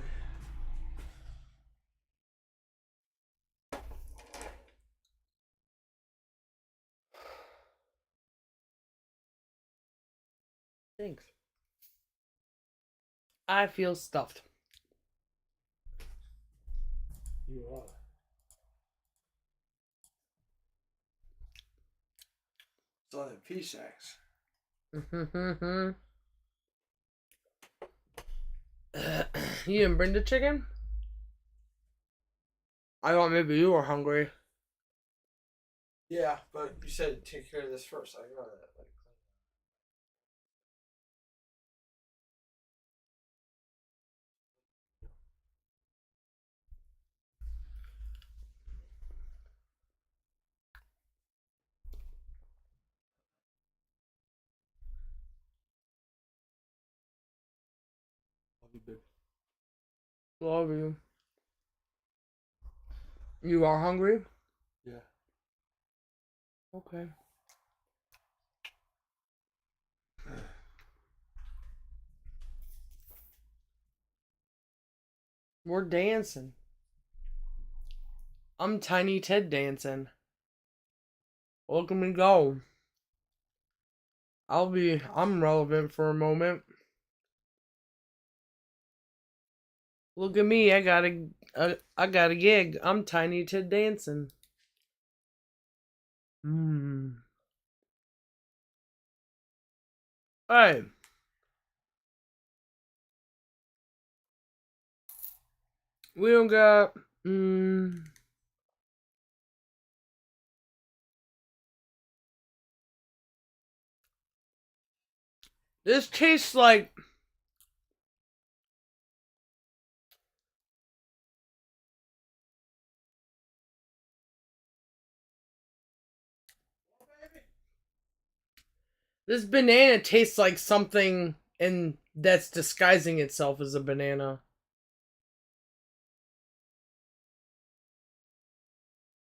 Thanks. I feel stuffed. You are. It's all that pea sacks. You didn't bring the chicken? I thought maybe you were hungry. Yeah, but you said take care of this first. I got that. Love you, baby. Love you. You are hungry? Yeah. Okay. We're dancing. I'm Tiny Ted dancing. Look at me go. I'm relevant for a moment. Look at me, I got a gig. I'm Tiny Ted dancing. Hey. We don't got this tastes like this banana tastes like something and that's disguising itself as a banana.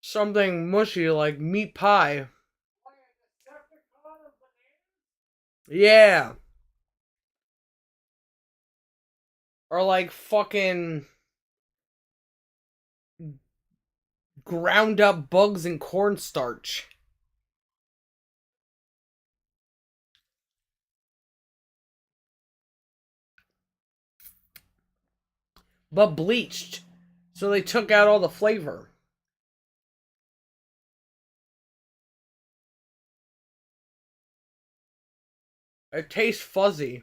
Something mushy like meat pie. Yeah. Or like fucking ground up bugs and cornstarch. But bleached. So they took out all the flavor. It tastes fuzzy.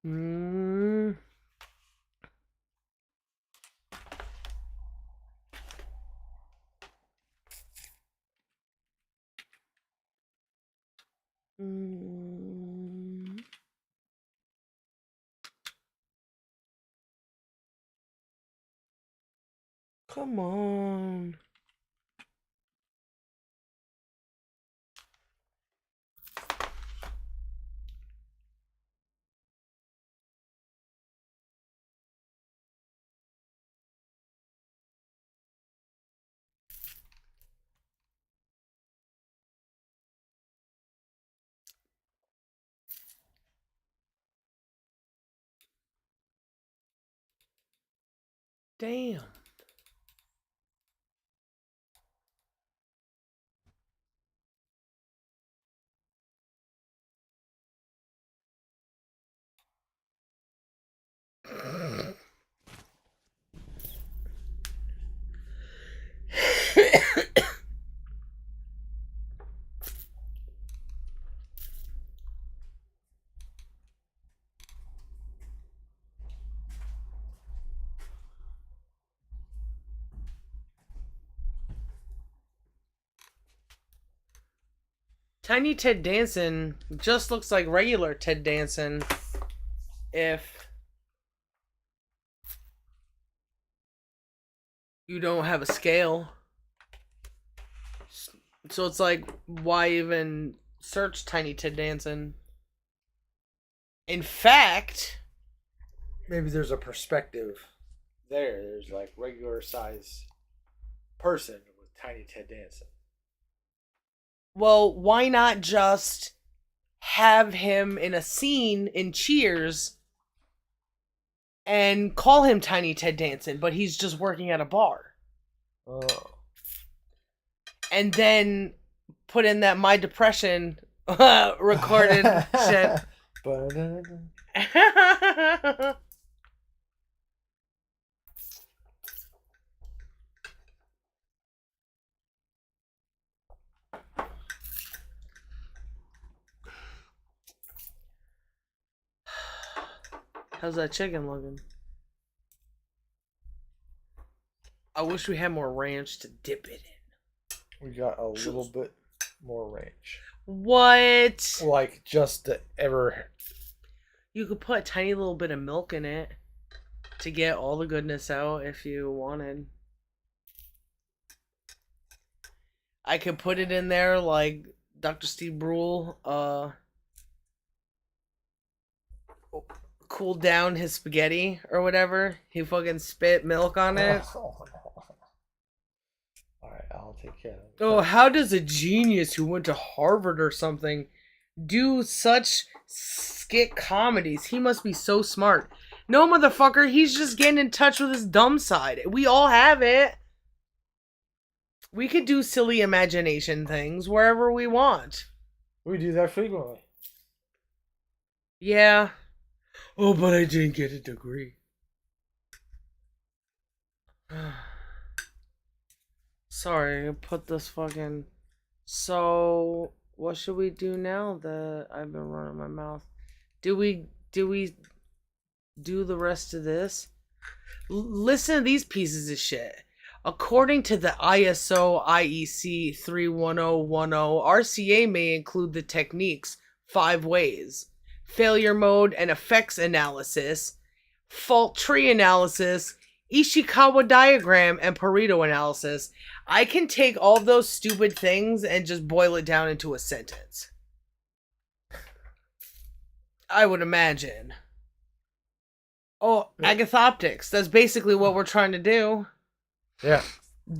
Mm. Mm. Come on. Damn. Tiny Ted Danson just looks like regular Ted Danson if you don't have a scale. So it's like, why even search Tiny Ted Danson? In fact, Maybe there's a perspective there. There's like regular size person with Tiny Ted dancing. well, why not just have him in a scene in Cheers and call him Tiny Ted Danson, but he's just working at a bar? Oh. And then put in that My Depression recorded shit. How's that chicken looking? I wish we had more ranch to dip it in. We got a little bit more range. What? Like just to ever. You could put a tiny little bit of milk in it to get all the goodness out if you wanted. I could put it in there like Dr. Steve Brule cooled down his spaghetti or whatever. He fucking spit milk on it. Oh, no. Alright, I'll take care of it. Oh, how does a genius who went to Harvard or something do such skit comedies? He must be so smart. No, motherfucker, he's just getting in touch with his dumb side. We all have it. We could do silly imagination things wherever we want. We do that frequently. Yeah. Oh, but I didn't get a degree. Sorry, I put this fucking... So, what should we do now that I've been running my mouth? Do we do the rest of this? Listen to these pieces of shit. According to the ISO IEC 31010, RCA may include the techniques 5 ways: failure mode and effects analysis, fault tree analysis, Ishikawa diagram, and Pareto analysis. I can take all those stupid things and just boil it down into a sentence. I would imagine. Oh, agathoptics. That's basically what we're trying to do. Yeah.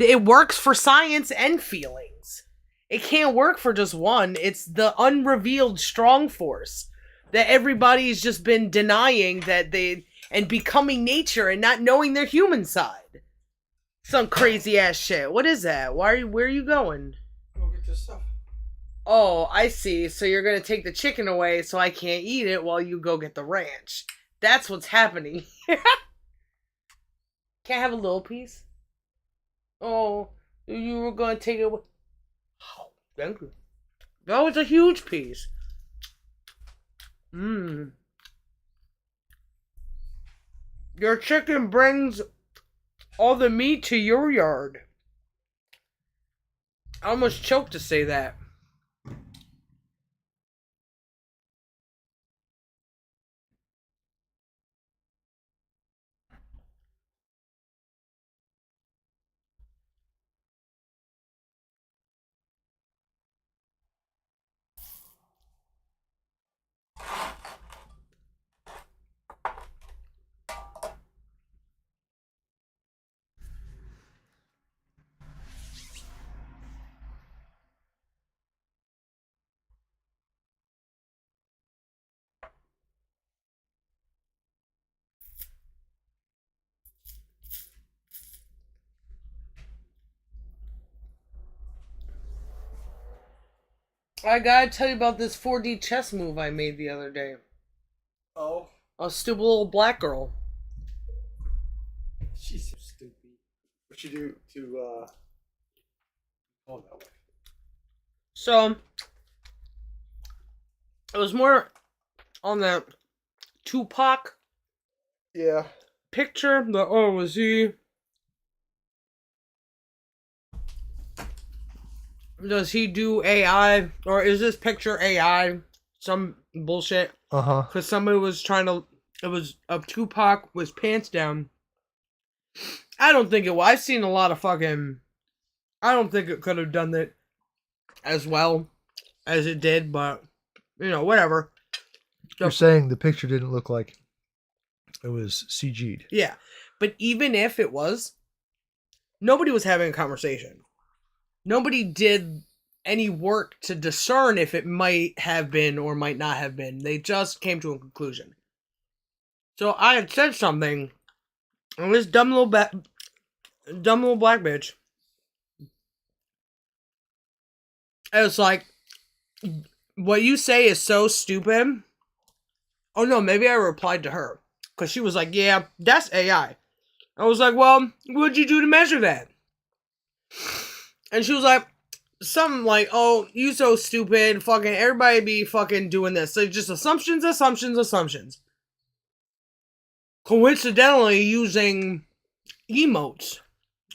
It works for science and feelings. It can't work for just one. It's the unrevealed strong force that everybody's just been denying and becoming nature and not knowing their human side. Some crazy ass shit. What is that? Where are you going? Go get this stuff. Oh, I see. So you're gonna take the chicken away so I can't eat it while you go get the ranch. That's what's happening. Can't I have a little piece? Oh, you were gonna take it away. Oh, thank you. That was a huge piece. Mmm. Your chicken brings all the meat to your yard. I almost choked to say that. I gotta tell you about this 4D chess move I made the other day. Oh. A stupid little black girl. She's so stupid. What you do to oh that way. So it was more on that Tupac Yeah. picture. Was he? Does he do AI, or is this picture AI? Some bullshit. Uh-huh. Because somebody was trying to. It was of Tupac with pants down. I don't think it was. I've seen a lot of fucking. I don't think it could have done it as well as it did, but whatever. You're saying the picture didn't look like it was CG'd. Yeah, but even if it was, nobody was having a conversation. Nobody did any work to discern if it might have been or might not have been. They just came to a conclusion. So I had said something, and this dumb little black bitch. It was like, what you say is so stupid. Oh no, maybe I replied to her. Because she was like, yeah, that's AI. I was like, well, what'd you do to measure that? And she was like, something like, oh, you so stupid, fucking everybody be fucking doing this. So just assumptions. Coincidentally using emotes.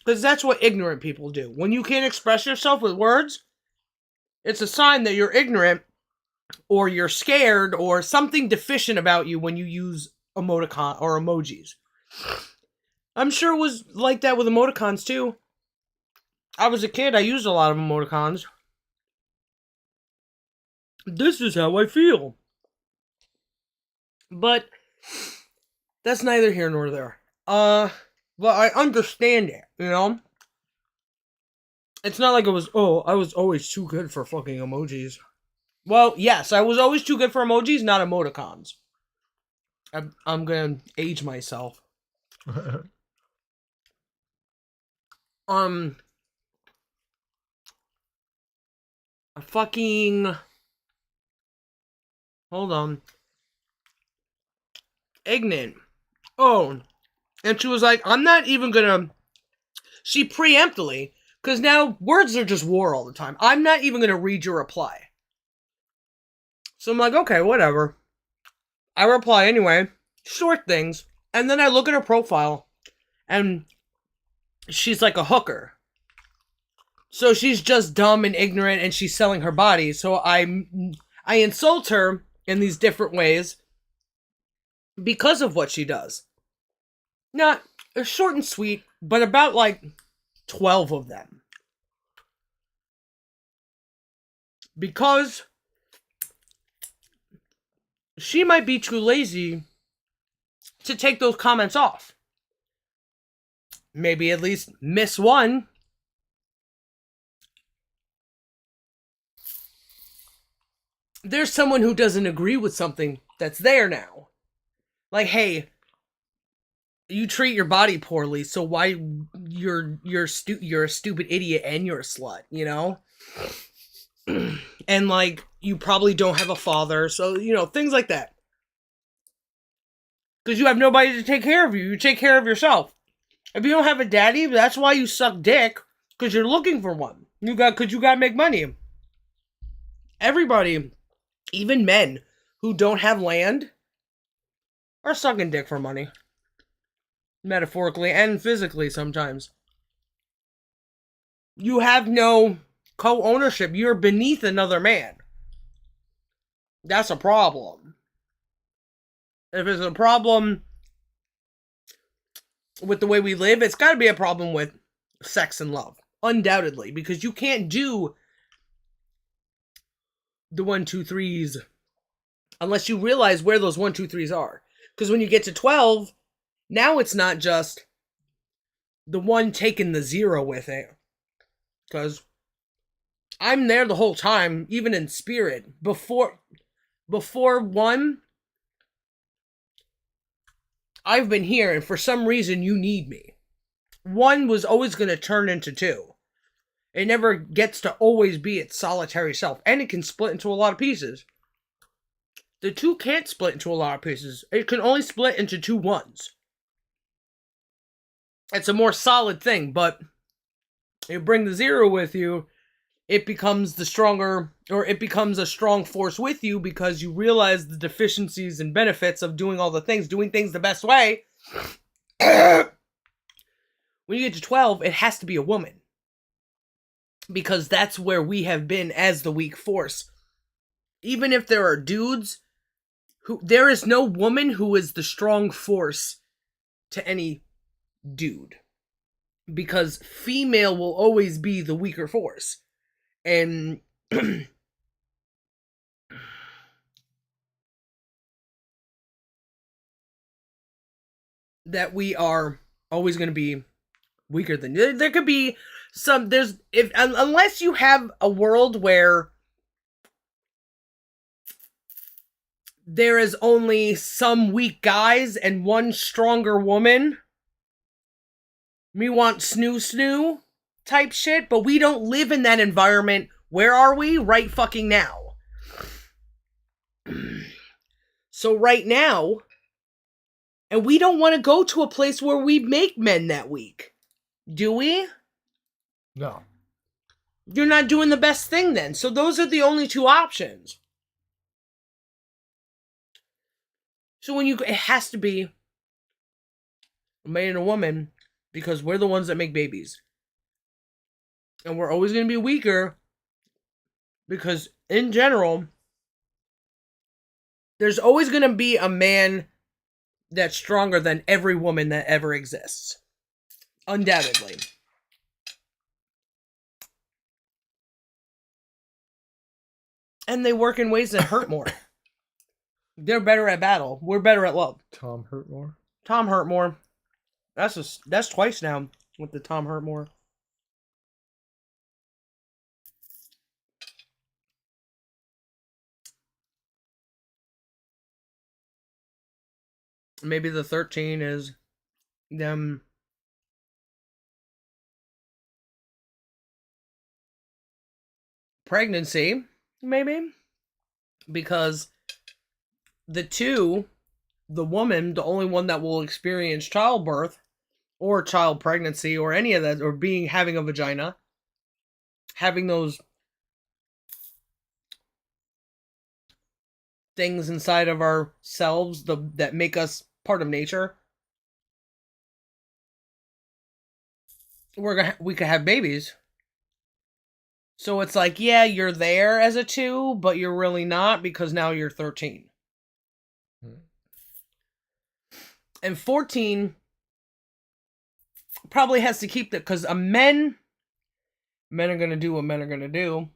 Because that's what ignorant people do. When you can't express yourself with words, it's a sign that you're ignorant or you're scared or something deficient about you when you use emoticon or emojis. I'm sure it was like that with emoticons too. I was a kid, I used a lot of emoticons. This is how I feel. But that's neither here nor there. But I understand it, you know? It's not like I was always too good for fucking emojis. Well, yes, I was always too good for emojis, not emoticons. I'm gonna age myself. Fucking... Hold on. Ignorant. Oh. And she was like, I'm not even gonna... She preemptively, because now words are just war all the time. I'm not even gonna read your reply. So I'm like, okay, whatever. I reply anyway. Short things. And then I look at her profile, and she's like a hooker. So she's just dumb and ignorant, and she's selling her body. So I insult her in these different ways because of what she does. Not short and sweet, but about like 12 of them. Because she might be too lazy to take those comments off. Maybe at least miss one. There's someone who doesn't agree with something that's there now. Like, hey, you treat your body poorly, so why you're a stupid idiot and you're a slut, you know? And like, you probably don't have a father, so, you know, things like that. Because you have nobody to take care of you. You take care of yourself. If you don't have a daddy, that's why you suck dick. Because you're looking for one. Because you gotta make money. Everybody, even men who don't have land, are sucking dick for money. Metaphorically and physically sometimes. You have no co-ownership. You're beneath another man. That's a problem. If it's a problem with the way we live, it's got to be a problem with sex and love. Undoubtedly. Because you can't do the 1, 2, 3s unless you realize where those 1, 2, 3s are. Because when you get to 12, now it's not just the one taking the 0 with it. Because I'm there the whole time, even in spirit. Before 1, I've been here, and for some reason you need me. 1 was always going to turn into 2. It never gets to always be its solitary self. And it can split into a lot of pieces. The 2 can't split into a lot of pieces. It can only split into 2 1s. It's a more solid thing, but you bring the 0 with you, it becomes the stronger, or it becomes a strong force with you because you realize the deficiencies and benefits of doing all the things, doing things the best way. When you get to 12, it has to be a woman. Because that's where we have been as the weak force. Even if there are dudes, there is no woman who is the strong force to any dude. Because female will always be the weaker force. And that we are always going to be weaker than... There could be some... unless you have a world where there is only some weak guys and one stronger woman. Me want snoo type shit, but we don't live in that environment. Where are we? Right fucking now. So right now, and we don't want to go to a place where we make men that weak. Do we? No. You're not doing the best thing then. So those are the only 2 options. So it has to be a man and a woman, because we're the ones that make babies. And we're always going to be weaker, because in general, there's always going to be a man that's stronger than every woman that ever exists. Undoubtedly. And they work in ways that hurt more. They're better at battle. We're better at love. Tom hurt more. Tom hurt more. That's twice now with the Tom hurt more. Maybe the 13 is them pregnancy, maybe, because the 2, the woman, the only one that will experience childbirth or child pregnancy or any of that, or having a vagina, having those things inside of ourselves that make us part of nature, we could have babies. So it's like, yeah, you're there as a 2, but you're really not, because now you're 13. And 14 probably has to keep that, because men are going to do what men are going to do.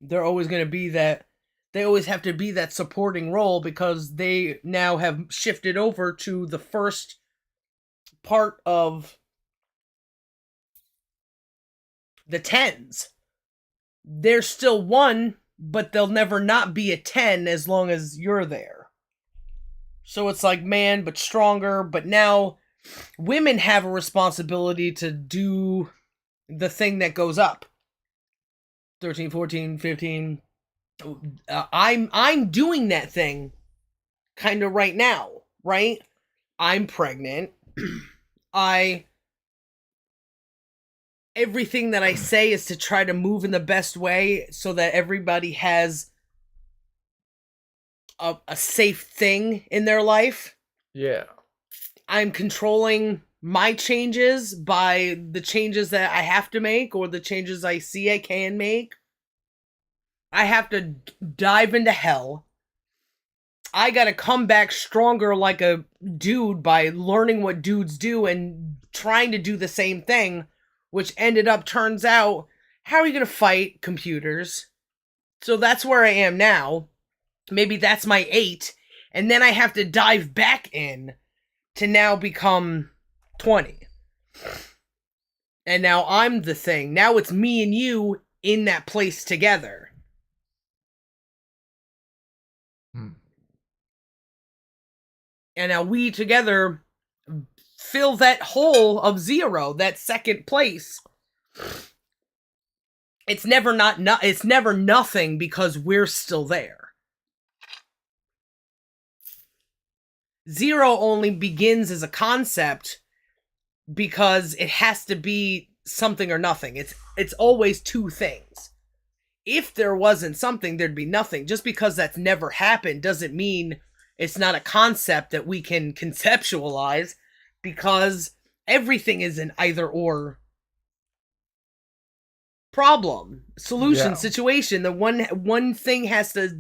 They're always going to be that, they always have to be that supporting role, because they now have shifted over to the first part of the 10s. They're still 1, but they'll never not be a 10 as long as you're there. So it's like man, but stronger. But now women have a responsibility to do the thing that goes up. 13, 14, 15. I'm doing that thing kind of right now, right? I'm pregnant. Everything that I say is to try to move in the best way so that everybody has a safe thing in their life. Yeah. I'm controlling my changes by the changes that I have to make, or the changes I see I can make. I have to dive into hell. I gotta come back stronger like a dude by learning what dudes do and trying to do the same thing, which turns out, how are you gonna fight computers? So that's where I am now. Maybe that's my 8. And then I have to dive back in to now become 20. And now I'm the thing. Now it's me and you in that place together. And now we together fill that hole of 0, that second place. It's never it's never nothing, because we're still there. 0 only begins as a concept because it has to be something or nothing. It's always 2 things. If there wasn't something, there'd be nothing. Just because that's never happened doesn't mean it's not a concept that we can conceptualize, because everything is an either or problem, solution, situation. The one thing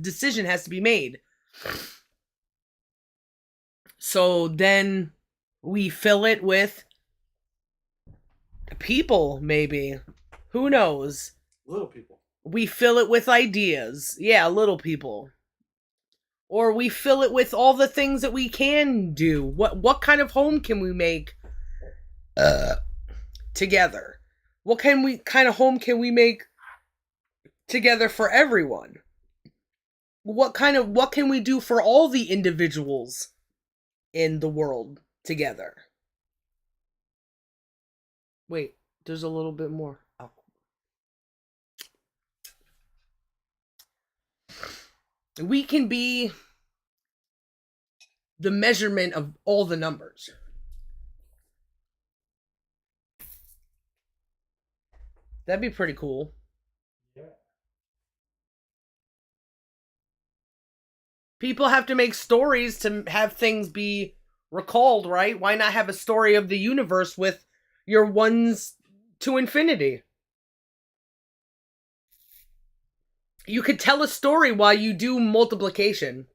decision has to be made. So then we fill it with people, maybe. Who knows? Little people. We fill it with ideas. Yeah, little people. Or we fill it with all the things that we can do. What kind of home can we make together? What kind of home can we make together for everyone? What can we do for all the individuals in the world together? Wait, there's a little bit more. Oh. We can be the measurement of all the numbers. That'd be pretty cool. Yeah. People have to make stories to have things be recalled, right? Why not have a story of the universe with your 1s to infinity? You could tell a story while you do multiplication.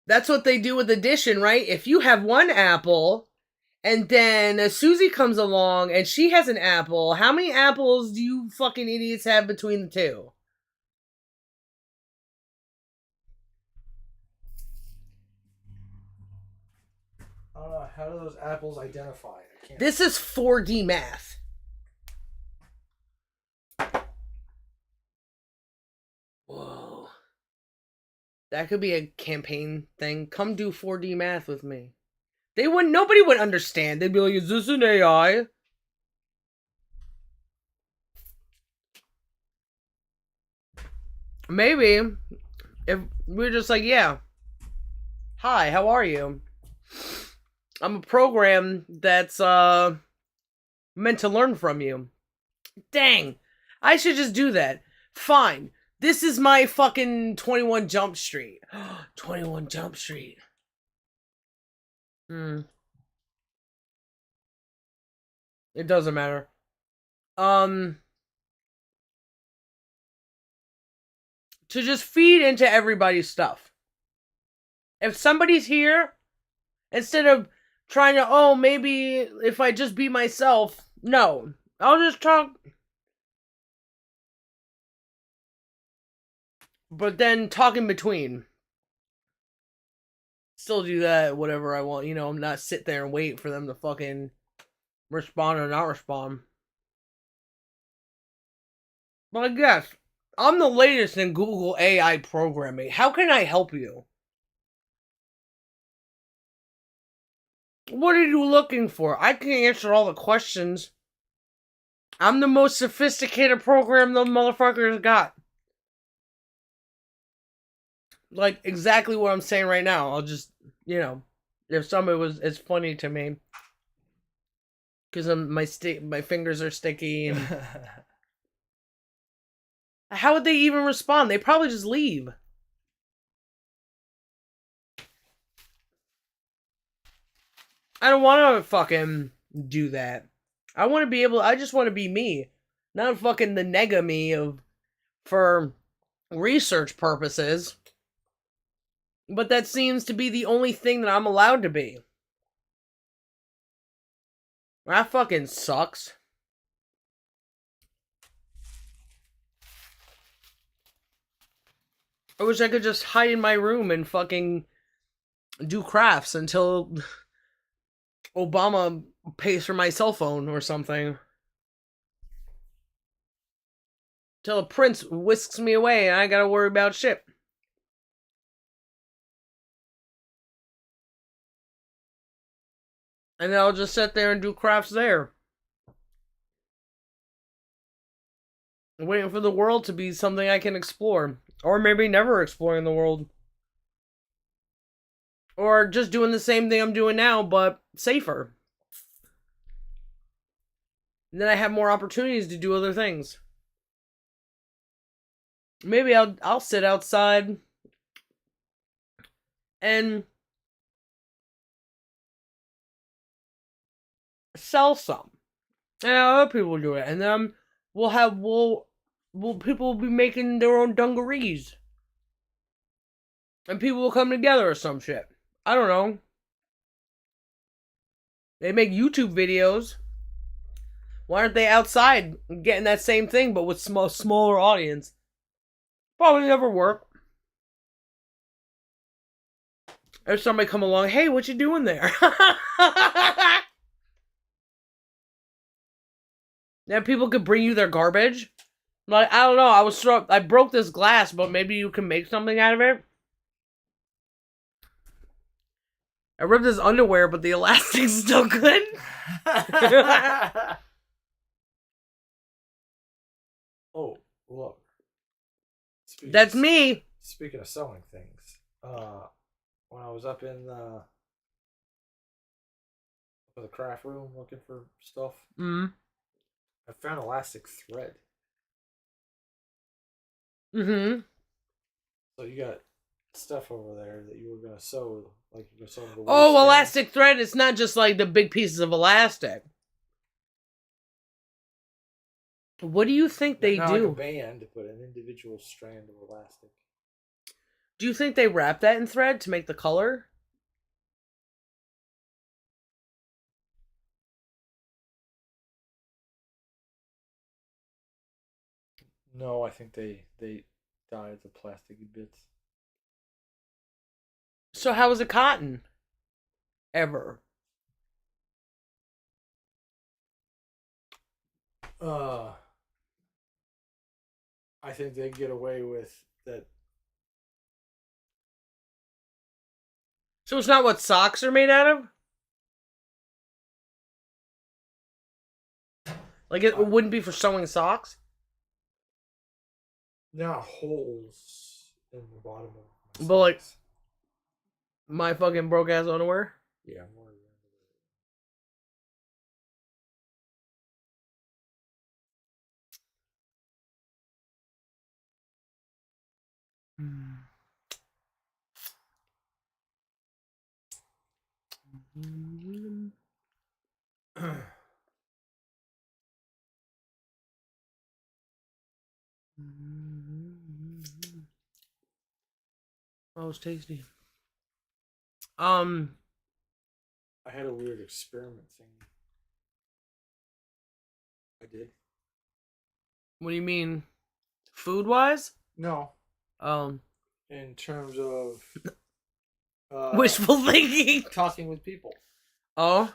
That's what they do with addition, right? If you have 1 apple And then Susie comes along and she has an apple. How many apples do you fucking idiots have between the two? How do those apples identify? I can't. This is 4D math. Whoa. That could be a campaign thing. Come do 4D math with me. Nobody would understand. They'd be like, is this an AI? Maybe. If we're just like, yeah. Hi, how are you? I'm a program that's meant to learn from you. Dang. I should just do that. Fine. This is my fucking 21 Jump Street. 21 Jump Street. It doesn't matter. To just feed into everybody's stuff. If somebody's here, instead of trying to, oh, maybe if I just be myself, no. I'll just talk. But then talk in between. Still do that, whatever I want. You know, I'm not sit there and wait for them to fucking respond or not respond. But I guess, I'm the latest in Google AI programming. How can I help you? What are you looking for? I can answer all the questions. I'm the most sophisticated program the motherfuckers got. Like, exactly what I'm saying right now. I'll just, you know, if somebody was, it's funny to me. Because my fingers are sticky. And how would they even respond? They probably just leave. I don't want to fucking do that. I just want to be me. Not fucking the nega me for research purposes. But that seems to be the only thing that I'm allowed to be. That fucking sucks. I wish I could just hide in my room and fucking do crafts until Obama pays for my cell phone or something. Till a prince whisks me away and I gotta worry about shit. And then I'll just sit there and do crafts there. Waiting for the world to be something I can explore. Or maybe never exploring the world. Or just doing the same thing I'm doing now, but safer. And then I have more opportunities to do other things. Maybe I'll sit outside and sell some. And other people do it. And then people will be making their own dungarees. And people will come together or some shit. I don't know. They make YouTube videos. Why aren't they outside getting that same thing but with smaller audience? Probably never work. If somebody come along, hey, what you doing there? Then people could bring you their garbage. Like, I don't know, I broke this glass, but maybe you can make something out of it. I ripped his underwear, but the elastic's still good. Oh, look. That's me. Speaking of sewing things, when I was up in the craft room looking for stuff, I found elastic thread. Mm-hmm. So you got stuff over there that you were gonna sew, like you're gonna sew the Oh, elastic thread. It's not just like the big pieces of elastic. What do you think they not do? Like a band, but an individual strand of elastic. Do you think they wrap that in thread to make the color? No, I think they dyed the plasticky bits. So how is it cotton? Ever? Uh, I think they get away with that. So it's not what socks are made out of? Like it wouldn't be for sewing socks? Not holes in the bottom of my But like socks. my fucking broke ass underwear? Yeah, more than that. Oh, it's tasty. I had a weird experiment thing. I did. What do you mean? Food wise? No, Um, in terms of wishful thinking. talking with people. Oh?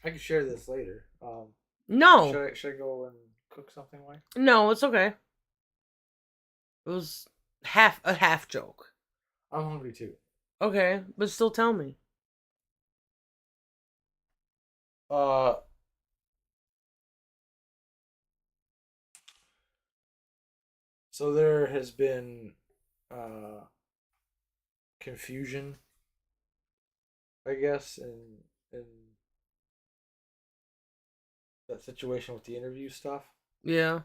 I can share this later. No. Should I go and cook something like? No, it's okay. It was a half joke. I'm hungry too. Okay, but still tell me. Uh, so there has been confusion, I guess, in that situation with the interview stuff. Yeah.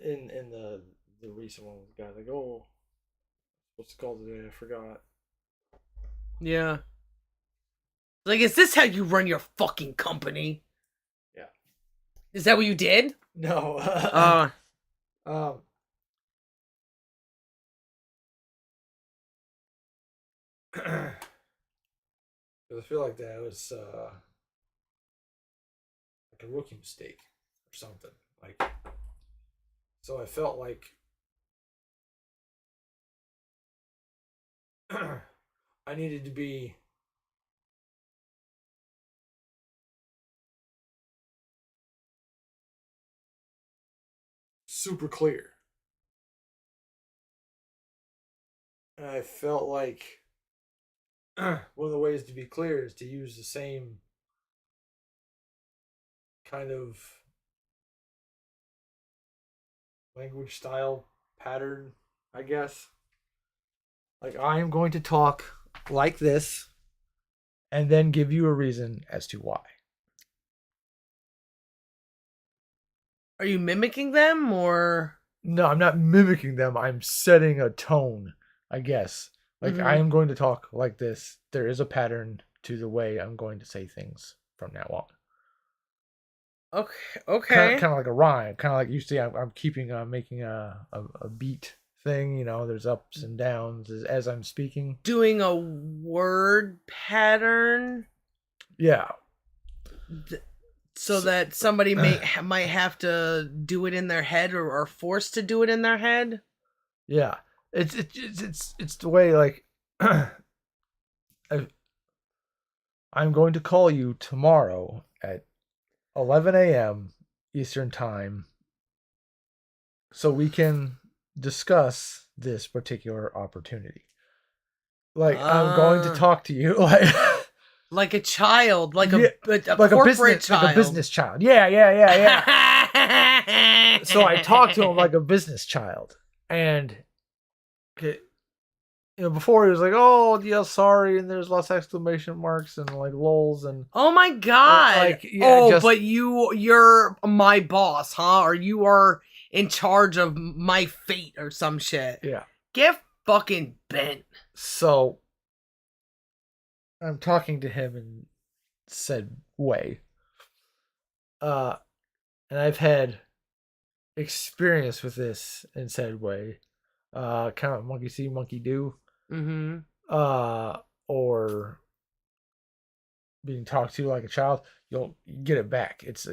In the recent one with the guy, like, oh, what's it called today? I forgot. Yeah. Like, is this how you run your fucking company? Yeah. Is that what you did? No. Um. Because I feel like that was like a rookie mistake or something. Like, so I felt like I needed to be super clear. And I felt like one of the ways to be clear is to use the same kind of language style pattern, I guess. Like, I am going to talk like this and then give you a reason as to why. Are you mimicking them or? No, I'm not mimicking them. I'm setting a tone, I guess. Like, I am going to talk like this. There is a pattern to the way I'm going to say things from now on. Okay. Okay. Kind of like a rhyme. Kind of like you see, I'm keeping, making a beat thing. You know, there's ups and downs as I'm speaking. Doing a word pattern. Yeah. So that somebody might have to do it in their head or are forced to do it in their head. Yeah. It's the way, like, I'm going to call you tomorrow at 11 a.m. Eastern Time so we can discuss this particular opportunity. Like, I'm going to talk to you like a child, like yeah, a like corporate a business child. like a business child. Yeah. So I talked to him like a business child. And before he was like, "Oh, yeah, sorry," and there's lots of exclamation marks and like lols and oh my god! like, yeah, but you're my boss, huh? Or you are in charge of my fate or some shit. Yeah. Get fucking bent. So I'm talking to him in said way, and I've had experience with this in said way. Kind of monkey see, monkey do. Mm-hmm. Or being talked to like a child, you'll get it back. It's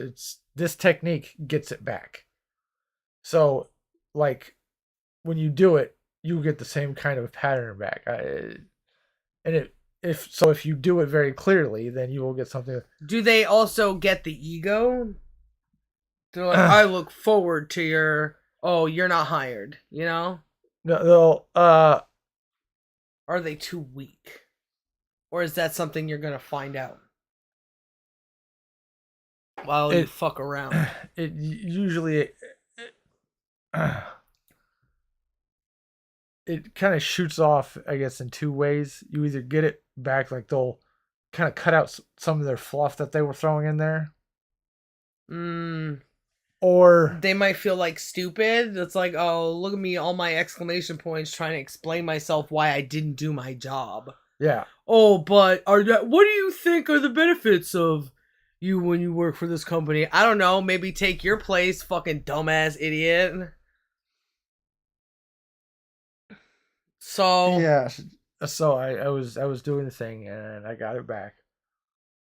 this technique gets it back. So, like, when you do it, you get the same kind of pattern back. If you do it very clearly, then you will get something. Do they also get the ego? They're like, I look forward to your. Oh, you're not hired. You know? No, they'll. Are they too weak, or is that something you're gonna find out while you fuck around? It usually. It kind of shoots off, I guess, in two ways. You either get it back, like they'll kind of cut out some of their fluff that they were throwing in there, or They might feel like stupid. It's like, oh, look at me, all my exclamation points trying to explain myself why I didn't do my job. yeah. Oh, but what do you think are the benefits of you when you work for this company? I don't know. Maybe take your place, fucking dumbass idiot. So Yeah. So I was doing the thing and I got it back.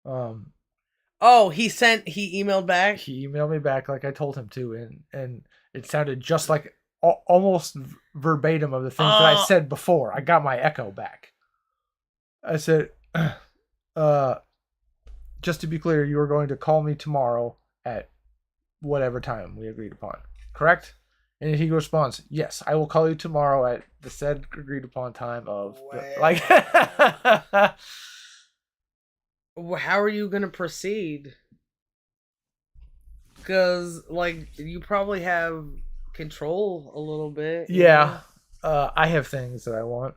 Oh, he emailed back? He emailed me back like I told him to, and it sounded just like almost verbatim of the things that I said before. I got my echo back. I said, just to be clear, you are going to call me tomorrow at whatever time we agreed upon, correct? And he responds, yes, I will call you tomorrow at the said agreed upon time of like. How are you gonna proceed? Because like you probably have control a little bit. Yeah, I have things that I want.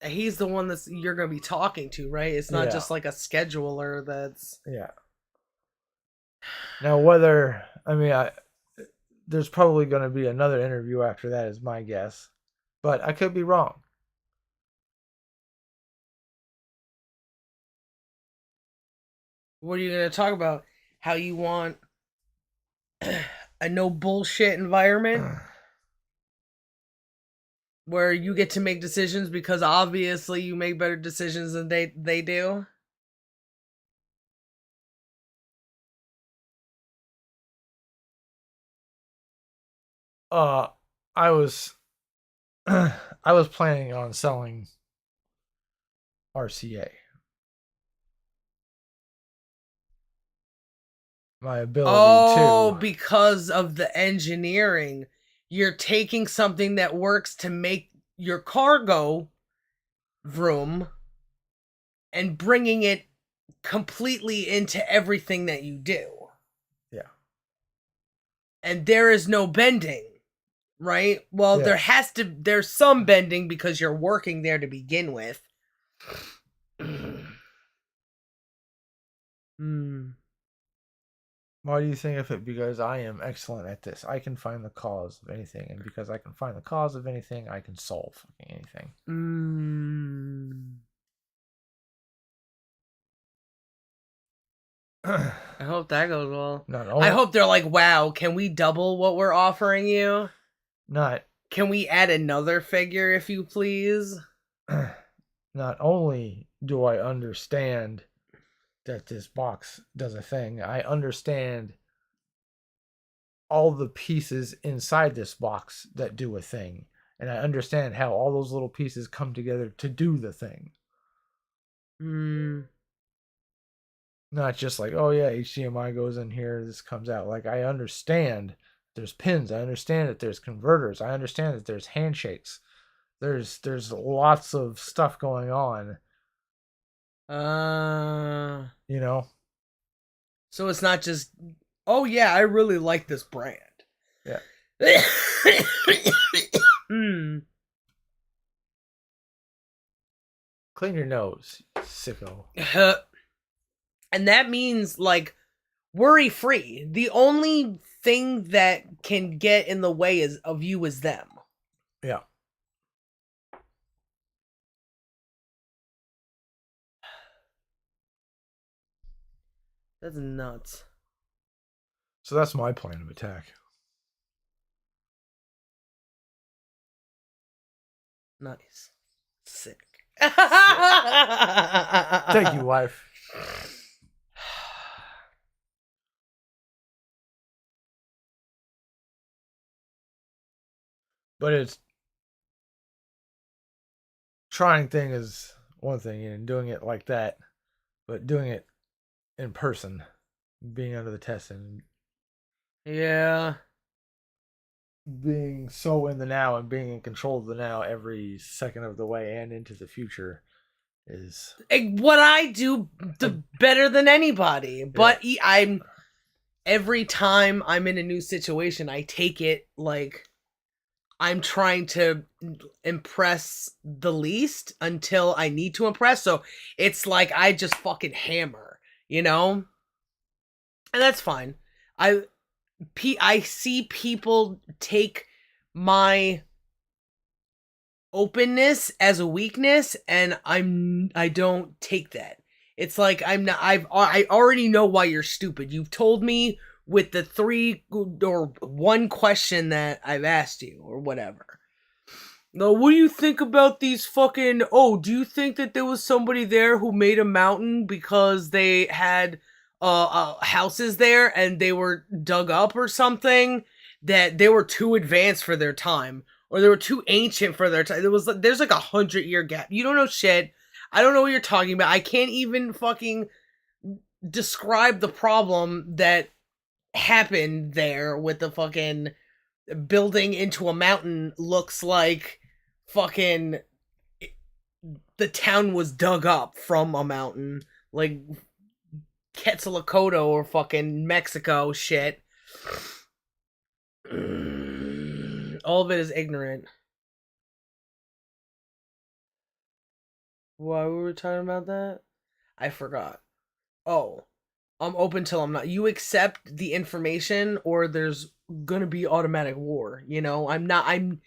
He's the one you're gonna be talking to, right? It's not just like a scheduler that's. Yeah. Now, whether there's probably going to be another interview after that, is my guess, but I could be wrong. What are you gonna talk about? How you want a no bullshit environment where you get to make decisions because obviously you make better decisions than they do? I was I was planning on selling RCA. My ability to. Because of the engineering. You're taking something that works to make your cargo vroom and bringing it completely into everything that you do. Yeah. And there is no bending, right? Well, there's some bending because you're working there to begin with. Why do you think of it? Because I am excellent at this. I can find the cause of anything, and because I can find the cause of anything, I can solve fucking anything. I hope that goes well. I hope they're like, wow, can we double what we're offering you? Not. Can we add another figure, if you please? Not only do I understand that this box does a thing, I understand all the pieces inside this box that do a thing. And I understand how all those little pieces come together to do the thing. Not just like, oh yeah, HDMI goes in here, this comes out. Like, I understand there's pins. I understand that there's converters. I understand that there's handshakes. There's lots of stuff going on. You know? So it's not just, oh yeah, I really like this brand. Yeah. Clean your nose, sicko. And that means, like, worry free. The only thing that can get in the way of you is them. Yeah. That's nuts. So that's my plan of attack. Nice. Sick. Thank you, wife. But it's trying thing is one thing, and doing it like that, but doing it in person, being under the test and Yeah. being so in the now and being in control of the now every second of the way and into the future is What I do the better than anybody. But I'm every time I'm in a new situation, I take it like I'm trying to impress the least until I need to impress. So it's like I just fucking hammer, you know? And that's fine. I I see people take my openness as a weakness, and I don't take that. It's like I already know why you're stupid. You've told me with the 3 or 1 question that I've asked you or whatever. No, what do you think about these fucking... Oh, do you think that there was somebody there who made a mountain because they had houses there and they were dug up or something? That they were too advanced for their time, or they were too ancient for their time. There's like 100-year gap. You don't know shit. I don't know what you're talking about. I can't even fucking describe the problem that happened there with the fucking building into a mountain. Looks like fucking the town was dug up from a mountain, like Quetzalcoatl or fucking Mexico shit. All of it is ignorant. Why were we talking about that? I forgot. Oh, I'm open till I'm not. You accept the information, or there's gonna be automatic war. You know, I'm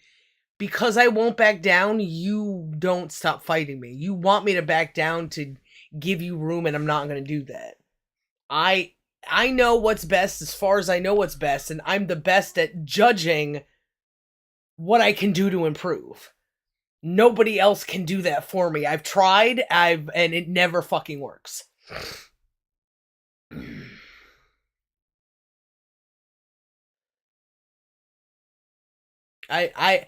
because I won't back down. You don't stop fighting me. You want me to back down to give you room, and I'm not gonna do that. I I know what's best as far as I know what's best, and I'm the best at judging what I can do to improve. Nobody else can do that for me. I've tried, and it never fucking works. I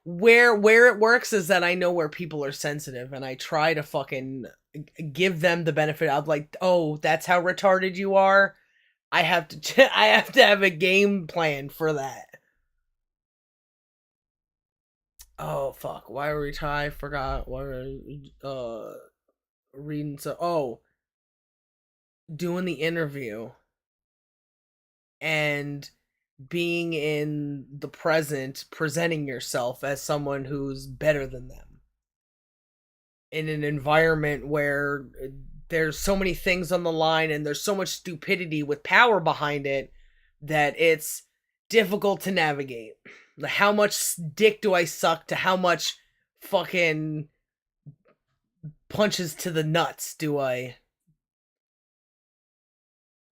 where it works is that I know where people are sensitive, and I try to fucking give them the benefit of, like, oh, that's how retarded you are. I have to I have to have a game plan for that. Oh fuck! Why were we tied? I forgot. Why were we, reading? So doing the interview and being in the present, presenting yourself as someone who's better than them in an environment where there's so many things on the line and there's so much stupidity with power behind it that it's difficult to navigate. How much dick do I suck to how much fucking punches to the nuts do I...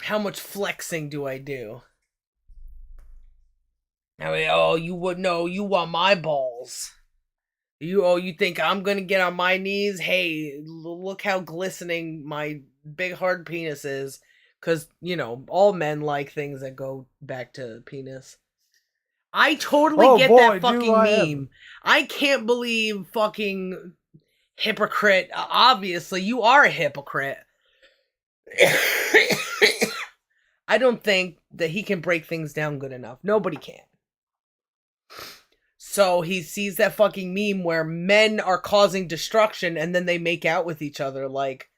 How much flexing do I do? I mean, oh, you would know, you want my balls. You think I'm gonna get on my knees? Hey, look how glistening my big hard penis is. Cause, all men like things that go back to penis. I totally oh get boy, that do fucking I meme. ever. I can't believe fucking hypocrite. Obviously, you are a hypocrite. I don't think that he can break things down good enough. Nobody can. So he sees that fucking meme where men are causing destruction and then they make out with each other. Like,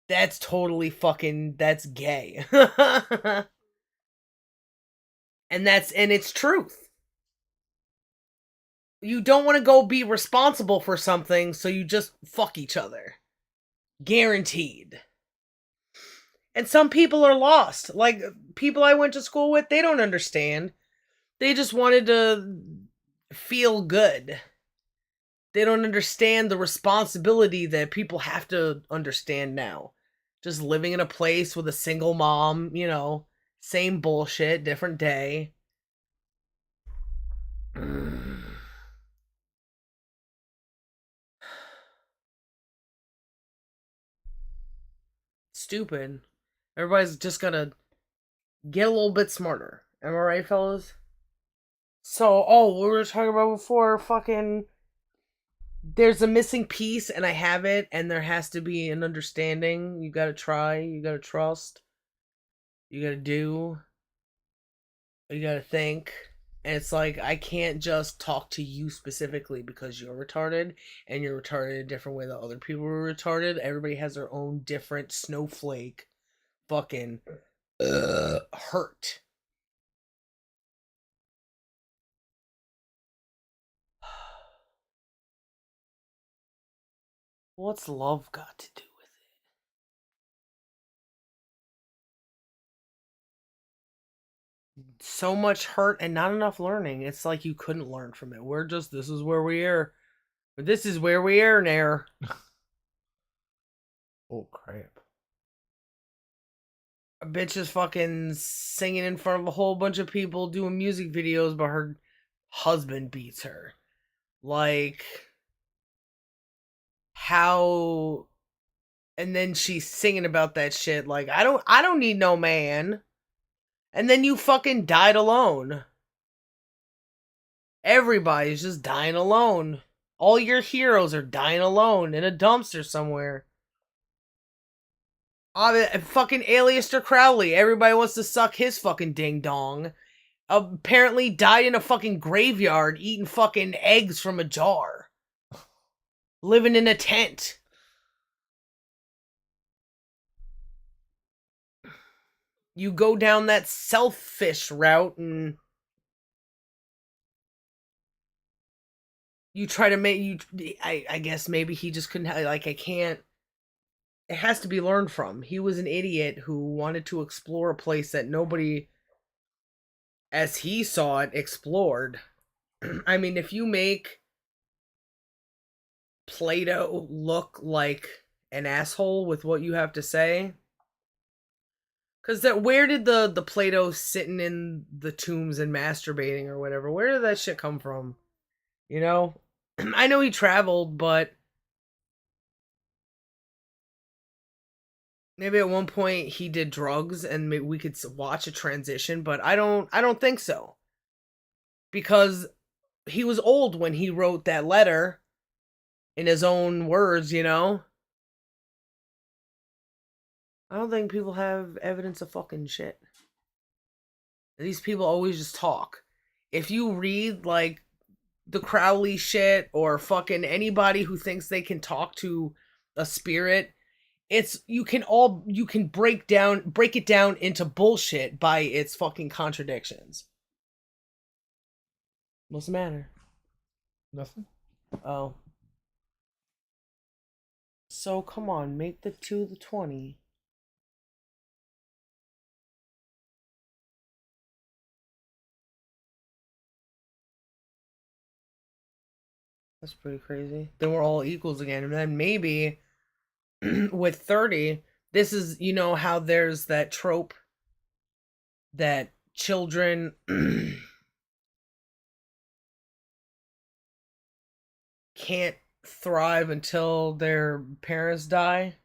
that's totally fucking, that's gay. and it's truth. You don't want to go be responsible for something, so you just fuck each other. Guaranteed. And some people are lost. Like, people I went to school with, they don't understand. They just wanted to feel good. They don't understand the responsibility that people have to understand now. Just living in a place with a single mom, same bullshit, different day. Stupid. Everybody's just gonna get a little bit smarter. Am I right, fellas? So, oh, we were talking about before, fucking, there's a missing piece, and I have it, and there has to be an understanding. You gotta try, you gotta trust, you gotta do, you gotta think. And it's like, I can't just talk to you specifically because you're retarded, and you're retarded in a different way that other people are retarded. Everybody has their own different snowflake fucking hurt. What's love got to do with it? So much hurt and not enough learning. It's like you couldn't learn from it. We're just, this is where we are. This is where we are now. Oh crap. A bitch is fucking singing in front of a whole bunch of people doing music videos, but her husband beats her. Like, how? And then she's singing about that shit. Like, I don't need no man. And then you fucking died alone. Everybody's just dying alone. All your heroes are dying alone in a dumpster somewhere. Fucking Aleister Crowley. Everybody wants to suck his fucking ding dong. Apparently died in a fucking graveyard eating fucking eggs from a jar. Living in a tent. You go down that selfish route and you try to make you. I guess maybe he just couldn't. Like, I can't. It has to be learned from. He was an idiot who wanted to explore a place that nobody, as he saw it, explored. I mean, if you make Plato look like an asshole with what you have to say, because where did the Plato sitting in the tombs and masturbating or whatever, where did that shit come from? You know? I know he traveled, but maybe at one point he did drugs and maybe we could watch a transition, but I don't think so. Because he was old when he wrote that letter in his own words, you know? I don't think people have evidence of fucking shit. These people always just talk. If you read, like, the Crowley shit or fucking anybody who thinks they can talk to a spirit, you can break it down into bullshit by its fucking contradictions. What's the matter? Nothing. Oh. So come on, make the 2 the 20. That's pretty crazy. Then we're all equals again. And then maybe with 30, this is, you know, how there's that trope that children can't thrive until their parents die.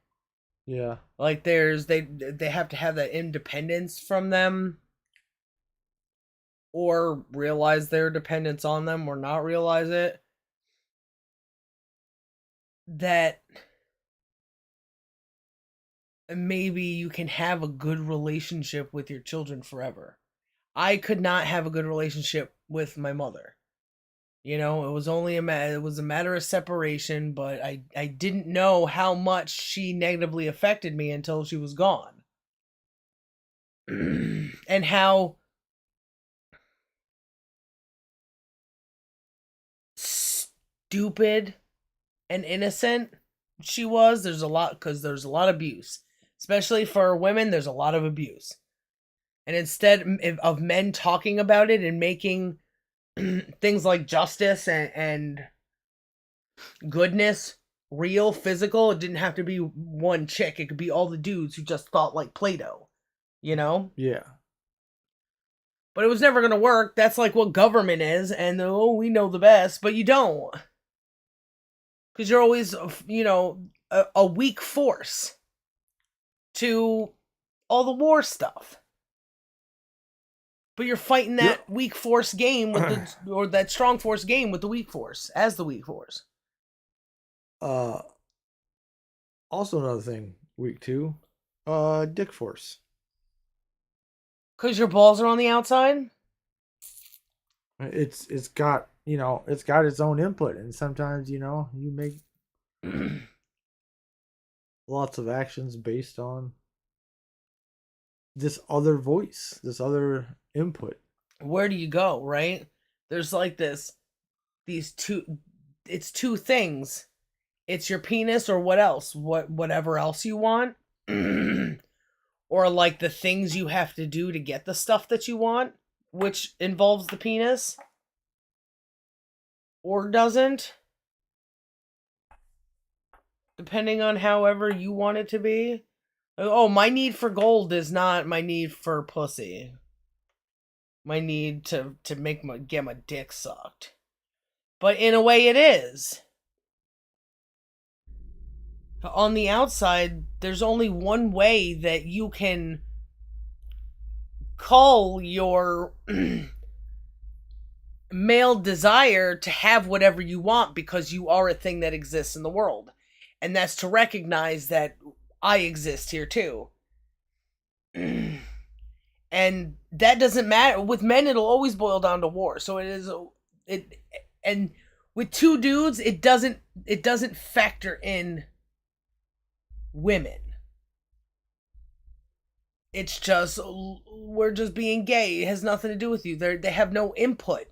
Yeah. Like they have to have that independence from them or realize their dependence on them or not realize it. That maybe you can have a good relationship with your children forever. I could not have a good relationship with my mother. You know, it was only it was a matter of separation, but I didn't know how much she negatively affected me until she was gone. And how stupid and innocent she was. There's a lot, because there's a lot of abuse, especially for women. There's a lot of abuse, and instead of men talking about it and making things like justice and goodness real, physical, it didn't have to be one chick. It could be all the dudes who just thought like Plato, you know. Yeah. But it was never gonna work. That's like what government is, and oh, we know the best, but you don't. Because you're always, you know, a weak force to all the war stuff. But you're fighting that weak force game with the or that strong force game with the weak force as the weak force. Also another thing, week 2, dick force. Cause your balls are on the outside. It's got, it's got its own input, and sometimes, you make lots of actions based on this other voice, this other input. Where do you go, right? There's like these two, it's two things. It's your penis or what else? Whatever else you want. Or like the things you have to do to get the stuff that you want, which involves the penis. Or doesn't. Depending on however you want it to be. Oh, my need for gold is not my need for pussy. My need to get my dick sucked. But in a way it is. On the outside, there's only one way that you can call your male desire to have whatever you want because you are a thing that exists in the world. And that's to recognize that I exist here too. And that doesn't matter. With men, it'll always boil down to war. So and with two dudes, it doesn't factor in women. It's just, we're just being gay. It has nothing to do with you. They have no input.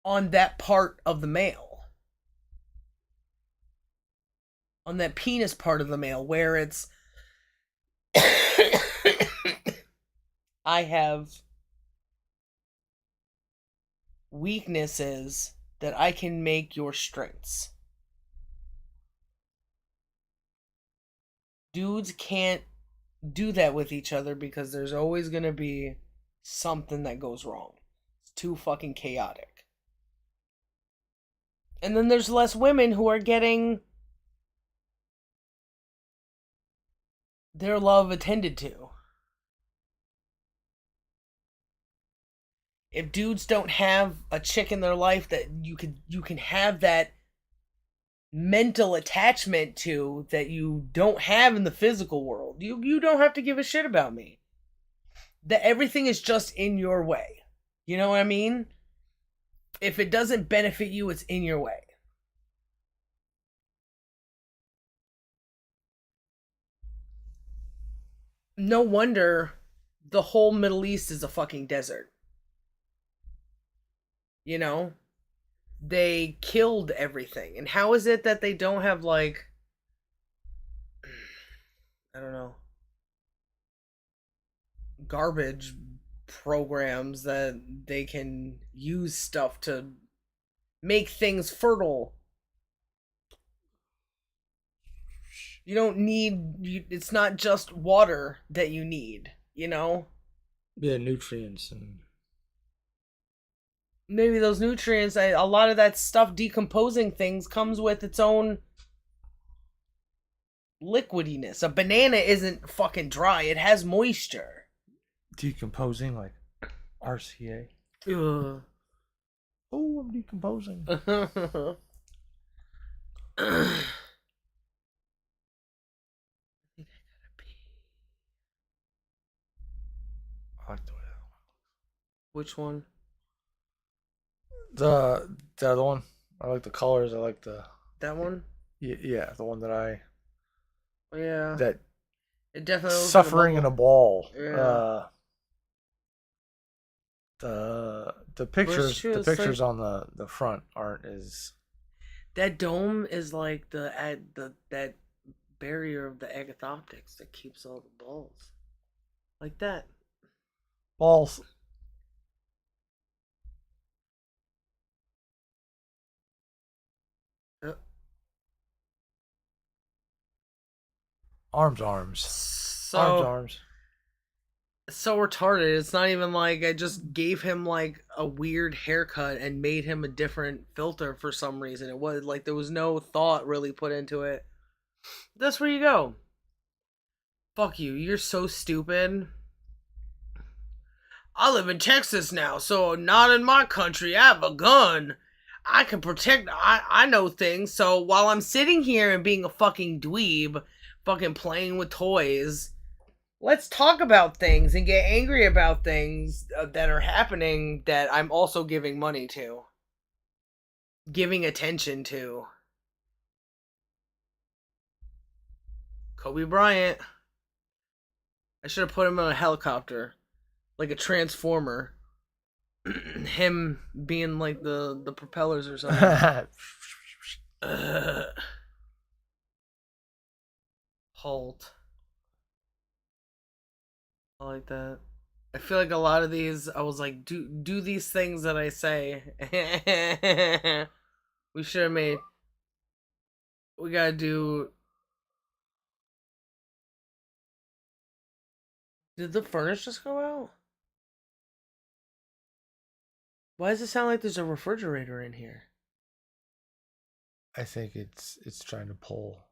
On that part of the male. On that penis part of the male, where it's I have weaknesses that I can make your strengths. Dudes can't do that with each other because there's always going to be something that goes wrong. It's too fucking chaotic. And then there's less women who are getting their love attended to. If dudes don't have a chick in their life that you can have that mental attachment to that you don't have in the physical world, you don't have to give a shit about me. That everything is just in your way. You know what I mean? If it doesn't benefit you, it's in your way. No wonder the whole Middle East is a fucking desert. You know? They killed everything. And how is it that they don't have, like, I don't know, garbage programs that they can use stuff to make things fertile? You don't need, it's not just water that you need, you know? Yeah, nutrients and Maybe those nutrients, a lot of that stuff decomposing things comes with its own liquidiness. A banana isn't fucking dry, it has moisture. decomposing like RCA. Ugh. Oh, I'm decomposing. I like the way Which one? the other one. I like the colors. I like the That one? yeah, the one Yeah. that It definitely looks suffering like in a ball. Yeah. The pictures like, on the front aren't as that dome is like that barrier of the agathoptics that keeps all the balls. Like that. balls. Arms. So retarded. It's not even like I just gave him like a weird haircut and made him a different filter for some reason. It was like there was no thought really put into it. That's where you go. Fuck you. You're so stupid. I live in Texas now, so not in my country. I have a gun. I can protect. I know things. So while I'm sitting here and being a fucking dweeb, fucking playing with toys, let's talk about things and get angry about things that are happening that I'm also giving money to, giving attention to. Kobe Bryant. I should have put him on a helicopter, like a transformer. Him being like the propellers or something. Halt. I like that. I feel like a lot of these, I was like, do these things that I say. We should have made. We gotta do. Did the furnace just go out? Why does it sound like there's a refrigerator in here? I think it's trying to pull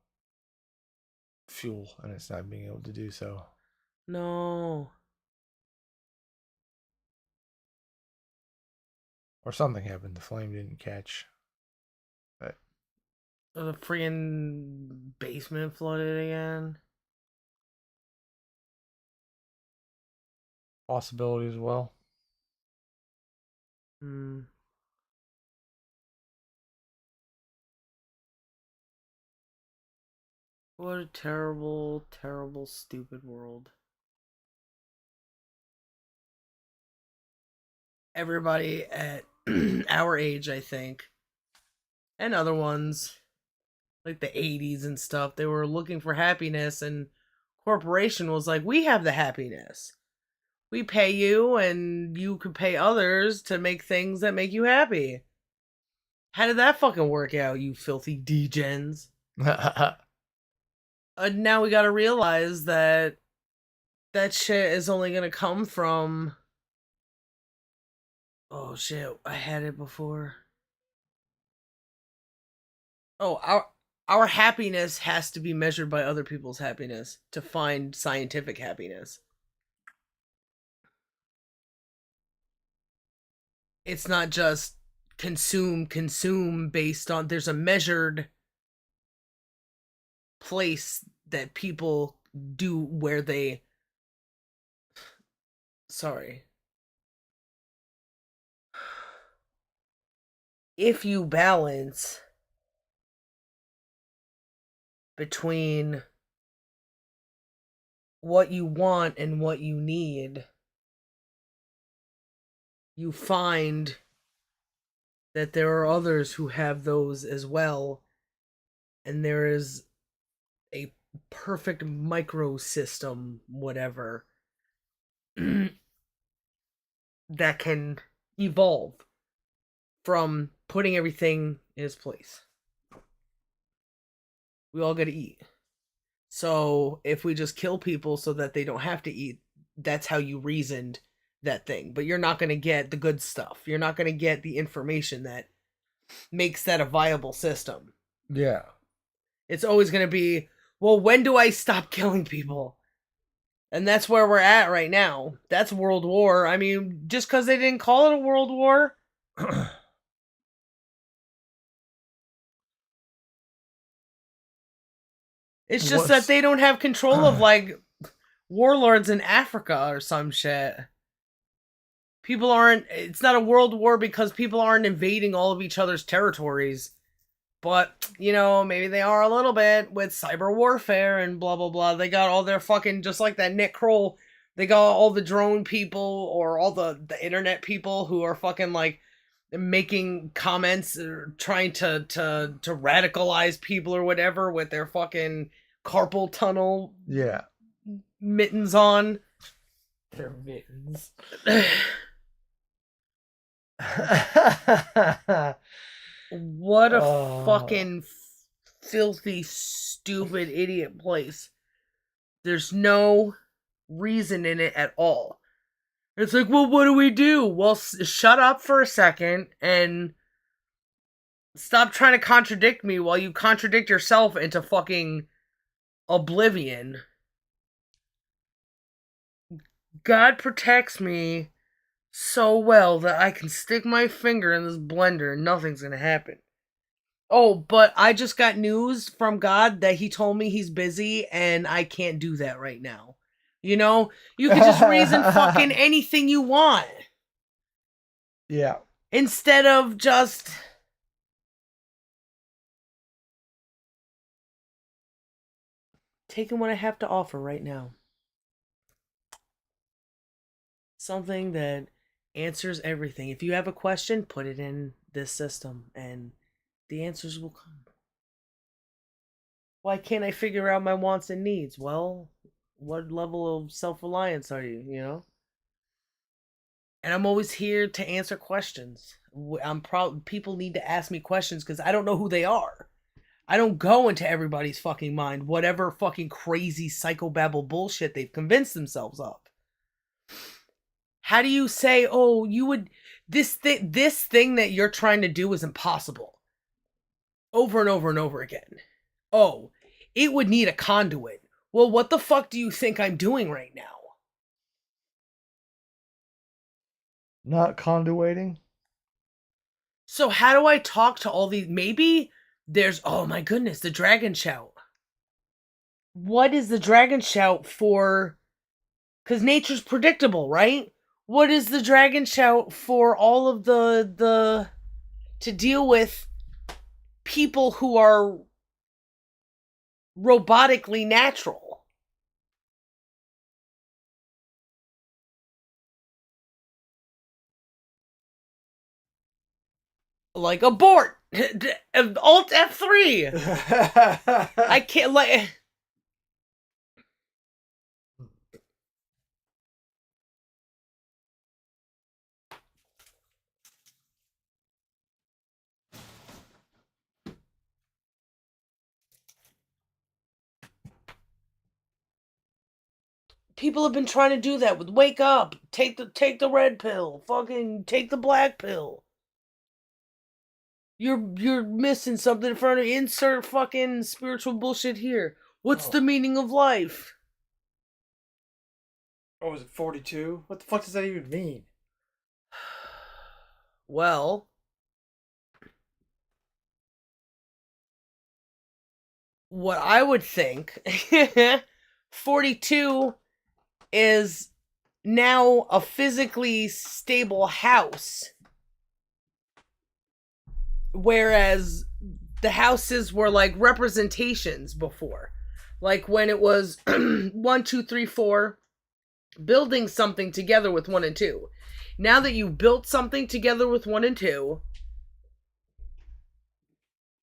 fuel and it's not being able to do so. No. Or something happened. The flame didn't catch. But The freaking basement flooded again. possibility as well. Hmm. What a terrible, terrible, stupid world. Everybody at our age, I think, and other ones, like the 80s and stuff, they were looking for happiness, and corporation was like, we have the happiness. We pay you, and you could pay others to make things that make you happy. How did that fucking work out, you filthy degens? Now we gotta realize that that shit is only gonna come from. Oh shit, I had it before. Oh, our happiness has to be measured by other people's happiness to find scientific happiness. It's not just consume based on, there's a measured place that people do where they, sorry, if you balance between what you want and what you need, you find that there are others who have those as well, and there is a perfect microsystem, whatever, that can evolve from putting everything in its place. We all gotta eat. So if we just kill people so that they don't have to eat, that's how you reasoned that thing. But you're not gonna get the good stuff. You're not gonna get the information that makes that a viable system. Yeah. It's always gonna be, well, when do I stop killing people? And that's where we're at right now. That's World War. I mean, just because they didn't call it a World War. It's just that they don't have control of, like, warlords in Africa or some shit. People aren't, it's not a world war because people aren't invading all of each other's territories. But, you know, maybe they are a little bit with cyber warfare and blah, blah, blah. They got all their fucking, just like that Nick Kroll, they got all the drone people or all the internet people who are fucking, like, making comments or trying to radicalize people or whatever with their fucking carpal tunnel mittens on. Their mittens. What a fucking filthy, stupid, idiot place. There's no reason in it at all. It's like, well, what do we do? Well, shut up for a second and stop trying to contradict me while you contradict yourself into fucking oblivion. God protects me so well that I can stick my finger in this blender and nothing's gonna happen. Oh, but I just got news from God that he told me he's busy and I can't do that right now. You know, you can just reason fucking anything you want. Yeah. Instead of just taking what I have to offer right now. Something that answers everything. If you have a question, put it in this system and the answers will come. Why can't I figure out my wants and needs? Well, what level of self-reliance are you, you know? And I'm always here to answer questions. People need to ask me questions cuz I don't know who they are. I don't go into everybody's fucking mind, whatever fucking crazy psychobabble bullshit they've convinced themselves of. How do you say, "Oh, you would this thing that you're trying to do is impossible?" Over and over and over again. Oh, it would need a conduit. Well, what the fuck do you think I'm doing right now? Not conduiting. So how do I talk to all these? Maybe there's, oh my goodness, the dragon shout. What is the dragon shout for? Because nature's predictable, right? What is the dragon shout for all of the to deal with people who are robotically natural? Like abort. Alt F3. I can't like people have been trying to do that with wake up, take the red pill, fucking take the black pill. You're missing something in front of you. Insert fucking spiritual bullshit here. What's the meaning of life? Oh, was it 42? What the fuck does that even mean? Well, what I would think 42 is now a physically stable house, whereas the houses were like representations before, like when it was 1, 2, 3, 4, building something together with 1 and 2. Now that you've built something together with 1 and 2,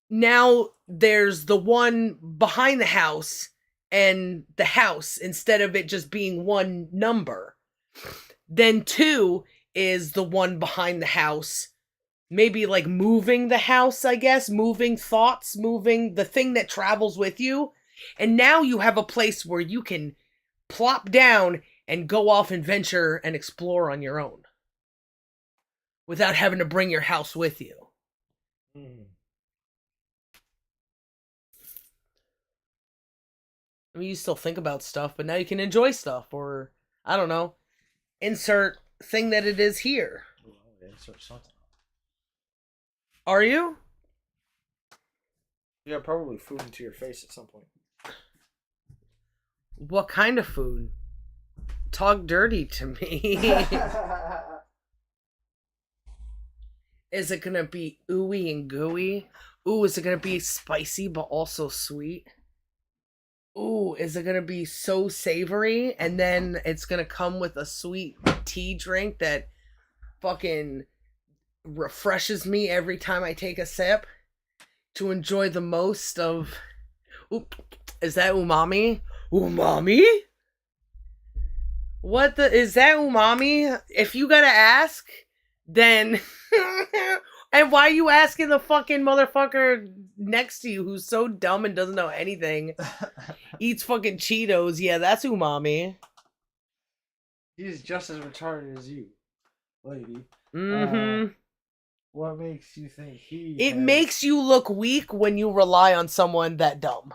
now there's the one behind the house and the house, instead of it just being one number. Then 2 is the one behind the house, maybe like moving the house, I guess, moving thoughts, moving the thing that travels with you. And now you have a place where you can plop down and go off and venture and explore on your own without having to bring your house with you. I mean, you still think about stuff, but now you can enjoy stuff, or I don't know, insert thing that it is here. Insert something. Are you? Yeah, probably food into your face at some point. What kind of food? Talk dirty to me. Is it gonna be ooey and gooey? Ooh, is it gonna be spicy but also sweet? Ooh, is it gonna be so savory and then it's gonna come with a sweet tea drink that fucking refreshes me every time I take a sip to enjoy the most of. Ooh, is that umami? Umami? What the is that umami? If you gotta ask, then and why are you asking the fucking motherfucker next to you who's so dumb and doesn't know anything? Eats fucking Cheetos. Yeah, that's umami. He's just as retarded as you, lady. Mm-hmm. What makes you think It makes you look weak when you rely on someone that dumb.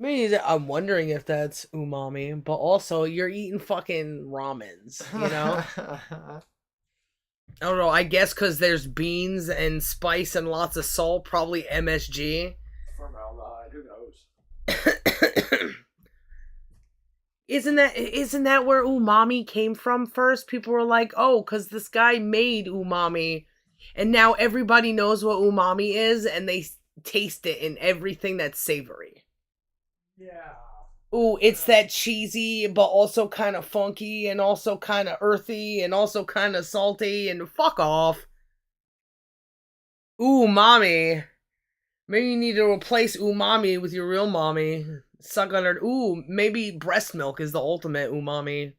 Maybe I'm wondering if that's umami, but also you're eating fucking ramens, you know? I don't know. I guess because there's beans and spice and lots of salt, probably MSG. Formaldehyde, who knows? Isn't that where umami came from first? People were like, "Oh, cuz this guy made umami." And now everybody knows what umami is and they taste it in everything that's savory. Yeah. Ooh, it's that cheesy but also kind of funky and also kind of earthy and also kind of salty and fuck off. Umami. Maybe you need to replace umami with your real mommy. Suck on her. Ooh, maybe breast milk is the ultimate umami.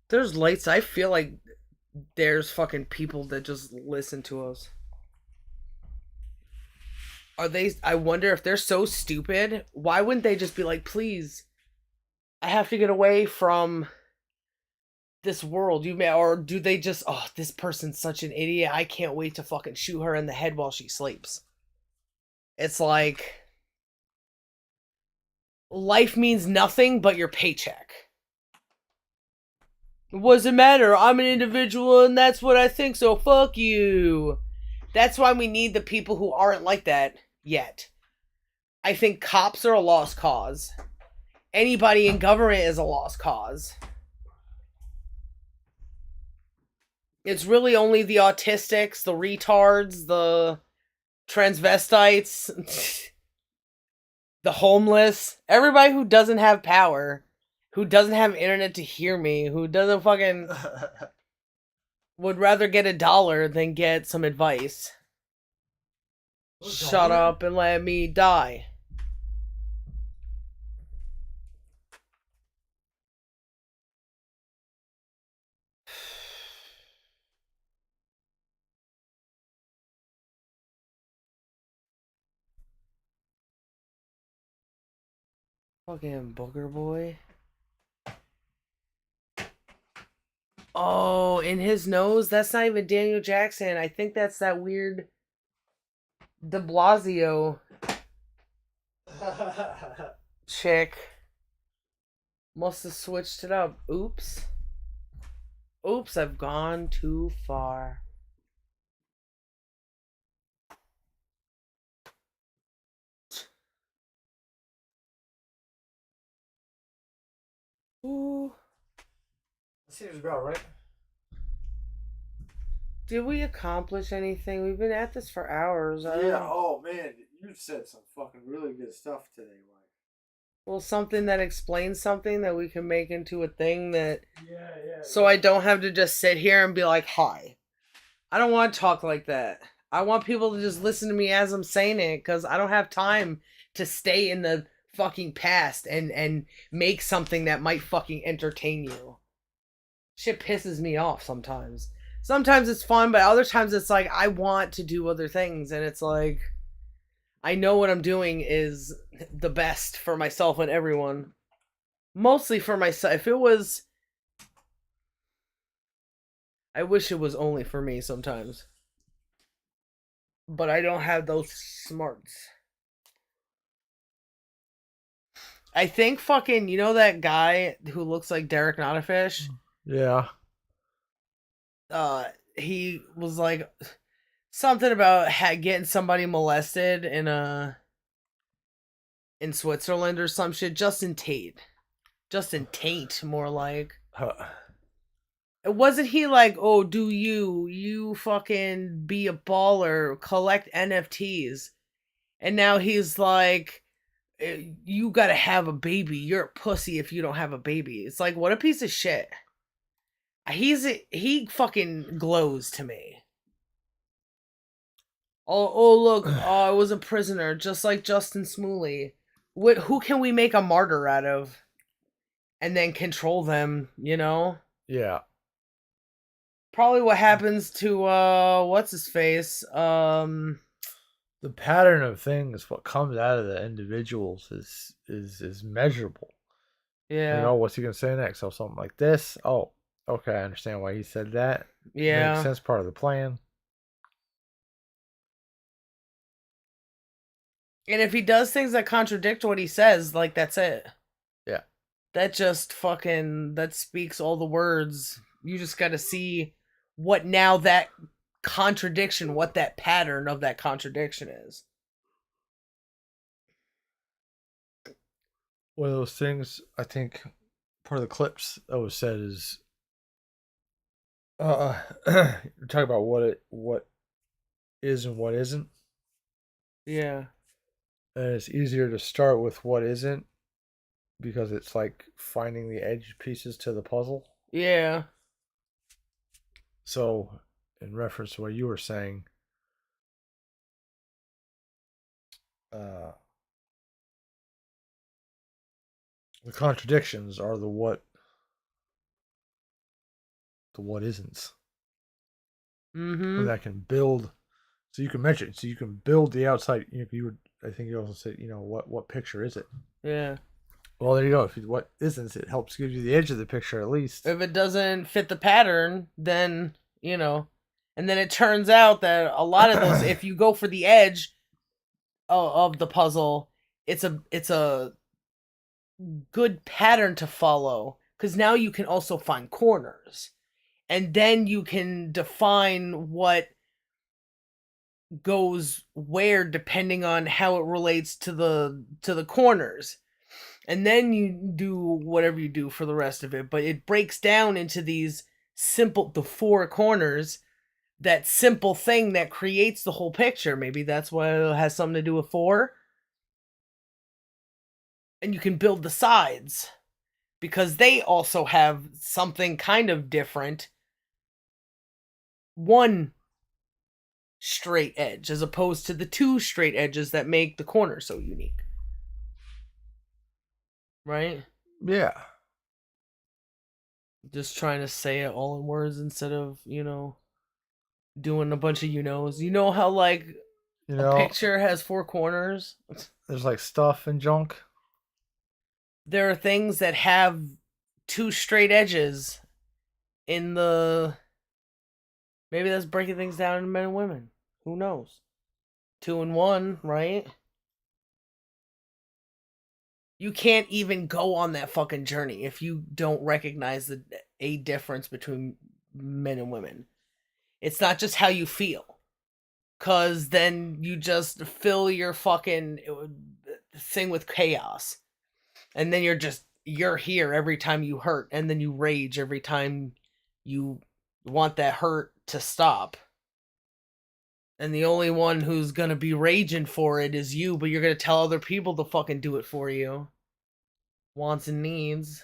There's lights. I feel like there's fucking people that just listen to us. Are they? I wonder if they're so stupid. Why wouldn't they just be like, please, I have to get away from this world. You may, or do they just, oh, this person's such an idiot. I can't wait to fucking shoot her in the head while she sleeps. It's like life means nothing but your paycheck. What does it matter? I'm an individual and that's what I think, so fuck you. That's why we need the people who aren't like that yet. I think cops are a lost cause. Anybody in government is a lost cause. It's really only the autistics, the retards, the transvestites, the homeless, everybody who doesn't have power, who doesn't have internet to hear me, who doesn't fucking would rather get $1 than get some advice. Shut up and let me die. Fucking booger boy. Oh, in his nose? That's not even Daniel Jackson. I think that's that weird De Blasio chick. Must have switched it up. Oops. Oops, I've gone too far. Ooh. Seems about right. Did we accomplish anything? We've been at this for hours. I don't know. Oh man, you said some fucking really good stuff today, Mike. Well, something that explains something that we can make into a thing that. Yeah. So I don't have to just sit here and be like, hi. I don't want to talk like that. I want people to just listen to me as I'm saying it because I don't have time to stay in the fucking past and make something that might fucking entertain you. Shit pisses me off sometimes. Sometimes it's fun, but other times it's like I want to do other things and it's like I know what I'm doing is the best for myself and everyone. Mostly for myself. If it was I wish it was only for me sometimes. But I don't have those smarts. I think fucking, you know that guy who looks like Derek Not a Fish? Yeah. He was like something about getting somebody molested in Switzerland or some shit. Justin Tate, more like. Wasn't he like, oh, do you fucking be a baller, collect NFTs? And now he's like, you gotta have a baby. You're a pussy if you don't have a baby. It's like, what a piece of shit. He fucking glows to me. Oh look, I was a prisoner, just like Justin Smolley. Who can we make a martyr out of? And then control them, you know? Yeah. Probably what happens to what's his face? The pattern of things, what comes out of the individuals is measurable. Yeah. Like, oh, what's he gonna say next? Oh, something like this. Oh, okay, I understand why he said that. Yeah. Makes sense, part of the plan. And if he does things that contradict what he says, like, that's it. Yeah. That just fucking, that speaks all the words. You just got to see what now that contradiction, what that pattern of that contradiction is. One of those things, I think part of the clips that was said is talk about what is and what isn't. Yeah. And it's easier to start with what isn't because it's like finding the edge pieces to the puzzle. Yeah. So, in reference to what you were saying, uh, the contradictions are the what isn't, and Mm-hmm. that can build. So you can measure it. So you can build the outside. You would. I think you also said, what picture is it? Yeah. Well, there you go. If you, what isn't, it helps give you the edge of the picture at least. If it doesn't fit the pattern, then, and then it turns out that a lot of those, if you go for the edge of the puzzle, it's a good pattern to follow, because now you can also find corners, and then you can define what goes where depending on how it relates to the corners, and then you do whatever you do for the rest of it. But it breaks down into the four corners, that simple thing that creates the whole picture. Maybe that's why it has something to do with four. And you can build the sides because they also have something kind of different. One straight edge as opposed to the two straight edges that make the corner so unique. Right? Yeah. Just trying to say it all in words instead of, doing a bunch of knows. You know how, like, You a know, picture has four corners? there's like stuff and junk. There are things that have two straight edges in the. Maybe that's breaking things down into men and women. Who knows? Two and one, right? You can't even go on that fucking journey if you don't recognize a difference between men and women. It's not just how you feel. Cause then you just fill your fucking thing with chaos. And then you're here every time you hurt, and then you rage every time you want that hurt to stop. And the only one who's gonna be raging for it is you, but you're gonna tell other people to fucking do it for you. Wants and needs.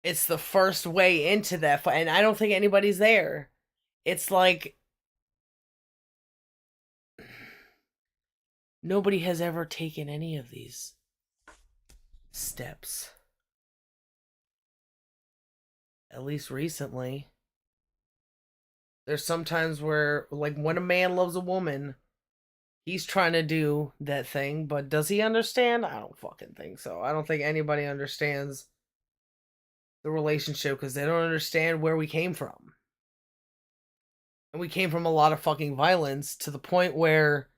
It's the first way into that, and I don't think anybody's there. It's like nobody has ever taken any of these steps. At least recently. There's sometimes where, like, when a man loves a woman, he's trying to do that thing, but does he understand? I don't fucking think so. I don't think anybody understands the relationship because they don't understand where we came from. And we came from a lot of fucking violence to the point where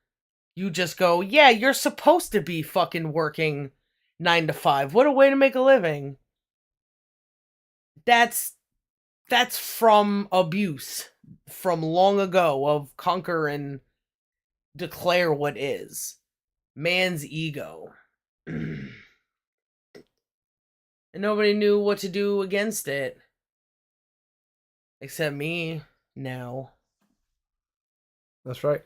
you just go, yeah, you're supposed to be fucking working 9 to 5. What a way to make a living. That's from abuse from long ago of conquer and declare what is. Man's ego. And nobody knew what to do against it. Except me now. That's right.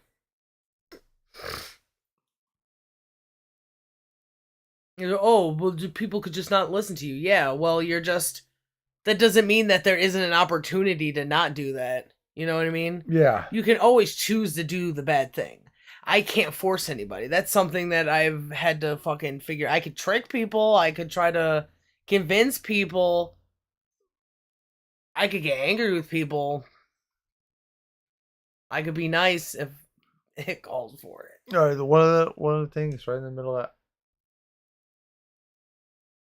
Oh, well, people could just not listen to you. Yeah, well, you're just. That doesn't mean that there isn't an opportunity to not do that. You know what I mean? Yeah. You can always choose to do the bad thing. I can't force anybody. That's something that I've had to fucking figure. I could trick people. I could try to convince people. I could get angry with people. I could be nice if it calls for it. All right. One of the things right in the middle of that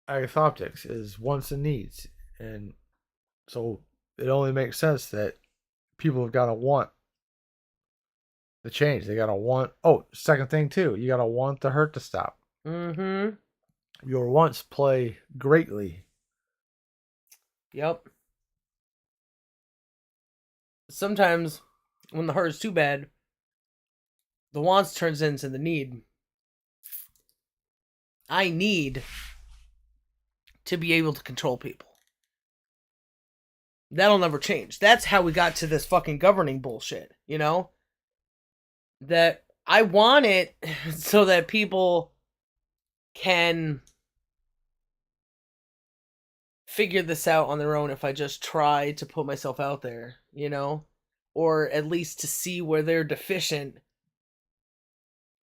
agapoptics is wants and needs, and so it only makes sense that people have got to want the change. They gotta want. Oh, second thing too, you gotta want the hurt to stop. Mm-hmm. Your wants play greatly. Yep. Sometimes when the hurt is too bad, the wants turns into the need. I need to be able to control people. That'll never change. That's how we got to this fucking governing bullshit, you know? That I want it so that people can figure this out on their own if I just try to put myself out there, you know? Or at least to see where they're deficient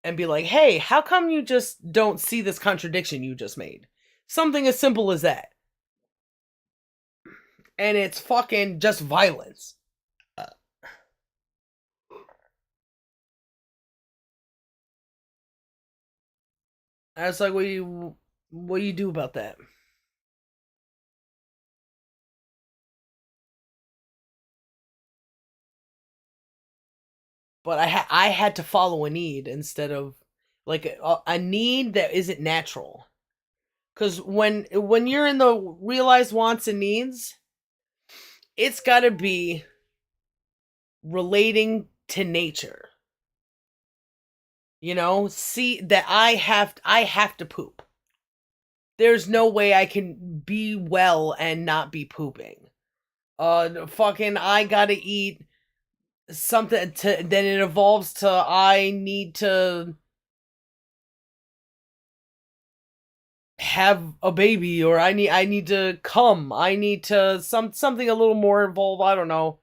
and be like, hey, how come you just don't see this contradiction you just made? Something as simple as that. And it's fucking just violence. I was like, what do you do about that? But I had to follow a need instead of like a need that isn't natural. Because when you're in the realized wants and needs, it's got to be relating to nature. You know, see that I have to poop. There's no way I can be well and not be pooping. Fucking I got to eat something to then it evolves to I need to have a baby, or I need to come. I need to something a little more involved, I don't know.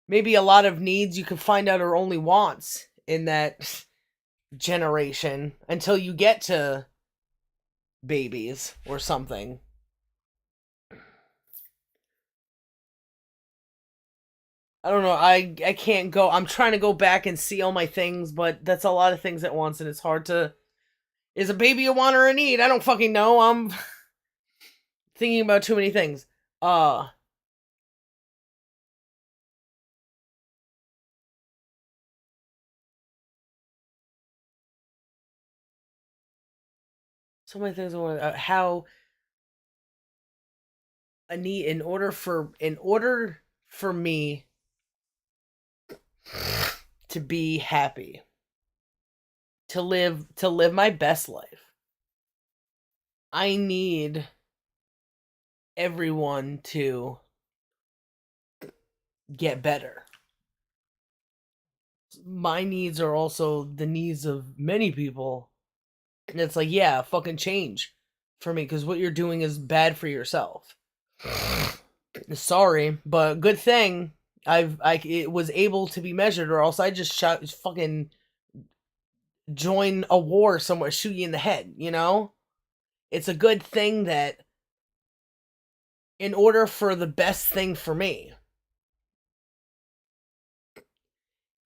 Maybe a lot of needs you can find out are only wants in that generation until you get to babies or something. I don't know. I can't go. I'm trying to go back and see all my things, but that's a lot of things at once, and it's hard to. Is a baby a want or a need? I don't fucking know. I'm thinking about too many things. So many things I want. How a need in order for me to be happy, to live my best life. I need everyone to get better. My needs are also the needs of many people. And it's like, yeah, fucking change for me because what you're doing is bad for yourself. Sorry, but good thing it was able to be measured, or else I just fucking join a war somewhere, shoot you in the head. You know, it's a good thing that in order for the best thing for me,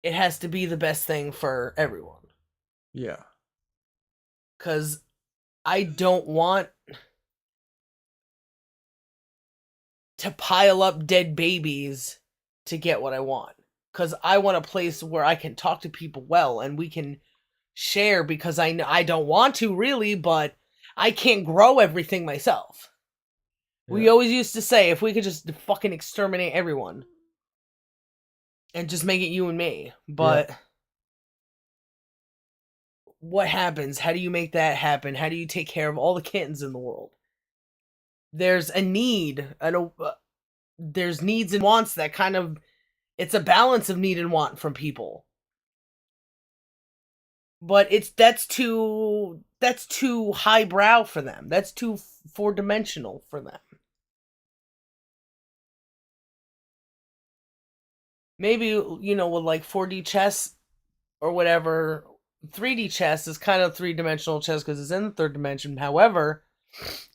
it has to be the best thing for everyone. Yeah. Because I don't want to pile up dead babies to get what I want. Because I want a place where I can talk to people well and we can share, because I don't want to really, but I can't grow everything myself. Yeah. We always used to say if we could just fucking exterminate everyone and just make it you and me. But what happens? How do you make that happen? How do you take care of all the kittens in the world? There's a need, there's needs and wants that kind of, it's a balance of need and want from people. But that's too highbrow for them. That's too four-dimensional for them. Maybe, you know, with like 4D chess or whatever, 3D chess is kind of three-dimensional chess because it's in the third dimension. However,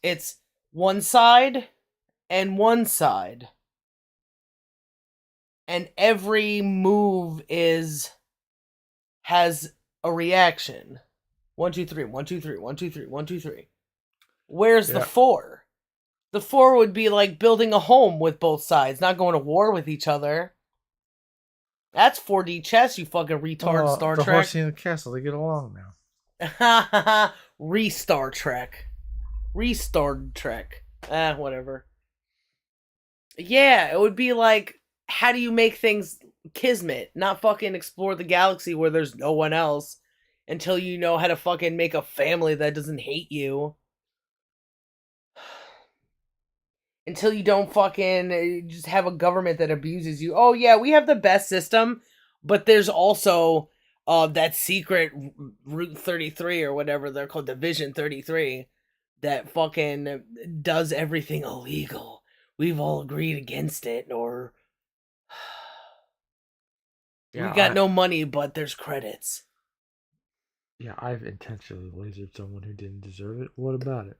it's one side and one side. And every move has a reaction. 1, 2, 3, 1, 2, 3, 1, 2, 3, 1, 2, 3. Where's the 4? The 4 would be like building a home with both sides, not going to war with each other. That's 4D chess, you fucking retard Star the Trek. horsey and the castle, they get along now. Restar Trek. Restart Trek. Whatever. Yeah, it would be like, how do you make things kismet? Not fucking explore the galaxy where there's no one else until you know how to fucking make a family that doesn't hate you. Until you don't fucking just have a government that abuses you. Oh yeah, we have the best system, but there's also that secret Route 33 or whatever they're called, Division 33, that fucking does everything illegal. We've all agreed against it, or we got no money, but there's credits. Yeah, I've intentionally lasered someone who didn't deserve it. What about it?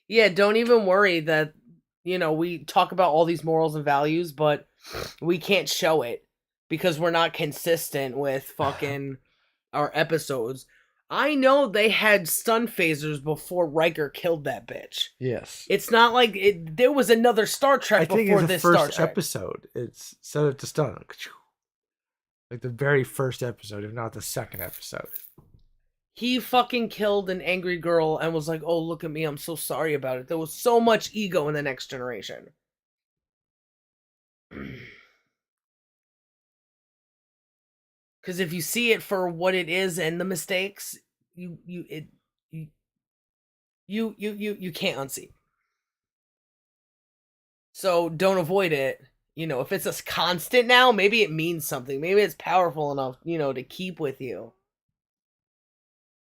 Yeah, don't even worry that, we talk about all these morals and values, but we can't show it because we're not consistent with fucking our episodes. I know they had stun phasers before Riker killed that bitch. Yes. It's not like there was another Star Trek before this Star Trek. First episode, it's set it to stun. Like the very first episode, if not the second episode. He fucking killed an angry girl and was like, oh, look at me, I'm so sorry about it. There was so much ego in the Next Generation. Because if you see it for what it is and the mistakes, you can't unsee. So don't avoid it. If it's a constant now, maybe it means something. Maybe it's powerful enough, to keep with you.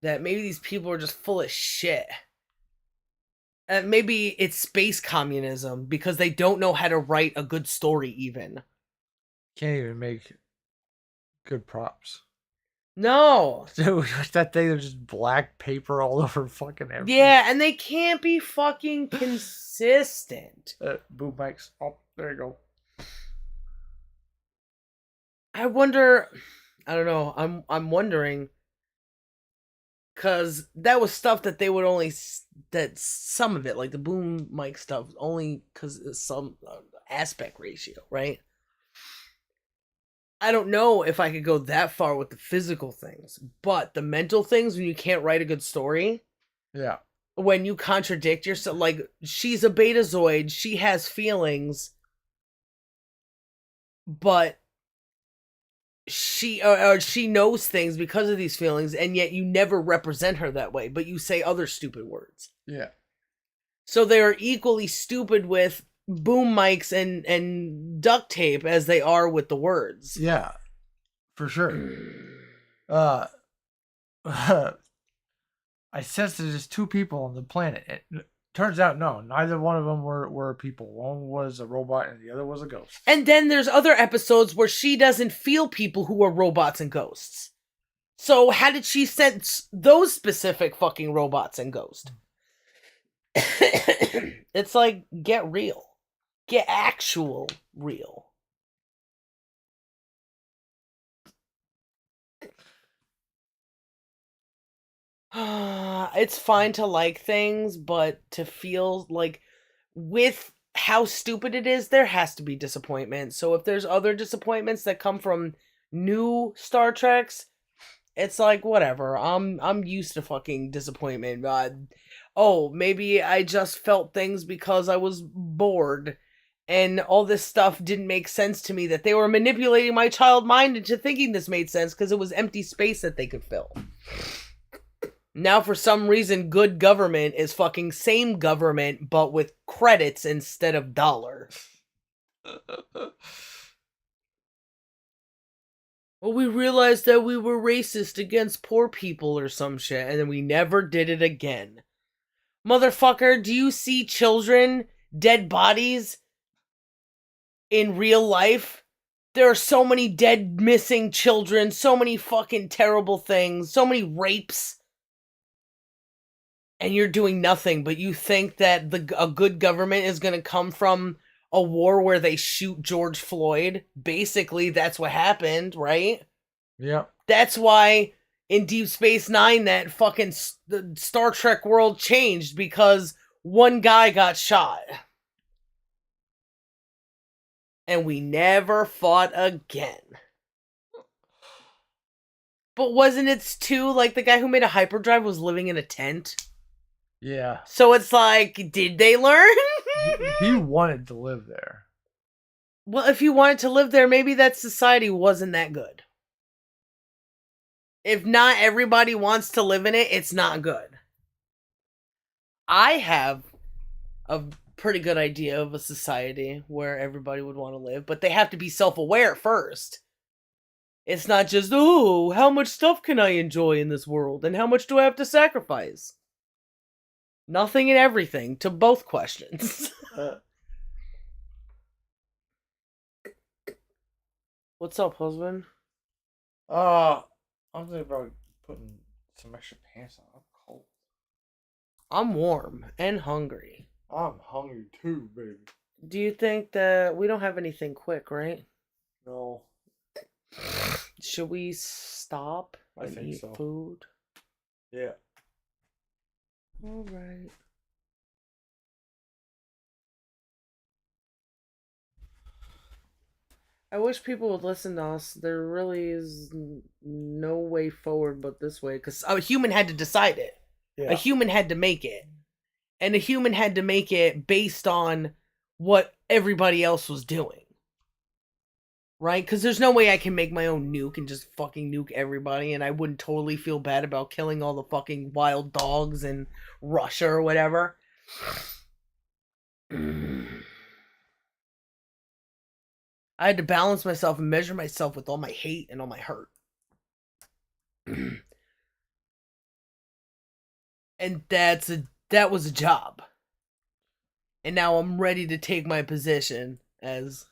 That maybe these people are just full of shit. Maybe it's space communism because they don't know how to write a good story even. Can't even make good props. No. So that thing, there's just black paper all over fucking everything. Yeah, and they can't be fucking consistent. Boom mics. Oh, there you go. I wonder. I don't know. I'm wondering. Because that was stuff that they would only, that some of it, like the boom mic stuff, only because it's some aspect ratio, right? I don't know if I could go that far with the physical things, but the mental things, when you can't write a good story. Yeah. When you contradict yourself, like, she's a betazoid, she has feelings, but she knows things because of these feelings, and yet you never represent her that way, but you say other stupid words. Yeah. So they are equally stupid with boom mics and duct tape as they are with the words. Yeah, for sure. I sensed there's just two people on the planet. It turns out, no, neither one of them were people. One was a robot and the other was a ghost. And then there's other episodes where she doesn't feel people who are robots and ghosts. So how did she sense those specific fucking robots and ghosts? It's like, get real. Get actual real. It's fine to like things, but to feel like, with how stupid it is, there has to be disappointment. So if there's other disappointments that come from new Star Treks, it's like, whatever. I'm used to fucking disappointment. Maybe I just felt things because I was bored, and all this stuff didn't make sense to me, that they were manipulating my child mind into thinking this made sense because it was empty space that they could fill. Now, for some reason, good government is fucking same government, but with credits instead of dollar. Well, we realized that we were racist against poor people or some shit, and then we never did it again. Motherfucker, do you see children, dead bodies in real life? There are so many dead, missing children, so many fucking terrible things, so many rapes. And you're doing nothing, but you think that a good government is going to come from a war where they shoot George Floyd? Basically, that's what happened, right? Yeah. That's why in Deep Space Nine, that fucking the Star Trek world changed, because one guy got shot. And we never fought again. But wasn't it too, like, the guy who made a hyperdrive was living in a tent? Yeah. So it's like, did they learn? He wanted to live there. Well, if you wanted to live there, maybe that society wasn't that good. If not everybody wants to live in it, it's not good. I have a pretty good idea of a society where everybody would want to live, but they have to be self-aware first. It's not just, oh, how much stuff can I enjoy in this world, and how much do I have to sacrifice? Nothing and everything to both questions. What's up, husband? I'm thinking about putting some extra pants on. I'm cold. I'm warm and hungry. I'm hungry too, baby. Do you think that we don't have anything quick, right? No. Should we stop I and think eat so. food? Yeah. All right. I wish people would listen to us. There really is no way forward but this way, because a human had to decide it. Yeah. A human had to make it. And a human had to make it based on what everybody else was doing. Right? Because there's no way I can make my own nuke and just fucking nuke everybody, and I wouldn't totally feel bad about killing all the fucking wild dogs in Russia or whatever. I had to balance myself and measure myself with all my hate and all my hurt. And that was a job. And now I'm ready to take my position as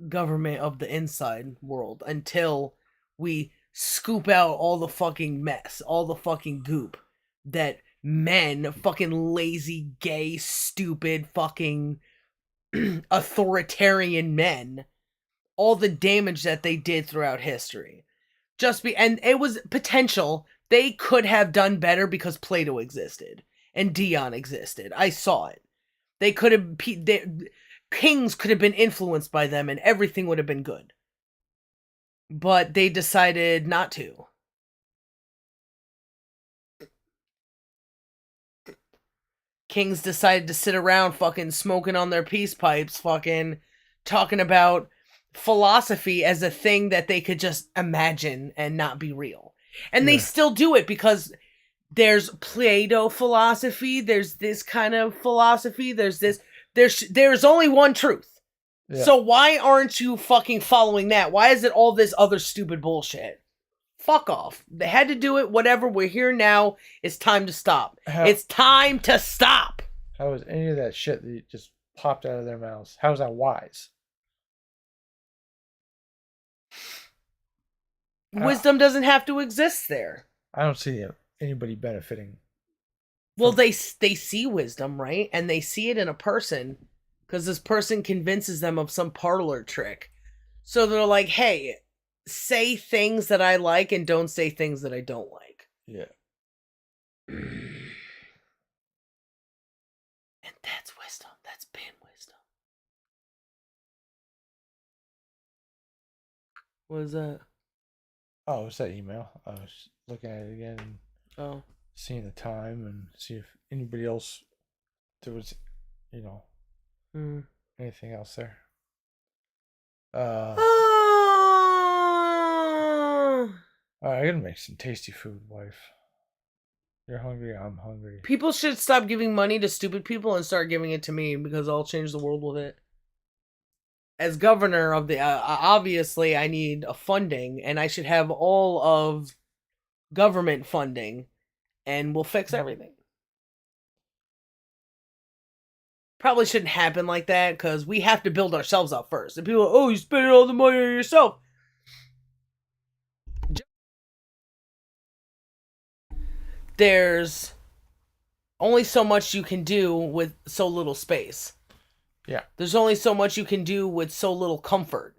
government of the inside world until we scoop out all the fucking mess, all the fucking goop that men, fucking lazy, gay, stupid, fucking authoritarian men, all the damage that they did throughout history. And it was potential. They could have done better because Plato existed and Dion existed. I saw it. They could have, kings could have been influenced by them and everything would have been good. But they decided not to. Kings decided to sit around fucking smoking on their peace pipes, fucking talking about philosophy as a thing that they could just imagine and not be real. And they still do it because there's Plato philosophy, there's this kind of philosophy, there's only one truth. Yeah. So why aren't you fucking following that? Why is it all this other stupid bullshit? Fuck off. They had to do it, whatever. We're here now. It's time to stop. It's time to stop. How is any of that shit that just popped out of their mouths? How is that wise? Wisdom doesn't have to exist there. I don't see anybody benefiting. Well, they see wisdom, right? And they see it in a person because this person convinces them of some parlor trick. So they're like, hey, say things that I like and don't say things that I don't like. Yeah. And that's wisdom. That's been wisdom. What is that? Oh, it's that email. I was looking at it again and oh, seeing the time and see if anybody else, there was, anything else there. I gotta make some tasty food, wife. You're hungry, I'm hungry. People should stop giving money to stupid people and start giving it to me because I'll change the world with it. As governor of the, obviously I need a funding and I should have all of government funding and we'll fix everything. Probably shouldn't happen like that because we have to build ourselves up first. And people are, oh, you spending all the money on yourself. There's only so much you can do with so little space. Yeah. There's only so much you can do with so little comfort.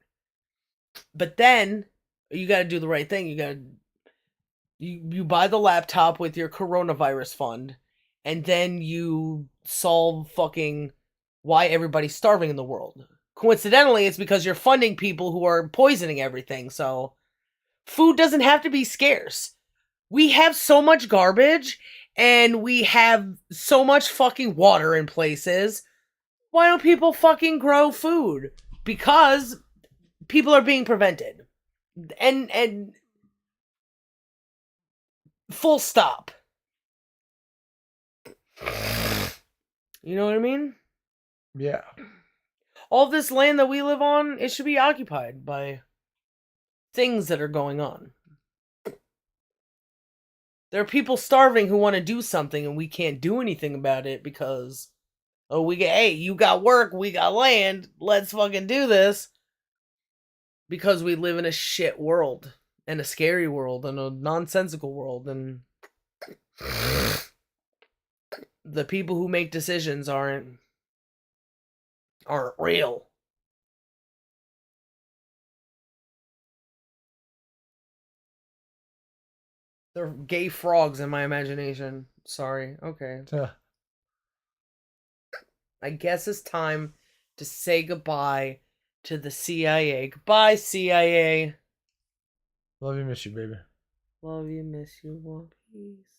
But then you got to do the right thing. You buy the laptop with your coronavirus fund, and then you solve fucking why everybody's starving in the world. coincidentally, it's because you're funding people who are poisoning everything. So food doesn't have to be scarce. We have so much garbage and we have so much fucking water in places. Why don't people fucking grow food? Because people are being prevented. And full stop. You know what I mean? Yeah. All this land that we live on, it should be occupied by things that are going on. There are people starving who want to do something and we can't do anything about it because, oh, hey, you got work, we got land, let's fucking do this. Because we live in a shit world and a scary world and a nonsensical world, and the people who make decisions aren't real. They're gay frogs in my imagination. Sorry. Okay. I guess it's time to say goodbye to the CIA. Goodbye, CIA. Love you, miss you, baby. Love you, miss you, one piece.